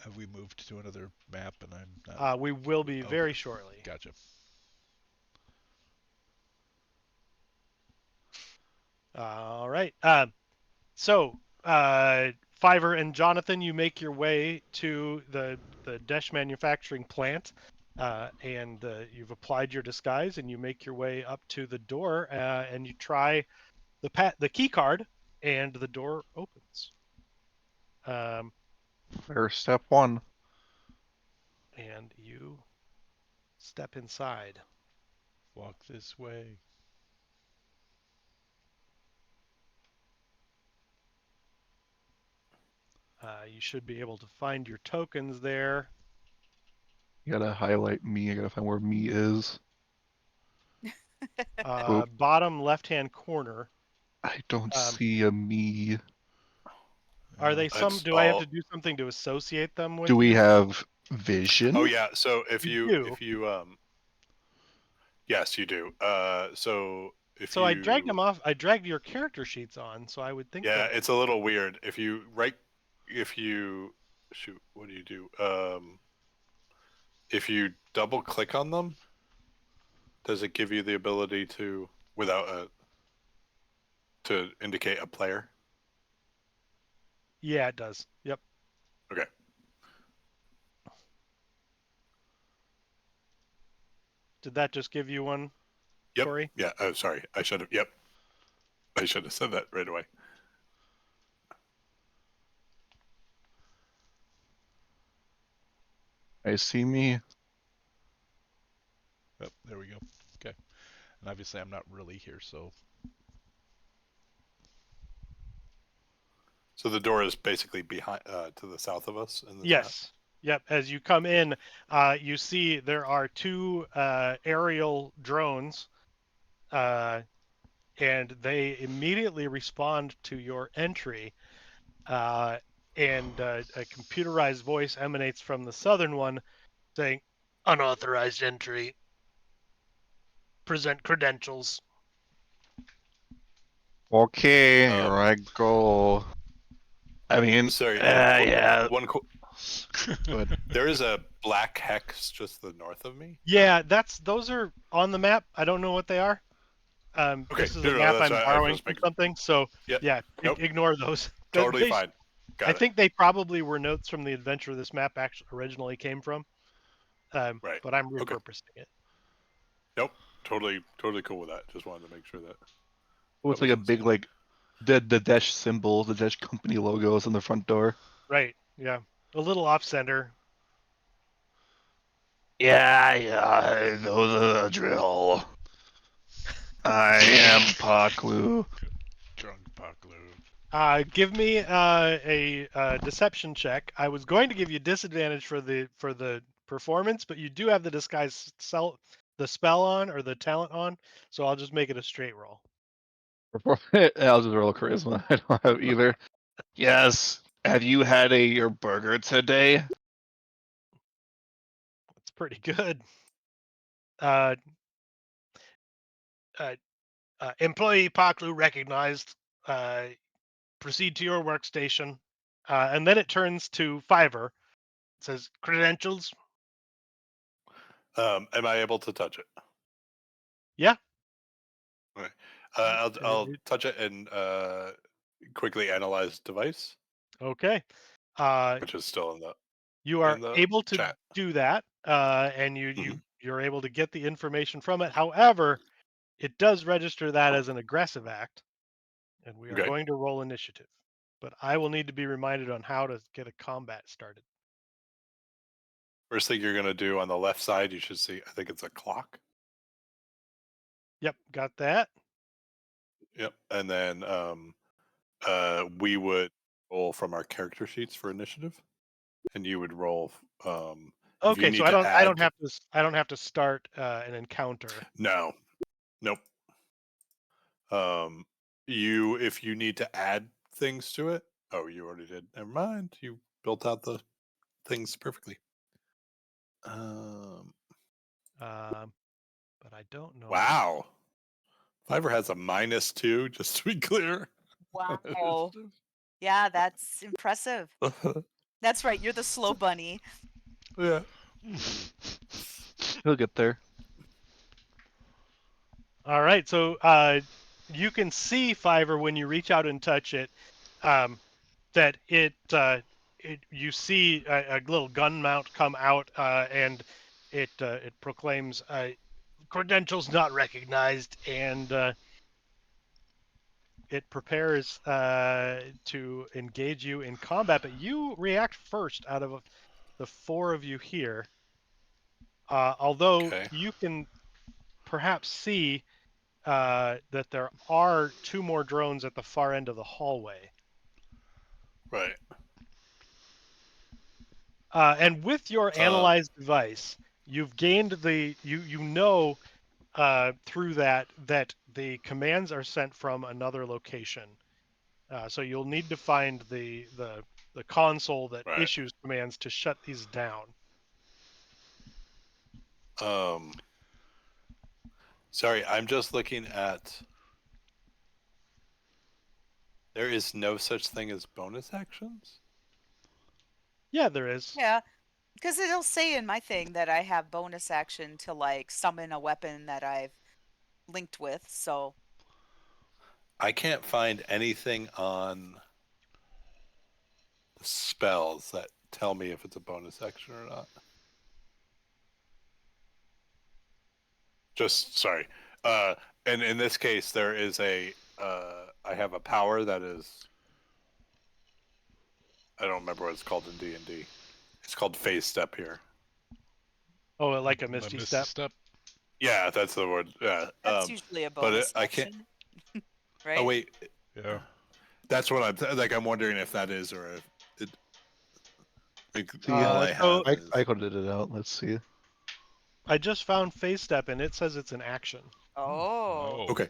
Have we moved to another map and I'm not? We will be Okay. very shortly. Gotcha. All right. So Fiverr and Jonathan, you make your way to the Desh manufacturing plant, and you've applied your disguise, and you make your way up to the door, and you try the key card, and the door opens. There's step 1. And you step inside. Walk this way. You should be able to find your tokens there. You gotta highlight me. I gotta find where me is. Bottom left-hand corner. I don't see a me. Are they That's Do I have all. to do something to associate them with Do we you? have vision? Oh yeah. So if You do. yes, you do. So if So you I dragged them off. I dragged your character sheets on, so I would think yeah, that. it's a little weird. If you shoot, what do you do? If you double click on them, does it give you the ability to to indicate a player? Yeah, it does. Yep. Okay. Did that just give you one, Yep. Corey? Yeah. Oh, sorry. I should have. Yep. I should have said that right away. I see me. Oh, there we go. Okay. And obviously I'm not really here, so So the door is basically behind, to the south of us in this map. Yes. Yep. As you come in, you see there are two aerial drones, and they immediately respond to your entry. And a computerized voice emanates from the southern one saying, "Unauthorized entry. Present credentials." Okay, here Um, I go. I mean, Sorry. yeah. One. Good. There is a black hex just to the north of me. Yeah, those are on the map. I don't know what they are. Okay. This is a No, map that's I'm right. I borrowing was from making. something, so Yep. yeah, Nope. ignore those. Totally They, fine. I Got it. think they probably were notes from the adventure this map actually originally came from, Right. but I'm Okay. repurposing it. Nope. Totally cool with that. Just wanted to make sure that Oh, that it's like a wasn't big something. the dash symbol, the dash company logos on the front door. Right. Yeah. A little off center. Yeah, I know the drill. I am Paklu. drunk Paklu. Give me a deception check. I was going to give you disadvantage for the performance, but you do have the the spell on or the talent on, so I'll just make it a straight roll. I'll just roll charisma. I don't have either. Yes. Have you had your burger today? That's pretty good. Uh, uh, Employee Paklu recognized. Proceed to your workstation, and then it turns to Fiverr. It says credentials. Am I able to touch it? Yeah. Okay. It- I'll it- touch it and quickly analyze device, okay. Uh, which is still in you are the able to chat. do that, and Mhm. you're able to get the information from it. However, it does register that as an aggressive act, and we are Okay. going to roll initiative. But I will need to be reminded on how to get a combat started. First thing you're gonna do on the left side, you should see. I think it's a clock. Yep, got that. Yep. And then we would roll from our character sheets for initiative, and you would roll if you Okay, so need to add. I don't have to start an encounter. No. Nope. You if you need to add things to it. Oh, you already did. Never mind. You built out the things perfectly. Um. But I don't know. Wow. Fiverr has a -2, just to be clear. Wow. Yeah, that's impressive. That's right. You're the slow bunny. Yeah. He'll get there. All right, so you can see Fiverr when you reach out and touch it. That you see a little gun mount come out, and it proclaims credentials not recognized, and it prepares to engage you in combat. But you react first out of the four of you here. Although Okay. you can perhaps see that there are two more drones at the far end of the hallway. Right. And with your analyzed device, you've gained you know through that the commands are sent from another location. So you'll need to find the console that Right. issues commands to shut these down. Um. Sorry, I'm just looking at. There is no such thing as bonus actions. Yeah, there is. Yeah, because it'll say in my thing that I have bonus action to like summon a weapon that I've linked with. So I can't find anything on the spells that tell me if it's a bonus action or not. just sorry. And in this case, there is a. I have a power that is. I don't remember what it's called in D&D. It's called phase step here. Oh, like a The misty Misty step. Yeah, that's the word. Yeah. That's usually a but bonus I can't. action, right? Oh wait, Yeah. that's what I'm like. I'm wondering if that is or if it. Like, See, all I so have is. I coded it out. Let's see. I just found phase step, and it says it's an action. Oh. Okay.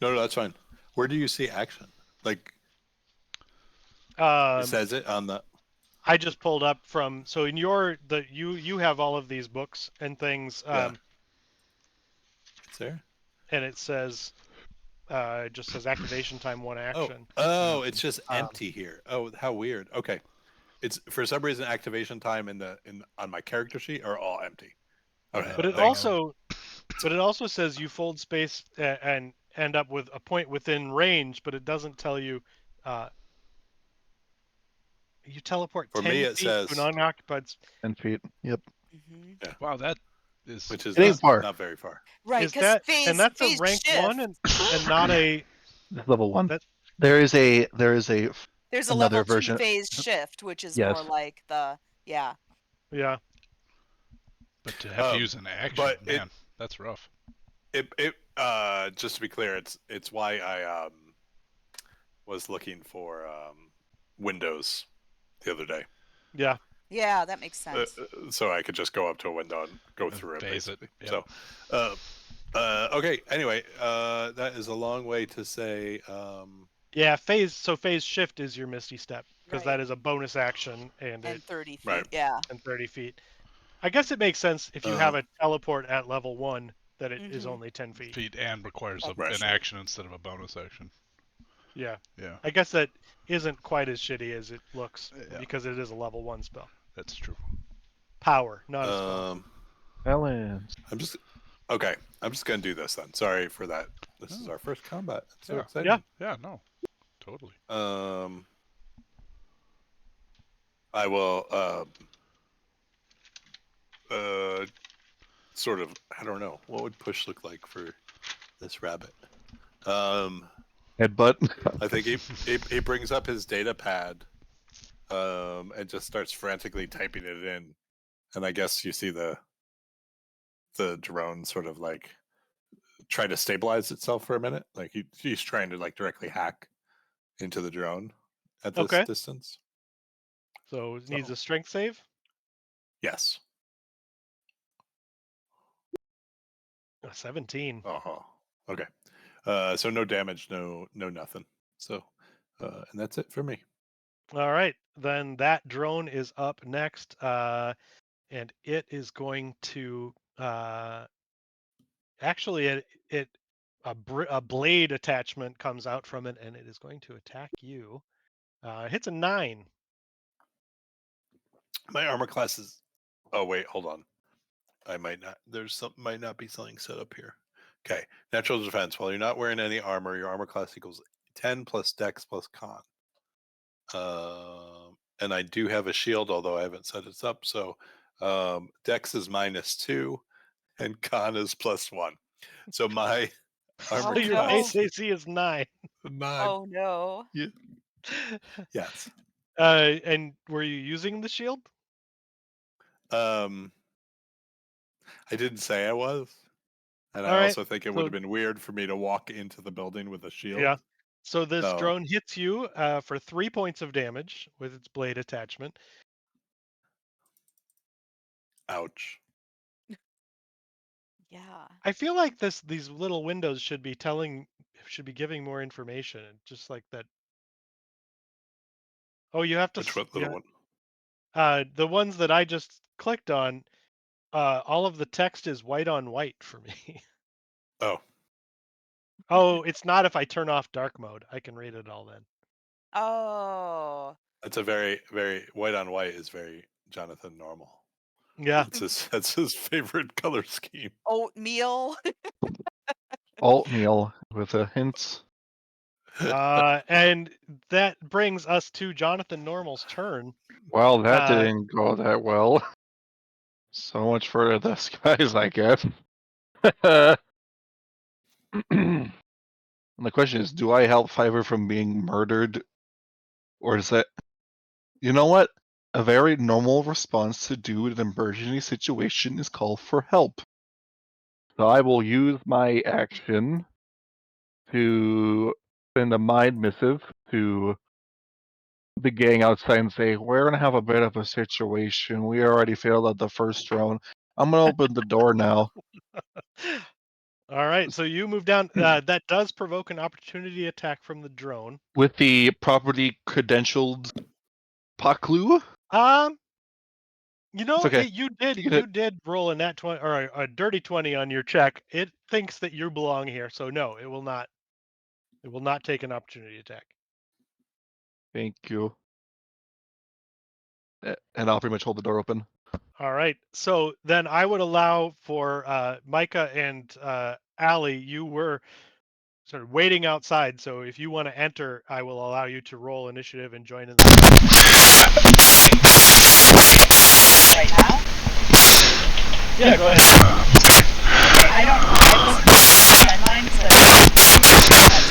No, that's fine. Where do you see action? Like it says it on the. I just pulled up from in you have all of these books and things, Yeah. It's there. and it says it just says activation time 1 action. Oh, it's just empty here. Oh, how weird. Okay. It's for some reason activation time in on my character sheet are all empty. Okay. But it thanks. also says you fold space and end up with a point within range, but it doesn't tell you you teleport For 10 me, it feet to says an unoccupied 10 feet. Yep. Mm-hmm. Wow, that is. which is It ain't far. not very far. Right, Is because that and that's a phase rank shift. 1 and not a It's level 1. that There is a There's a another level 2 version. phase shift, which is Yes. more like the yeah. But to have to use an action, but man, that's rough. It just to be clear, it's why I was looking for windows the other day. Yeah. Yeah, that makes sense. So I could just go up to a window and go And through it, phase it, basically. yep. So, okay. Anyway, that is a long way to say. Yeah, phase shift is your misty step because Right. that is a bonus action and And 30 feet, Right. yeah. and 30 feet. I guess it makes sense if you have a teleport at level 1 that it is only 10 feet. Feet and requires Right. an action instead of a bonus action. Yeah. Yeah, I guess that isn't quite as shitty as it looks Yeah. because it is a level 1 spell. that's true. Power, not a spell. Balance. I'm just gonna do this then. Sorry for that. This is our first combat. It's so Yeah. exciting. Yeah, no, totally. I will sort of, I don't know, what would push look like for this rabbit? Headbutt. I think he brings up his data pad and just starts frantically typing it in, and I guess you see the drone sort of like try to stabilize itself for a minute. Like he's trying to like directly hack into the drone at this distance. So it needs a strength save? Yes. 17. Okay. So no damage, no nothing. So and that's it for me. All right. Then that drone is up next. And it is going to actually a blade attachment comes out from it and it is going to attack you. Hits a 9. My armor class is. Oh wait, hold on. I might not. Might not be something set up here. Okay, natural defense. While you're not wearing any armor, your armor class equals 10 plus Dex plus Con. And I do have a shield, although I haven't set it up. So Dex is -2, and Con is +1. So my armor So your class base AC is 9. 9. Oh no. Yeah. Yes. And were you using the shield? I didn't say I was. And All I right. also think it would have been weird for me to walk into the building with a shield. Yeah. So this So- drone hits you for 3 points of damage with its blade attachment. Ouch. Yeah. I feel like these little windows should be giving more information, just like that. Oh, you have to. Which one, little one? The ones that I just clicked on, all of the text is white on white for me. Oh, Oh, it's not if I turn off dark mode. I can read it all then. Oh. that's a very, very white on white is very Jonathan normal. Yeah. That's his favorite color scheme. Oatmeal. Oatmeal with a hint. And that brings us to Jonathan Normal's turn. Well, that didn't go that well. So much for the skies, I guess. And the question is, do I help Fiverr from being murdered? Or is that... You know what? A very normal response to do in an emergency situation is call for help. So I will use my action to send a mind missive to the gang outside and say, we're going to have a bit of a situation. We already failed at the first drone. I'm going to open the door now. All right, so you move down. That does provoke an opportunity attack from the drone. With the properly credentialed Paklu? You know, It's okay. you Take it. did roll a nat 20 or a dirty 20 on your check. It thinks that you belong here, so no, it will not. It will not take an opportunity attack. Thank you. And I'll pretty much hold the door open. All right, so then I would allow for Micah and Allie. You were sort of waiting outside, so if you want to enter, I will allow you to roll initiative and join in. Right now? Yeah, go ahead. Okay, I was trend line to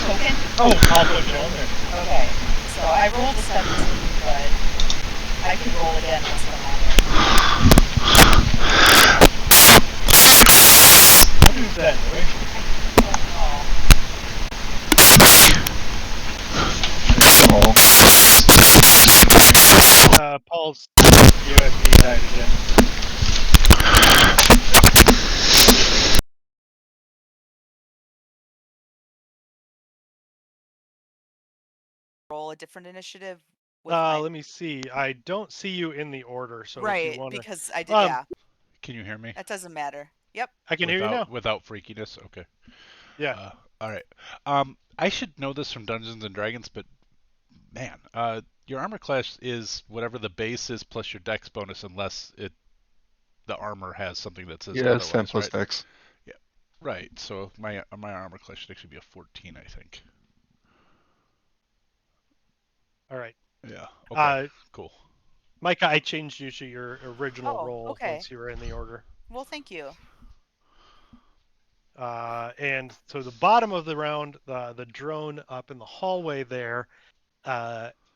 token. Oh, I'll put you on there. Okay, so I rolled a 17, but I can roll again once I'm on there. What is that noise? Paul's USB died again. Roll a different initiative with my... Let me see. I don't see you in the order, so if you Right, want to, because I did, yeah, Can you hear me? that doesn't matter. Yep. I can hear you now. Without freakiness? Okay. Yeah. All right. I should know this from Dungeons and Dragons, but man, your armor class is whatever the base is plus your dex bonus, unless the armor has something that says Yes, 10 otherwise, plus right? dex. Yeah. Right. So my armor class should actually be a 14, I think. All right. Yeah. Okay. Cool. Micah, I changed you to your original Oh, roll okay. once you were in the order. Well, thank you. And so the bottom of the round, the drone up in the hallway there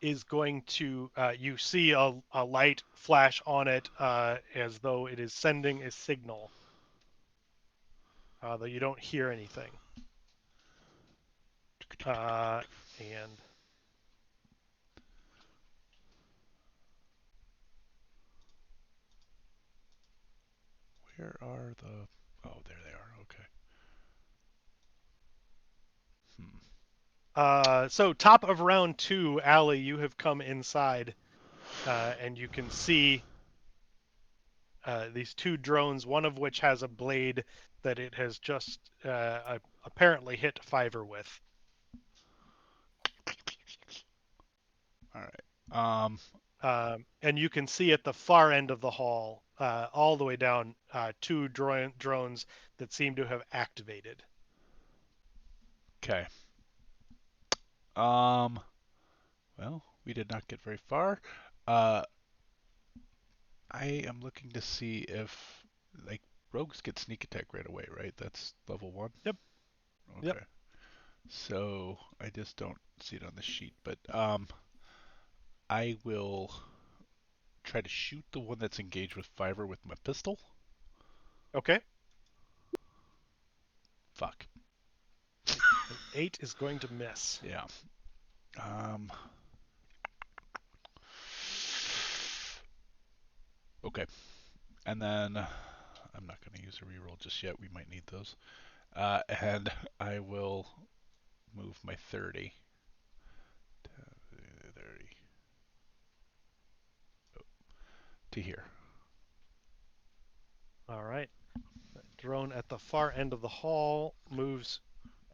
is going to, you see a light flash on it as though it is sending a signal, though you don't hear anything. And Where are the... Oh, there they are. Okay. so top of round 2, Allie, you have come inside, and you can see these two drones, one of which has a blade that it has just apparently hit Fiverr with. All right. And you can see at the far end of the hall, all the way down, two drones that seem to have activated. Okay. Well, we did not get very far. I am looking to see if, like, rogues get sneak attack right away, right? That's level 1? Yep. Okay. Yep. So I just don't see it on the sheet, but I will try to shoot the one that's engaged with Fiverr with my pistol. Okay. Fuck. An 8 is going to miss. Yeah. Okay. And then I'm not going to use a reroll just yet. We might need those. And I will move my 30. 30. Oh, to here. All right. The drone at the far end of the hall moves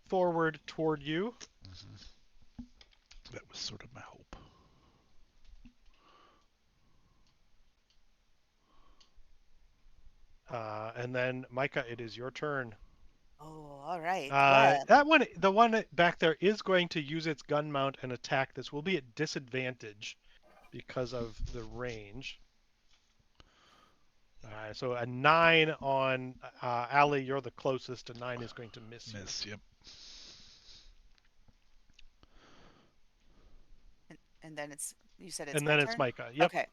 forward toward you. Mm-hmm. That was sort of my hope. And then Micah, it is your turn. Oh, all right. That one, the one back there, is going to use its gun mount and attack. This will be at disadvantage because of the range. So a 9 on Allie. You're the closest. A 9 is going to miss you. Miss. Yep. And then you said it's And my then it's turn? Micah. Yep. Okay.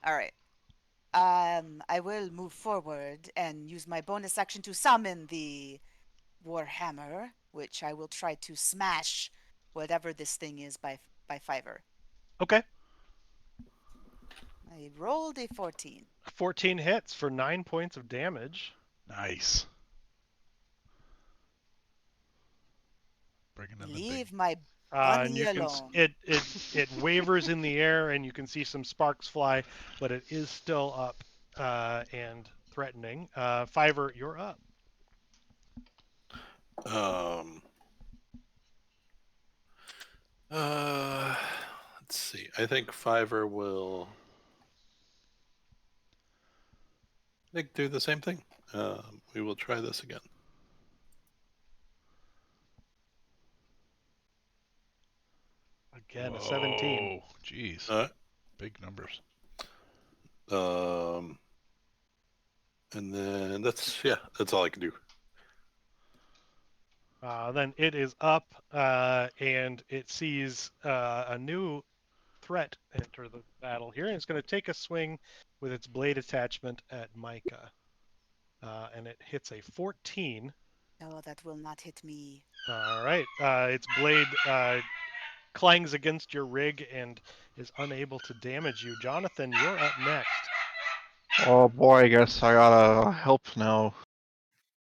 All right. I will move forward and use my bonus action to summon the Warhammer, which I will try to smash whatever this thing is by fiver. Okay. I rolled a 14. 14 hits for 9 points of damage. Nice. Bringing in the big. Leave my And bunny you can alone. it wavers in the air, and you can see some sparks fly, but it is still up and threatening. Fiver, you're up. Um. Let's see. I think Fiverr will. I think do the same thing. We will try this again. Again, a 17. Whoa, jeez. Uh, Big numbers. and then that's all I can do. Then it is up, and it sees a new threat enter the battle here, and it's going to take a swing with its blade attachment at Micah. And it hits a 14. No, that will not hit me. All right. Its blade clangs against your rig and is unable to damage you. Jonathan, you're up next. Oh boy, I guess I gotta help now.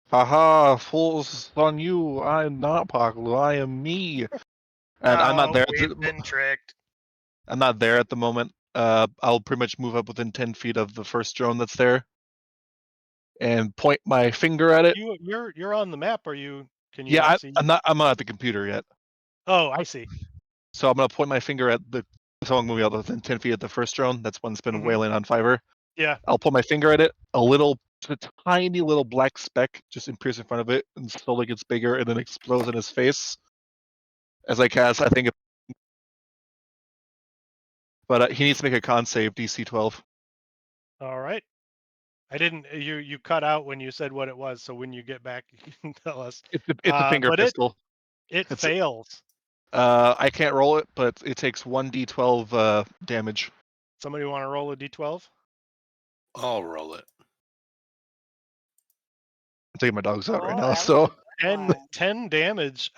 Haha, fools on you! I'm not Paglu, I am me! And I'm not Oh, there. we've been tricked. I'm not there at the moment. I'll pretty much move up within 10 feet of the first drone that's there, and point my finger at it. You're on the map. Can you Yeah, not see? I'm not at the computer yet, Oh, I see. so I'm gonna point my finger at the someone moving out within 10 feet of the first drone. That's one that's been Mhm. wailing on Fiverr. Yeah. I'll point my finger at it. A tiny little black speck just appears in front of it and slowly gets bigger and then explodes in his face as I cast. I think, but he needs to make a con save, DC 12. All right. I didn't. You cut out when you said what it was. So when you get back, you can tell us. It's a finger But pistol. it It's fails. I can't roll it, but it takes 1d12 damage. Somebody want to roll a d12? I'll roll it. I'm taking my dogs out right Oh, now, that was a so good one. 10 damage.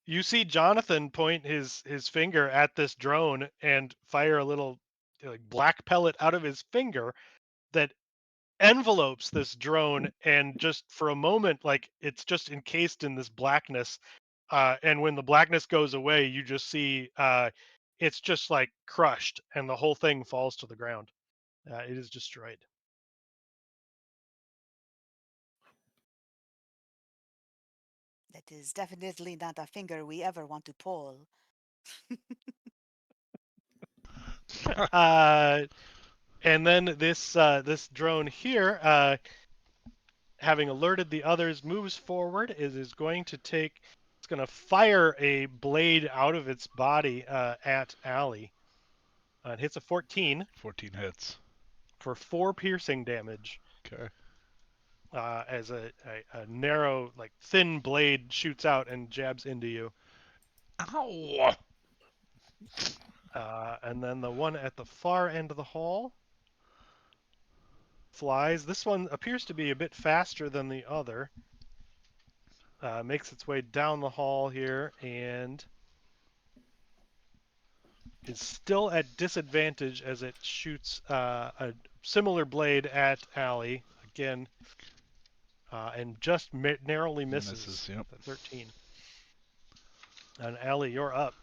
You see Jonathan point his finger at this drone and fire a little like black pellet out of his finger that envelopes this drone, and just for a moment, like it's just encased in this blackness. And when the blackness goes away, you just see it's just like crushed, and the whole thing falls to the ground. It is destroyed. That is definitely not a finger we ever want to pull. And then this drone here, having alerted the others, moves forward. It is going to take. It's going to fire a blade out of its body at Allie. It hits a 14 14 hits. for 4 piercing damage. Okay. As a narrow, like thin blade shoots out and jabs into you. Ow! And then the one at the far end of the hall flies. This one appears to be a bit faster than the other. Makes its way down the hall here and is still at disadvantage as it shoots a similar blade at Allie again, and just narrowly misses. Yep. The 13. And Allie, you're up.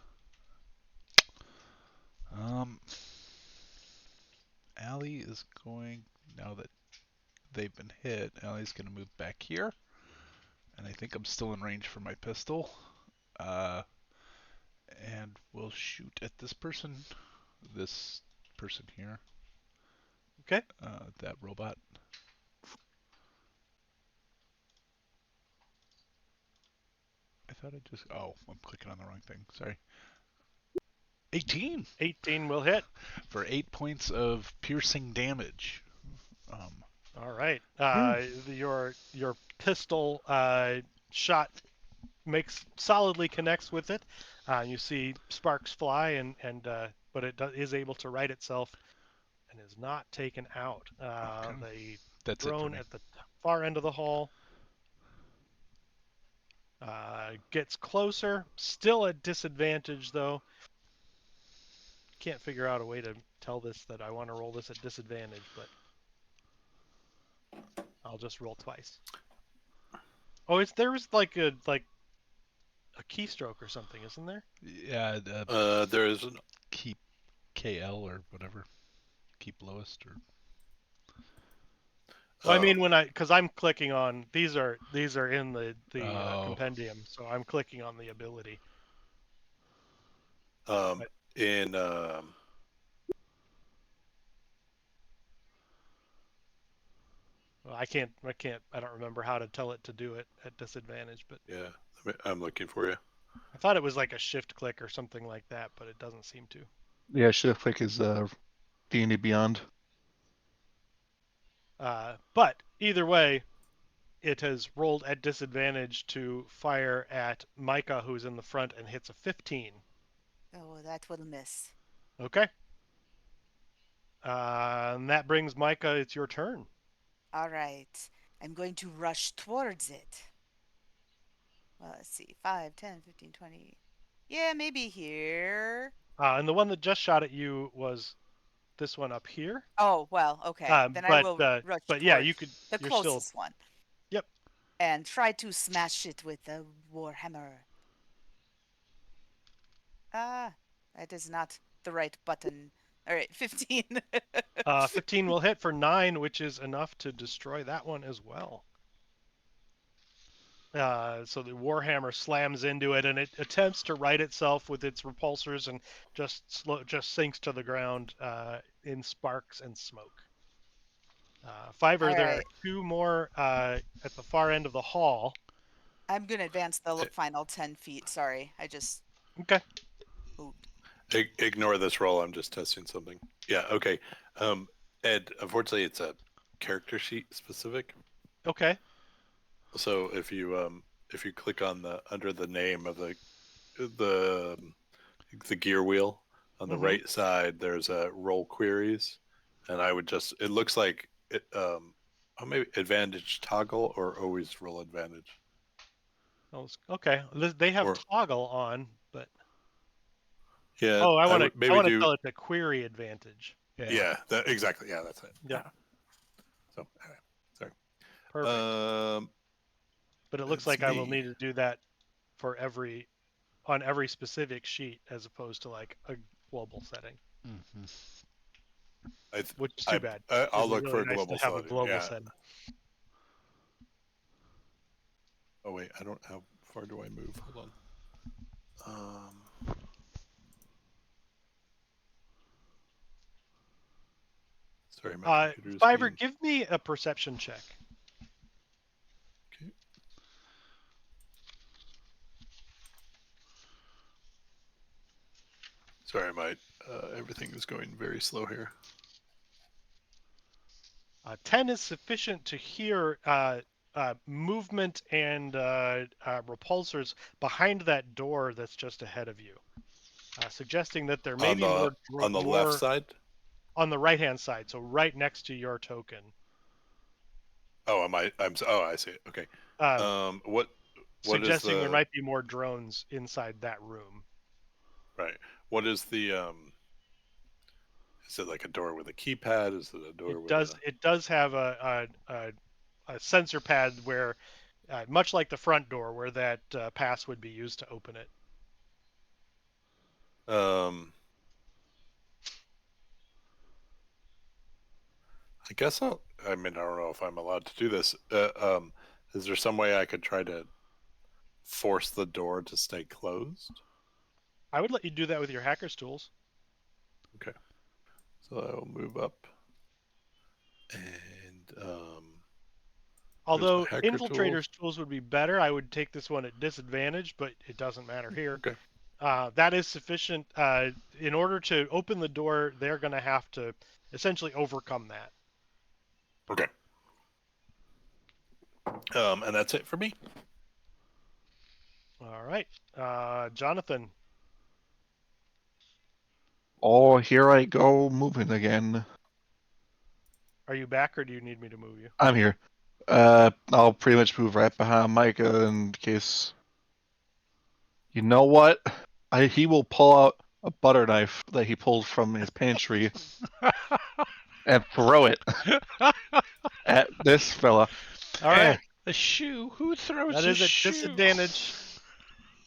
Allie is going, now that they've been hit, Allie's going to move back here. And I think I'm still in range for my pistol. And we'll shoot at this person here. Okay. That robot. I thought I just, oh, I'm clicking on the wrong thing. Sorry. 18 18 will hit. for 8 points of piercing damage. All right. Your pistol shot solidly connects with it. You see sparks fly, but it is able to right itself and is not taken out. Okay. The That's it for drone me. at the far end of the hall gets closer, still at disadvantage though. Can't figure out a way to tell this that I want to roll this at disadvantage, but I'll just roll twice. Oh, there's like a keystroke or something, isn't there? Yeah, There is an keep KL or whatever. Keep lowest or. Well, I mean um, because I'm clicking on these are in the Oh. compendium, so I'm clicking on the ability. um, But in well, I don't remember how to tell it to do it at disadvantage, but yeah, I'm looking for you. I thought it was like a shift click or something like that, but it doesn't seem to. Yeah, shift click is D&D Beyond. But either way, it has rolled at disadvantage to fire at Micah, who's in the front, and hits a 15. Oh, that will miss. Okay. And that brings Micah. It's your turn. All right. I'm going to rush towards it. Well, let's see. 5, 10, 15, 20. Yeah, maybe here. And the one that just shot at you was this one up here. Oh, well, okay. Then I will rush But yeah, towards the you're still. closest one Yep. and try to smash it with the warhammer. Ah, that is not the right button. All right, 15. 15 will hit for 9, which is enough to destroy that one as well. So the warhammer slams into it, and it attempts to right itself with its repulsors, and just sinks to the ground in sparks and smoke. Fiverr, All there are right. 2 more at the far end of the hall. I'm going to advance the Eh, final 10 feet. Sorry. I just. Okay. Oop. Ignore this roll. I'm just testing something. Yeah. Okay. Ed, unfortunately, it's a character sheet specific. Okay. So if you click on the under the name of the the gear wheel on the Mm-hmm. right side, there's a roll queries, and I would just it looks like it maybe advantage toggle or always roll advantage. Okay. They have Or toggle on, but yeah, I I want to would maybe do tell it to query advantage. yeah, that exactly, yeah, that's it. Yep. Yeah. So anyway, sorry. Perfect. But it looks That's like I will me. need to do that for on every specific sheet as opposed to like a global setting, Mm-hmm. which is too bad. I'll It'd be look for really a nice to global have a setting. global Yeah. setting. Oh wait, I don't. How far do I move? Hold on. Sorry, my computer is Fiverr, being. give me a perception check. Okay. Sorry, my everything is going very slow here. 10 is sufficient to hear movement and repulsors behind that door that's just ahead of you, suggesting that there may be more On the left side. on the right-hand side, so right next to your token. Oh, am I? Oh, I see. Okay. Um, What is suggesting there the might be more drones inside that room. right? What is the Is it like a door with a keypad? Is it a door with a? It does have a sensor pad where, much like the front door, where that pass would be used to open it. I guess I'll. I mean, I don't know if I'm allowed to do this. Is there some way I could try to force the door to stay closed? I would let you do that with your hacker's tools. Okay. So I will move up, and Although hacker infiltrator's tools would be better, I would take this one at disadvantage, but it doesn't matter here. Okay. That is sufficient. In order to open the door, they're going to have to essentially overcome that. Okay. And that's it for me. All right. Jonathan. Oh, here I go, moving again. Are you back, or do you need me to move you? I'm here. I'll pretty much move right behind Micah in case. You know what? He will pull out a butter knife that he pulled from his pantry and throw it at this fella. All right. A shoe? Who throws That a is a shoe? disadvantage.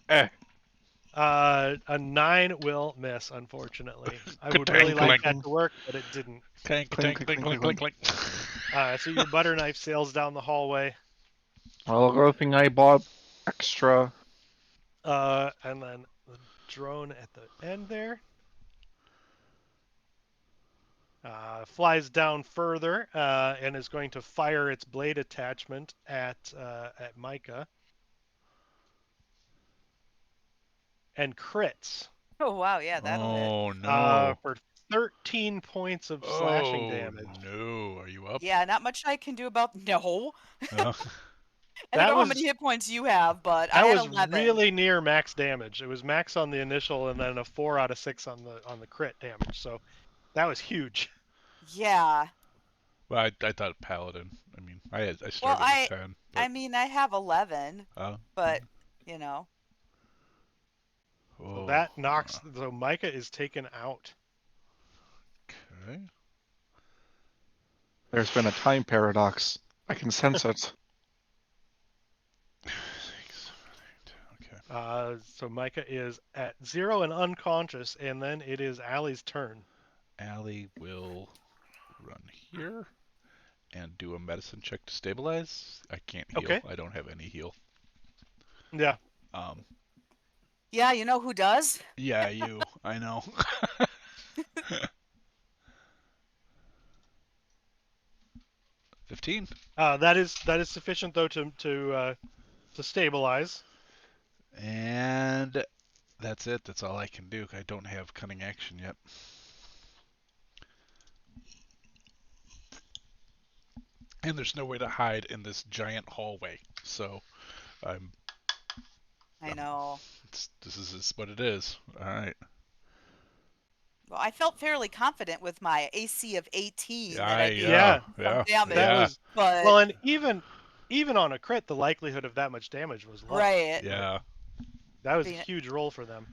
Eh. A 9 will miss, unfortunately. I would Ka-tank, really like clink. that to work, but it didn't. Clank, Clink, clink, clink, clink, clink, clink, clink. clink. So your butter knife sails down the hallway, Well, the other thing I bought extra. and then the drone at the end there flies down further and is going to fire its blade attachment at Micah and crits Oh wow, yeah, that'll hit. Oh no. for 13 points of slashing Oh damage. no. Are you up? Yeah, not much I can do about no. Uh, I don't That know how was many hit points you have, but I that had was 11. really near max damage. It was max on the initial, and then a 4 out of 6 on the crit damage. So that was huge. Yeah. well, I thought paladin. I mean, I Well, started with 10. I But, mean, I have 11, uh, but you know. So oh, that knocks. So Micah is taken out. okay. There's been a time paradox. I can sense it. 6, 7, 8. Okay. So Micah is at 0 and unconscious, and then it is Allie's turn. Allie will run here and do a medicine check to stabilize. I can't heal. Okay. I don't have any heal. Yeah. Um, Yeah, you know who does? yeah, you. I know. 15. That is sufficient though to stabilize. And that's it. That's all I can do. I don't have cunning action yet. And there's no way to hide in this giant hallway. So I'm. I know. This is what it is. All right. Well, I felt fairly confident with my AC of 18 that I'd be able Yeah. to do some damage. That was But well, and even on a crit, the likelihood of that much damage was low. right. Yeah. That was a Being- huge roll for them.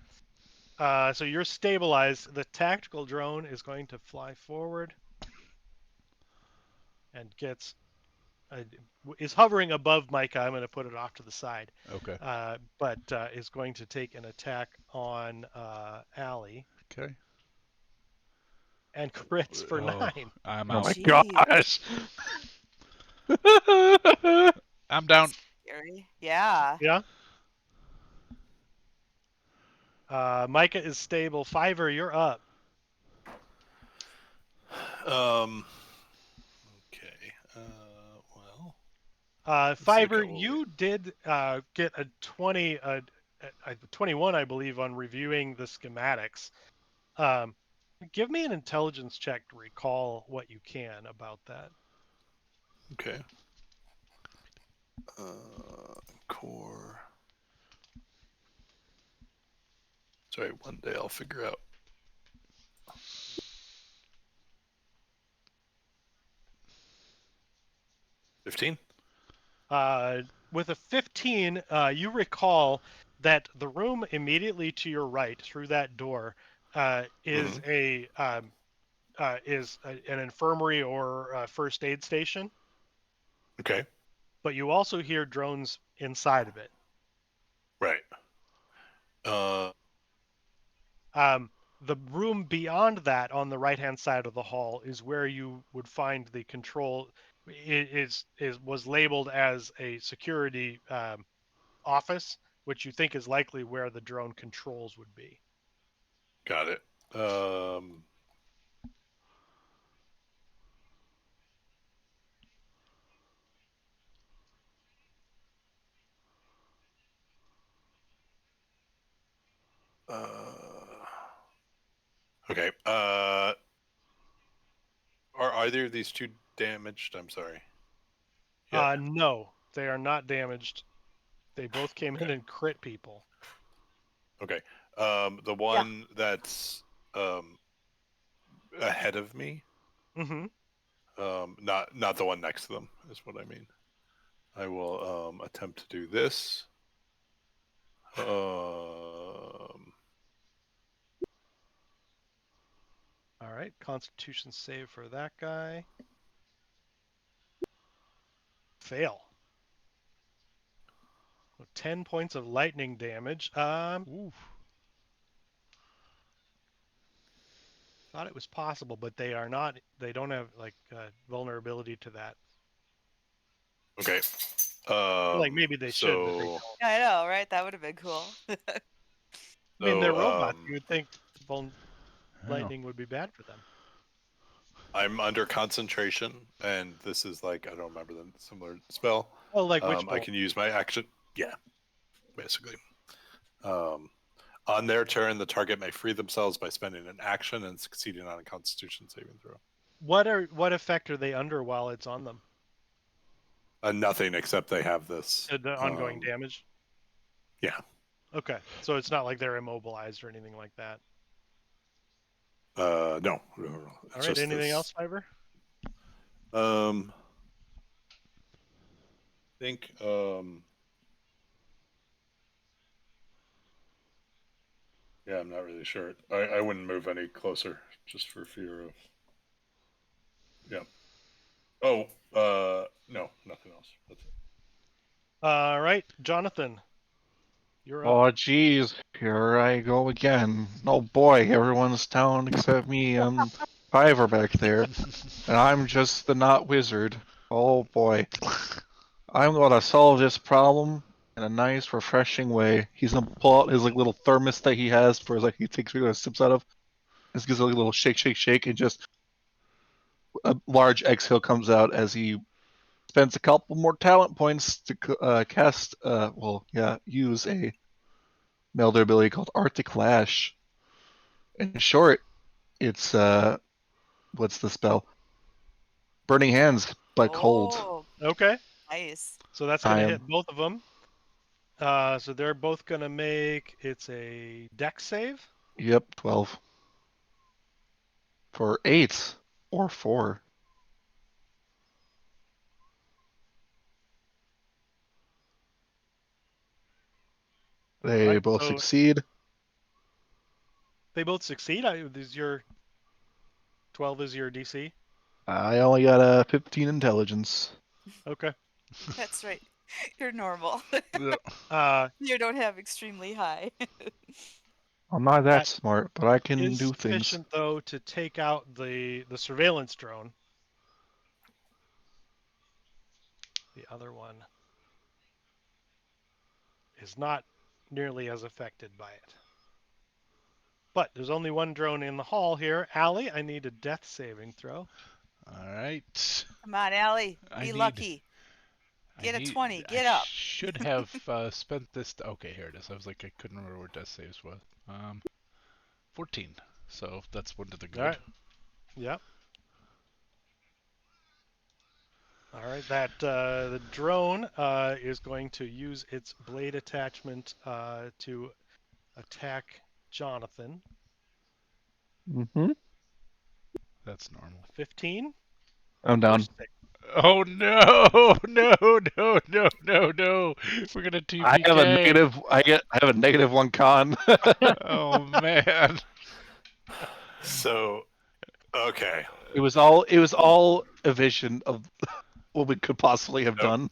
So you're stabilized. The tactical drone is going to fly forward and is hovering above Micah. I'm going to put it off to the side. Okay. But is going to take an attack on Allie Okay. and crits for 9. I'm Oh out. my Jeez. gosh! I'm down. Scary. Yeah. Yeah. Micah is stable. Fiver, you're up. Okay. Well. Fiver, go you did get a 20, a 21, I believe, on reviewing the schematics. Give me an intelligence check to recall what you can about that. Okay. Core. Sorry, one day I'll figure out. $15. With a 15, you recall that the room immediately to your right, through that door, is an infirmary or a first aid station. Okay. But you also hear drones inside of it. Right. The room beyond that, on the right-hand side of the hall, is where you would find the control. It was labeled as a security office, which you think is likely where the drone controls would be. Got it. Okay. Are either of these two damaged? I'm sorry. Yeah. No. They are not damaged. They both came in and crit people. Okay. The one that's ahead of me, Mm-hmm. not the one next to them is what I mean. I will attempt to do this. All right. Constitution save for that guy. Fail. 10 points of lightning damage. Ooh. Thought it was possible, but they are not. They don't have like vulnerability to that. Okay. Like maybe they should, but they So don't. I know, right? That would have been cool. I mean, they're robots. um, You would think Oh. lightning would be bad for them. I'm under concentration, and this is like, I don't remember the similar spell. Oh, like which I can use my action. Yeah, basically. On their turn, the target may free themselves by spending an action and succeeding on a Constitution saving throw. What effect are they under while it's on them? Nothing except they have this. The ongoing damage. Yeah. Okay, so it's not like they're immobilized or anything like that. No. All right. Anything else, Fiverr? I think. Yeah, I'm not really sure. I wouldn't move any closer just for fear of. Yeah. Oh, no, nothing else. That's it. All right, Jonathan, you're up. Oh, geez, here I go again. Oh boy, everyone's down except me and Fiverr back there, and I'm just the not wizard. Oh boy, I'm gonna solve this problem in a nice, refreshing way. He's gonna pull out his like little thermos that he has for like he takes sips out of. Just gives a little shake, shake, shake, and just a large exhale comes out as he spends a couple more talent points to cast. Use a melder ability called Arctic Lash. In short, it's what's the spell? Burning Hands, but cold. Oh, Okay, nice. so that's I gonna am. hit both of them. So they're both gonna make it's a dex save. Yep, 12 for 8 or 4. All They right, both so succeed. they both succeed. Is your 12 is your DC? I only got a 15 intelligence. Okay. That's right. You're normal. Uh, You don't have extremely high. I'm not that That smart, but I can is do things. sufficient though to take out the surveillance drone. The other one is not nearly as affected by it. But there's only one drone in the hall here. Allie, I need a death saving throw. All right. Come on, Allie. I Be need. lucky. I Get a need. 20. I Get up. should have spent this. Okay, here it is. I was like, I couldn't remember where death saves was. 14. So that's one to the good. All right. Yep. All right. That the drone is going to use its blade attachment to attack Jonathan. Mm-hmm. That's normal. 15. I'm down. Or 6. Oh no! No! No! No! No! No! We're gonna TPK. I have a negative. I have a -1 con. Oh man! So, okay. It was all a vision of what we could possibly have done.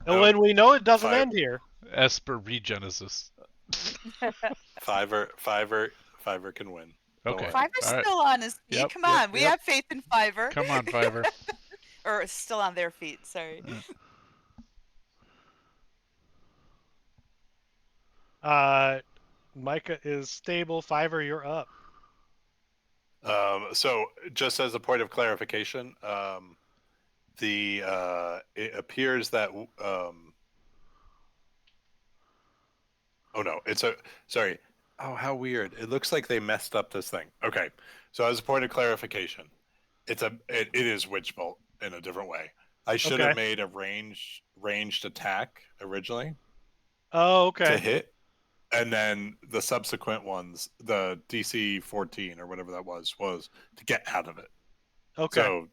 And when we know it doesn't Fire. end here. Esper Genesis. Fiverr can win. Don't Okay. worry. Fiver's All right. still on his feet. Yep, Come yep, on. We yep. have faith in Fiverr. Come on, Fiverr. Or still on their feet. Sorry. Micah is stable. Fiverr, you're up. So, just as a point of clarification, it appears that oh no, sorry. Oh, how weird! It looks like they messed up this thing. Okay, so as a point of clarification, it is Witch Bolt in a different way. I should Okay. have made a ranged attack originally Oh, to okay. hit, and then the subsequent ones, the DC 14 or whatever that was to get out of it. Okay.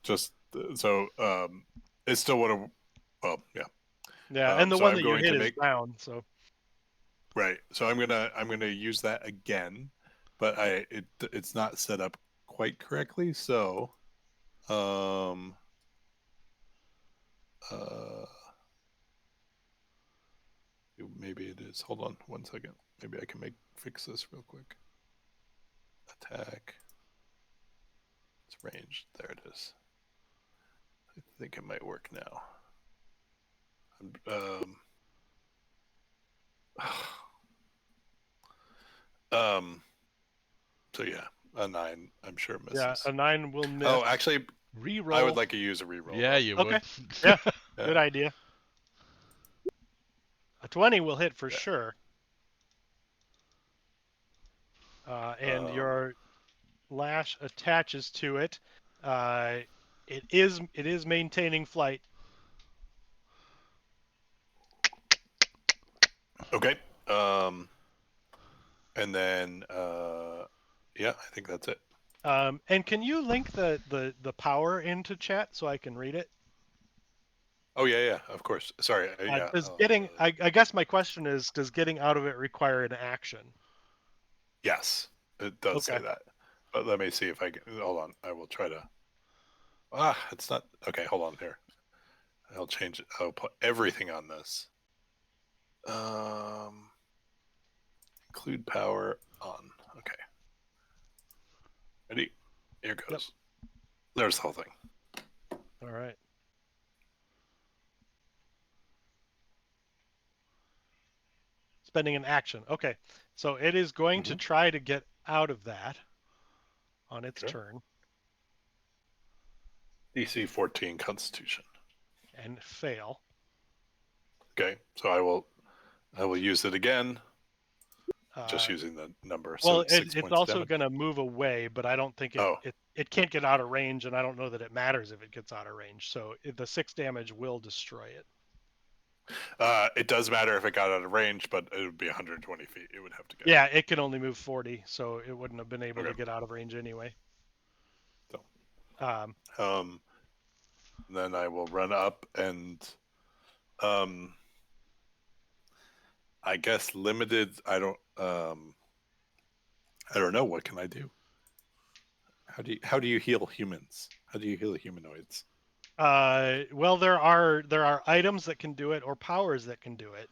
It still would have. Well, yeah. Yeah, and the So one I'm that you going to hit is make down, so right. So I'm gonna use that again, but it's not set up quite correctly. So, um, uh, maybe it is. Hold on 1 second. Maybe I can fix this real quick. Attack. It's ranged. There it is. I think it might work now. So yeah, a 9. I'm sure misses. yeah, a 9 will miss. Oh, actually, Reroll. I would like to use a reroll. Yeah, though. you Okay. would. Yeah. Yeah. Good idea. A 20 will hit for Yeah. sure. And your lash attaches to it. It is maintaining flight. Okay. And then yeah, I think that's it. And can you link the power into chat so I can read it? Oh yeah, of course. Sorry. Yeah. Does getting I guess my question is, does getting out of it require an action? Yes, it does say Okay. that. But let me see if I can. Hold on. I will try to. It's not. Okay, hold on here. I'll change it. I'll put everything on this. Include power on. Okay. Ready? Here goes. Yep. There's the whole thing. All right. Spending an action. Okay. So it is going to try to get out of that on its Sure. turn DC 14 Constitution. and fail. Okay, so I will use it again. Just using the number. Well, So 6 it's points also damage. going to move away, but I don't think Oh. it can't get out of range, and I don't know that it matters if it gets out of range. So the 6 damage will destroy it. It does matter if it got out of range, but it would be 120 feet. It would have to get. Yeah, it can only move 40, so it wouldn't have been able Okay. to get out of range anyway. So, then I will run up and, I guess limited. I don't know. What can I do? How do you heal humans? How do you heal humanoids? Well, there are items that can do it, or powers that can do it,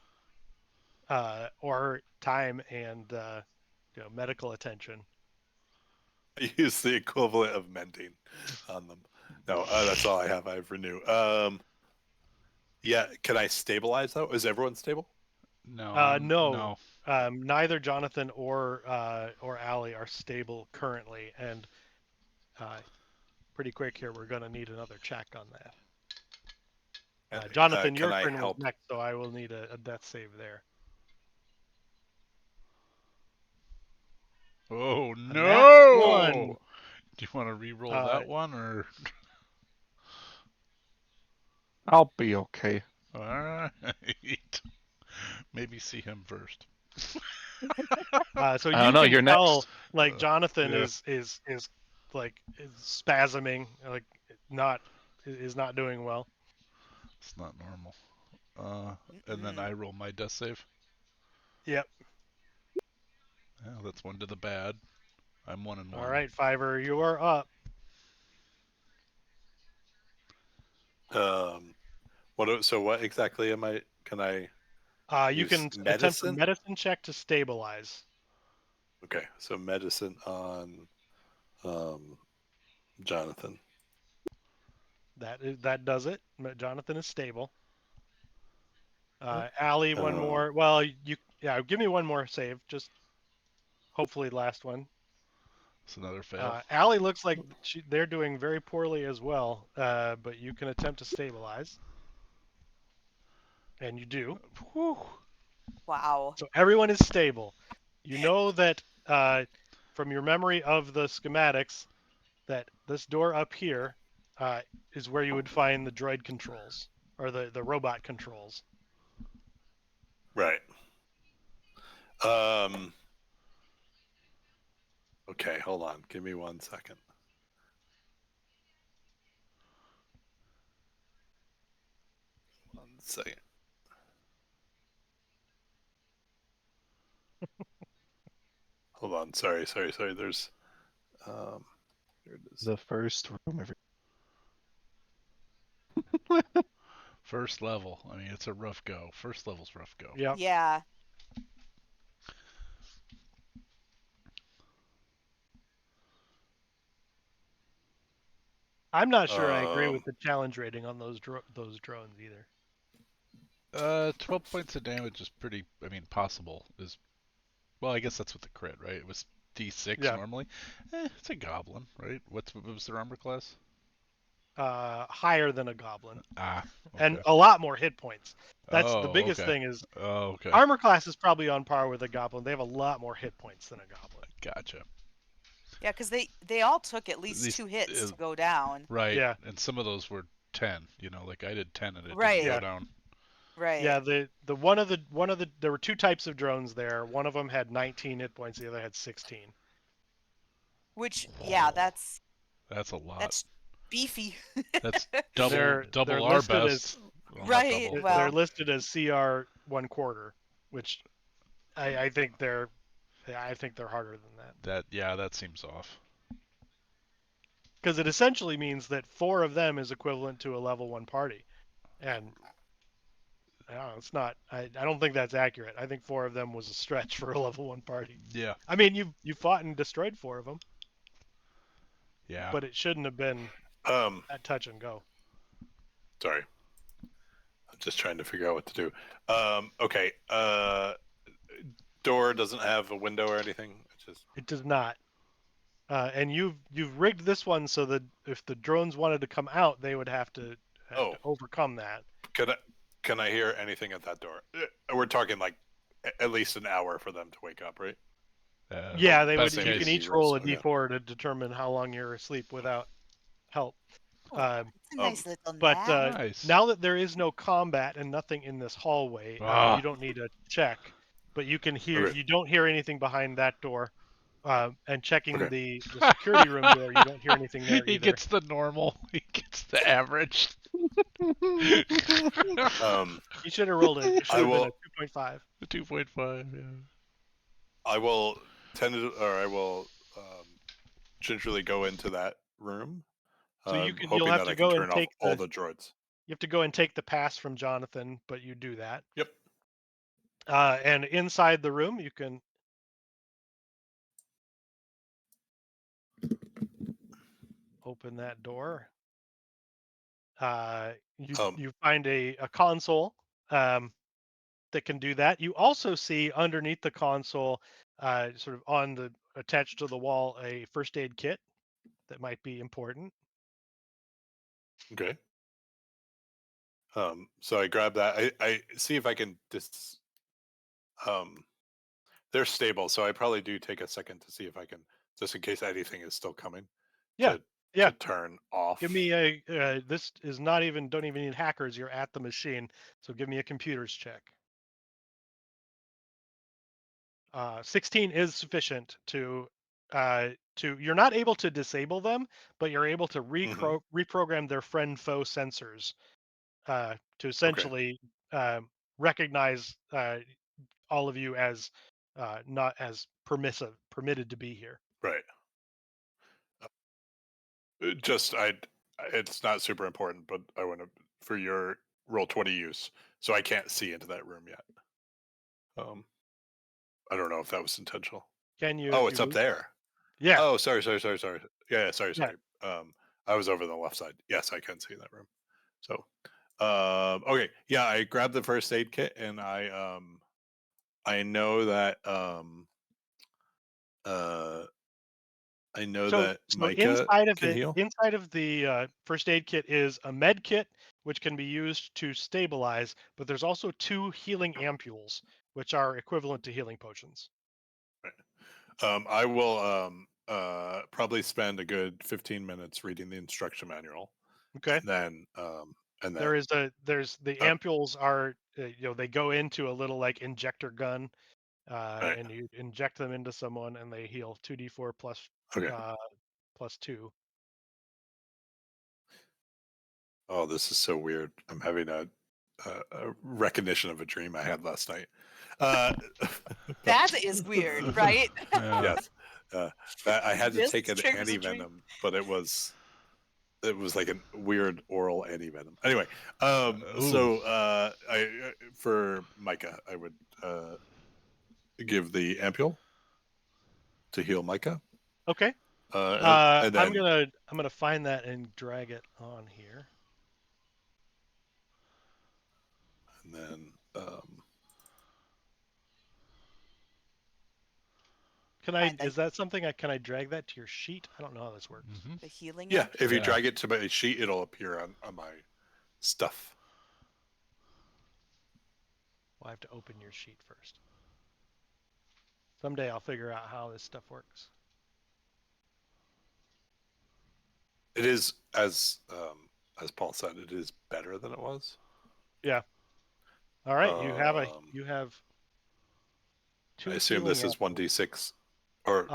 or time and medical attention. I use the equivalent of mending on them. No, that's all I have. I have renew. Yeah, can I stabilize though? Is everyone stable? No. No. Neither Jonathan or Allie are stable currently, and pretty quick here, we're going to need another check on that. Jonathan, Can your I turn was help? next, so I will need a death save there. Oh nat no! 1. Do you want to re-roll that one, or? I'll be okay. All right. Maybe see him first. So I you don't know. can You're tell, next. like Jonathan Yeah. is like is spasming, like is not doing well. It's not normal. And then I roll my death save. Yep. Yeah, that's 1 to the bad. I'm 1 and 1. All right, Fiver, you are up. What exactly am I? Can I? You can attempt a medicine check to stabilize. Okay, so medicine on Jonathan. That does it. Jonathan is stable. Allie, one more. Well, give me one more save. Just hopefully last one. It's another fail. Allie looks like they're doing very poorly as well, but you can attempt to stabilize. And you do. Whew. Wow. So everyone is stable. You know that from your memory of the schematics that this door up here is where you would find the droid controls or the robot controls. Right. Okay, hold on. Give me 1 second. One second. Hold on. Sorry. There's here it is. The first room. First level. I mean, it's a rough go. First level's rough go. Yep. Yeah. I'm not sure I agree with the challenge rating on those drones either. 12 points of damage is pretty. I mean, possible is. Well, I guess that's with the crit, right? It was D6 Yeah. normally. It's a goblin, right? What was their armor class? Higher than a goblin. Okay. And a lot more hit points. That's the Oh, biggest okay. thing is Oh, okay. armor class is probably on par with a goblin. They have a lot more hit points than a goblin. Gotcha. Yeah, because they all took at least These- 2 hits to go down. Right. Yeah. And some of those were 10. You know, like I did 10 and it Right. didn't go Yeah. down. Right. Yeah, the one of the there were 2 types of drones there. One of them had 19 hit points, the other had 16. Which, yeah, that's a lot. that's beefy. That's They're double our listed best. Well, not Right, double. well- They're listed as CR 1/4, which I think they're harder than that. That seems off. Because it essentially means that 4 of them is equivalent to a level 1 party, and I don't know, it's not. I don't think that's accurate. I think 4 of them was a stretch for a level 1 party. Yeah. I mean, you fought and destroyed 4 of them, Yeah. but it shouldn't have been at touch and go. Sorry. I'm just trying to figure out what to do. Okay. Door doesn't have a window or anything. It does not. And you've rigged this one so that if the drones wanted to come out, they would have to overcome that. Can I hear anything at that door? We're talking like at least an hour for them to wake up, right? Yeah, they would. best You case. can each roll a d4 to determine how long you're asleep without help. It's a nice little But nap. Nice. now that there is no combat and nothing in this hallway, Ah. you don't need a check. But you can hear. Okay. You don't hear anything behind that door. And checking Okay. the security room door, you don't hear anything there He either. gets the normal. He gets the average. You should have rolled it. It should have been a 2.5. The 2.5. Yeah. I will gingerly go into that room. So hoping you'll have that to I can go turn and off take all the droids. You have to go and take the pass from Jonathan, but you do that. Yep. And inside the room, you can open that door. You find a console that can do that. You also see underneath the console, sort of attached to the wall, a first aid kit that might be important. Okay. So I grab that. I see if I can they're stable, so I probably do take a second to see if I can, just in case anything is still coming. Yeah. To turn off. Give me this is not even, don't even need hackers. You're at the machine. So give me a computers check. 16 is sufficient to you're not able to disable them, but you're able to reprogram their friend foe sensors to essentially recognize all of you as not as permitted to be here. Right. It's not super important, but I want to, for your roll 20 use, so I can't see into that room yet. I don't know if that was intentional. Can you? Oh, it's up there. Yeah. Oh, sorry. Yeah, sorry. I was over the left side. Yes, I can see that room. So, okay, yeah, I grabbed the first aid kit and I know that I know that Micah can heal. Inside of the first aid kit is a med kit, which can be used to stabilize, but there's also 2 healing ampules, which are equivalent to healing potions. Right. I will probably spend a good 15 minutes reading the instruction manual. Okay. And There then is there's the ampules are they go into a little like injector gun, right. and you inject them into someone and they heal 2d4 Okay. uh, plus 2. Oh, this is so weird. I'm having a recognition of a dream I had last night. Uh, That is weird, right? yes, uh, I had to This take an triggers a dream. anti-venom, but it was like a weird oral anti-venom. Anyway, Ooh. for Micah, I would give the ampule to heal Micah, Okay. and I'm then gonna find that and drag it on here. and then Can I? Find Is that something can I drag that to your sheet? I don't know how this works. Mm-hmm. the healing yeah, if you ampule. Yeah. drag it to my sheet, it'll appear on my stuff. Well, I have to open your sheet first. Someday I'll figure out how this stuff works. It is as Paul said, it is better than it was. Yeah. All right. Um, You have I 2 assume healing this is one ampules. d six or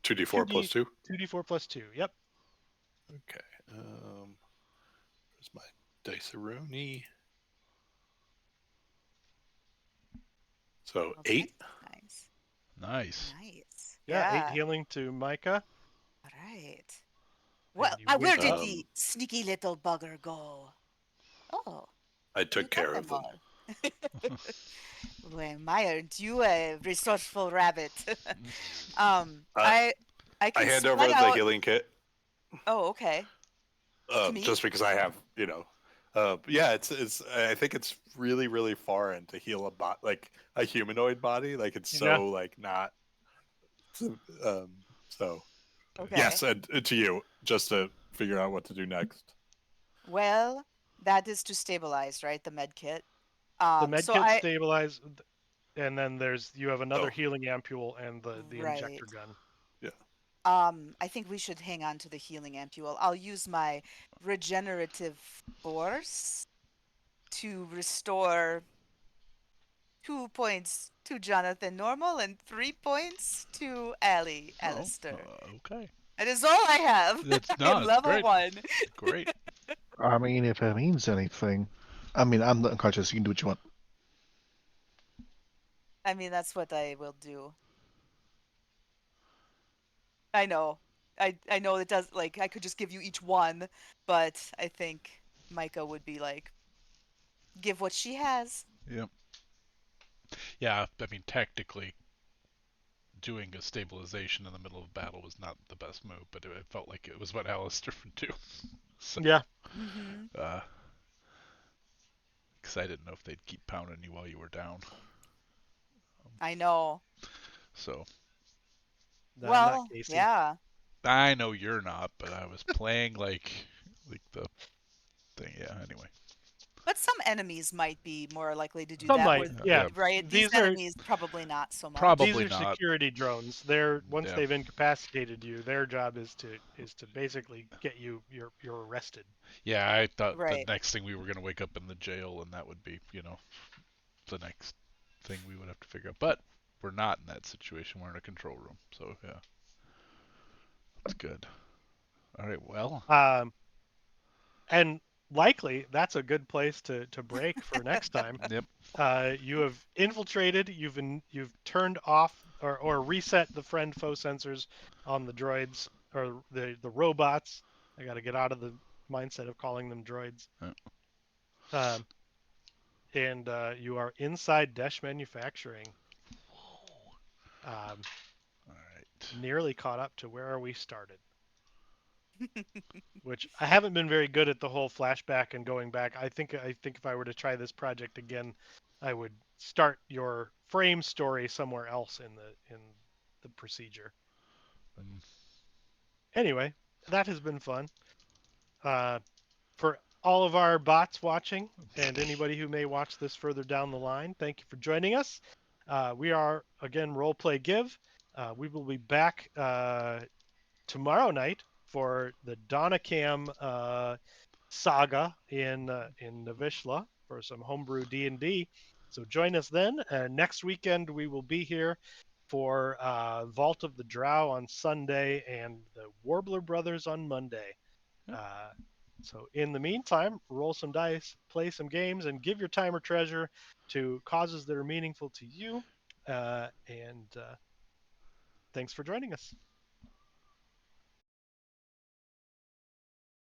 2d4 plus 2. 2d4 plus 2. Yep. Okay. Where's my dice-a-roni? So Oh, 8. that's nice. Nice. Nice. Yeah. 8 Yeah. healing to Micah, All right. Well, and you where wake did up. the sneaky little bugger go? Oh, I you took got care them of them. all. Well, my, aren't you a resourceful rabbit? Uh, I I can hand spread over the out. healing kit Oh, okay. To me? just because I have, yeah, it's. I think it's really foreign to heal like a humanoid body. Like it's Yeah. so like not. Um, so Okay. yes, and to you just to figure out what to do next. Well, that is to stabilize, right? The med kit. The med So kit I stabilize, and then you have another Oh, healing ampule and the right. injector gun. yeah. I think we should hang on to the healing ampule. I'll use my regenerative force to restore 2 points to Jonathan Normal and 3 points to Allie Oh, Alistair. okay. That is all I have That's in no, it's level great. 1. Great. I mean, if it means anything. I mean, I'm the unconscious. You can do what you want. I mean, that's what I will do. I know. I know it does, like, I could just give you each one, but I think Micah would be like, give what she has. Yep. Yeah, I mean, tactically, doing a stabilization in the middle of battle was not the best move, but it felt like it was what Alistair would do. So, Yeah. Mm-hmm. uh, because I didn't know if they'd keep pounding you while you were down. I know. So, Not Well, Casey. yeah. I know you're not, but I was playing like the thing. Yeah. Anyway. But some enemies might be more likely to do Some that, might. where, Yeah. Yeah. right? These These are enemies probably not so much. these Probably are not. security drones. They're once Yeah. they've incapacitated you, their job is to basically get you're arrested. Yeah, I thought the Right. next thing we were gonna wake up in the jail, and that would be, the next thing we would have to figure out. But we're not in that situation. We're in a control room, so yeah, it's good. All right. Well. Um, and likely that's a good place to break for next time. Yep. You have infiltrated. You've turned off or reset the friend foe sensors on the droids or the robots. I got to get out of the mindset of calling them droids. Yeah. Um, and you are inside Desh Manufacturing. Um, All right. nearly caught up to where we started. Which I haven't been very good at the whole flashback and going back. I think if I were to try this project again, I would start your frame story somewhere else in the procedure. Mm. Anyway, that has been fun. Uh, for all of our bots watching and anybody who may watch this further down the line, thank you for joining us. We are again Roleplay Give. We will be back tomorrow night for the Donna Cam saga in Navishla for some homebrew D&D. So join us then. Next weekend we will be here for Vault of the Drow on Sunday and the Warbler Brothers on Monday. So in the meantime, roll some dice, play some games, and give your time or treasure to causes that are meaningful to you. And thanks for joining us.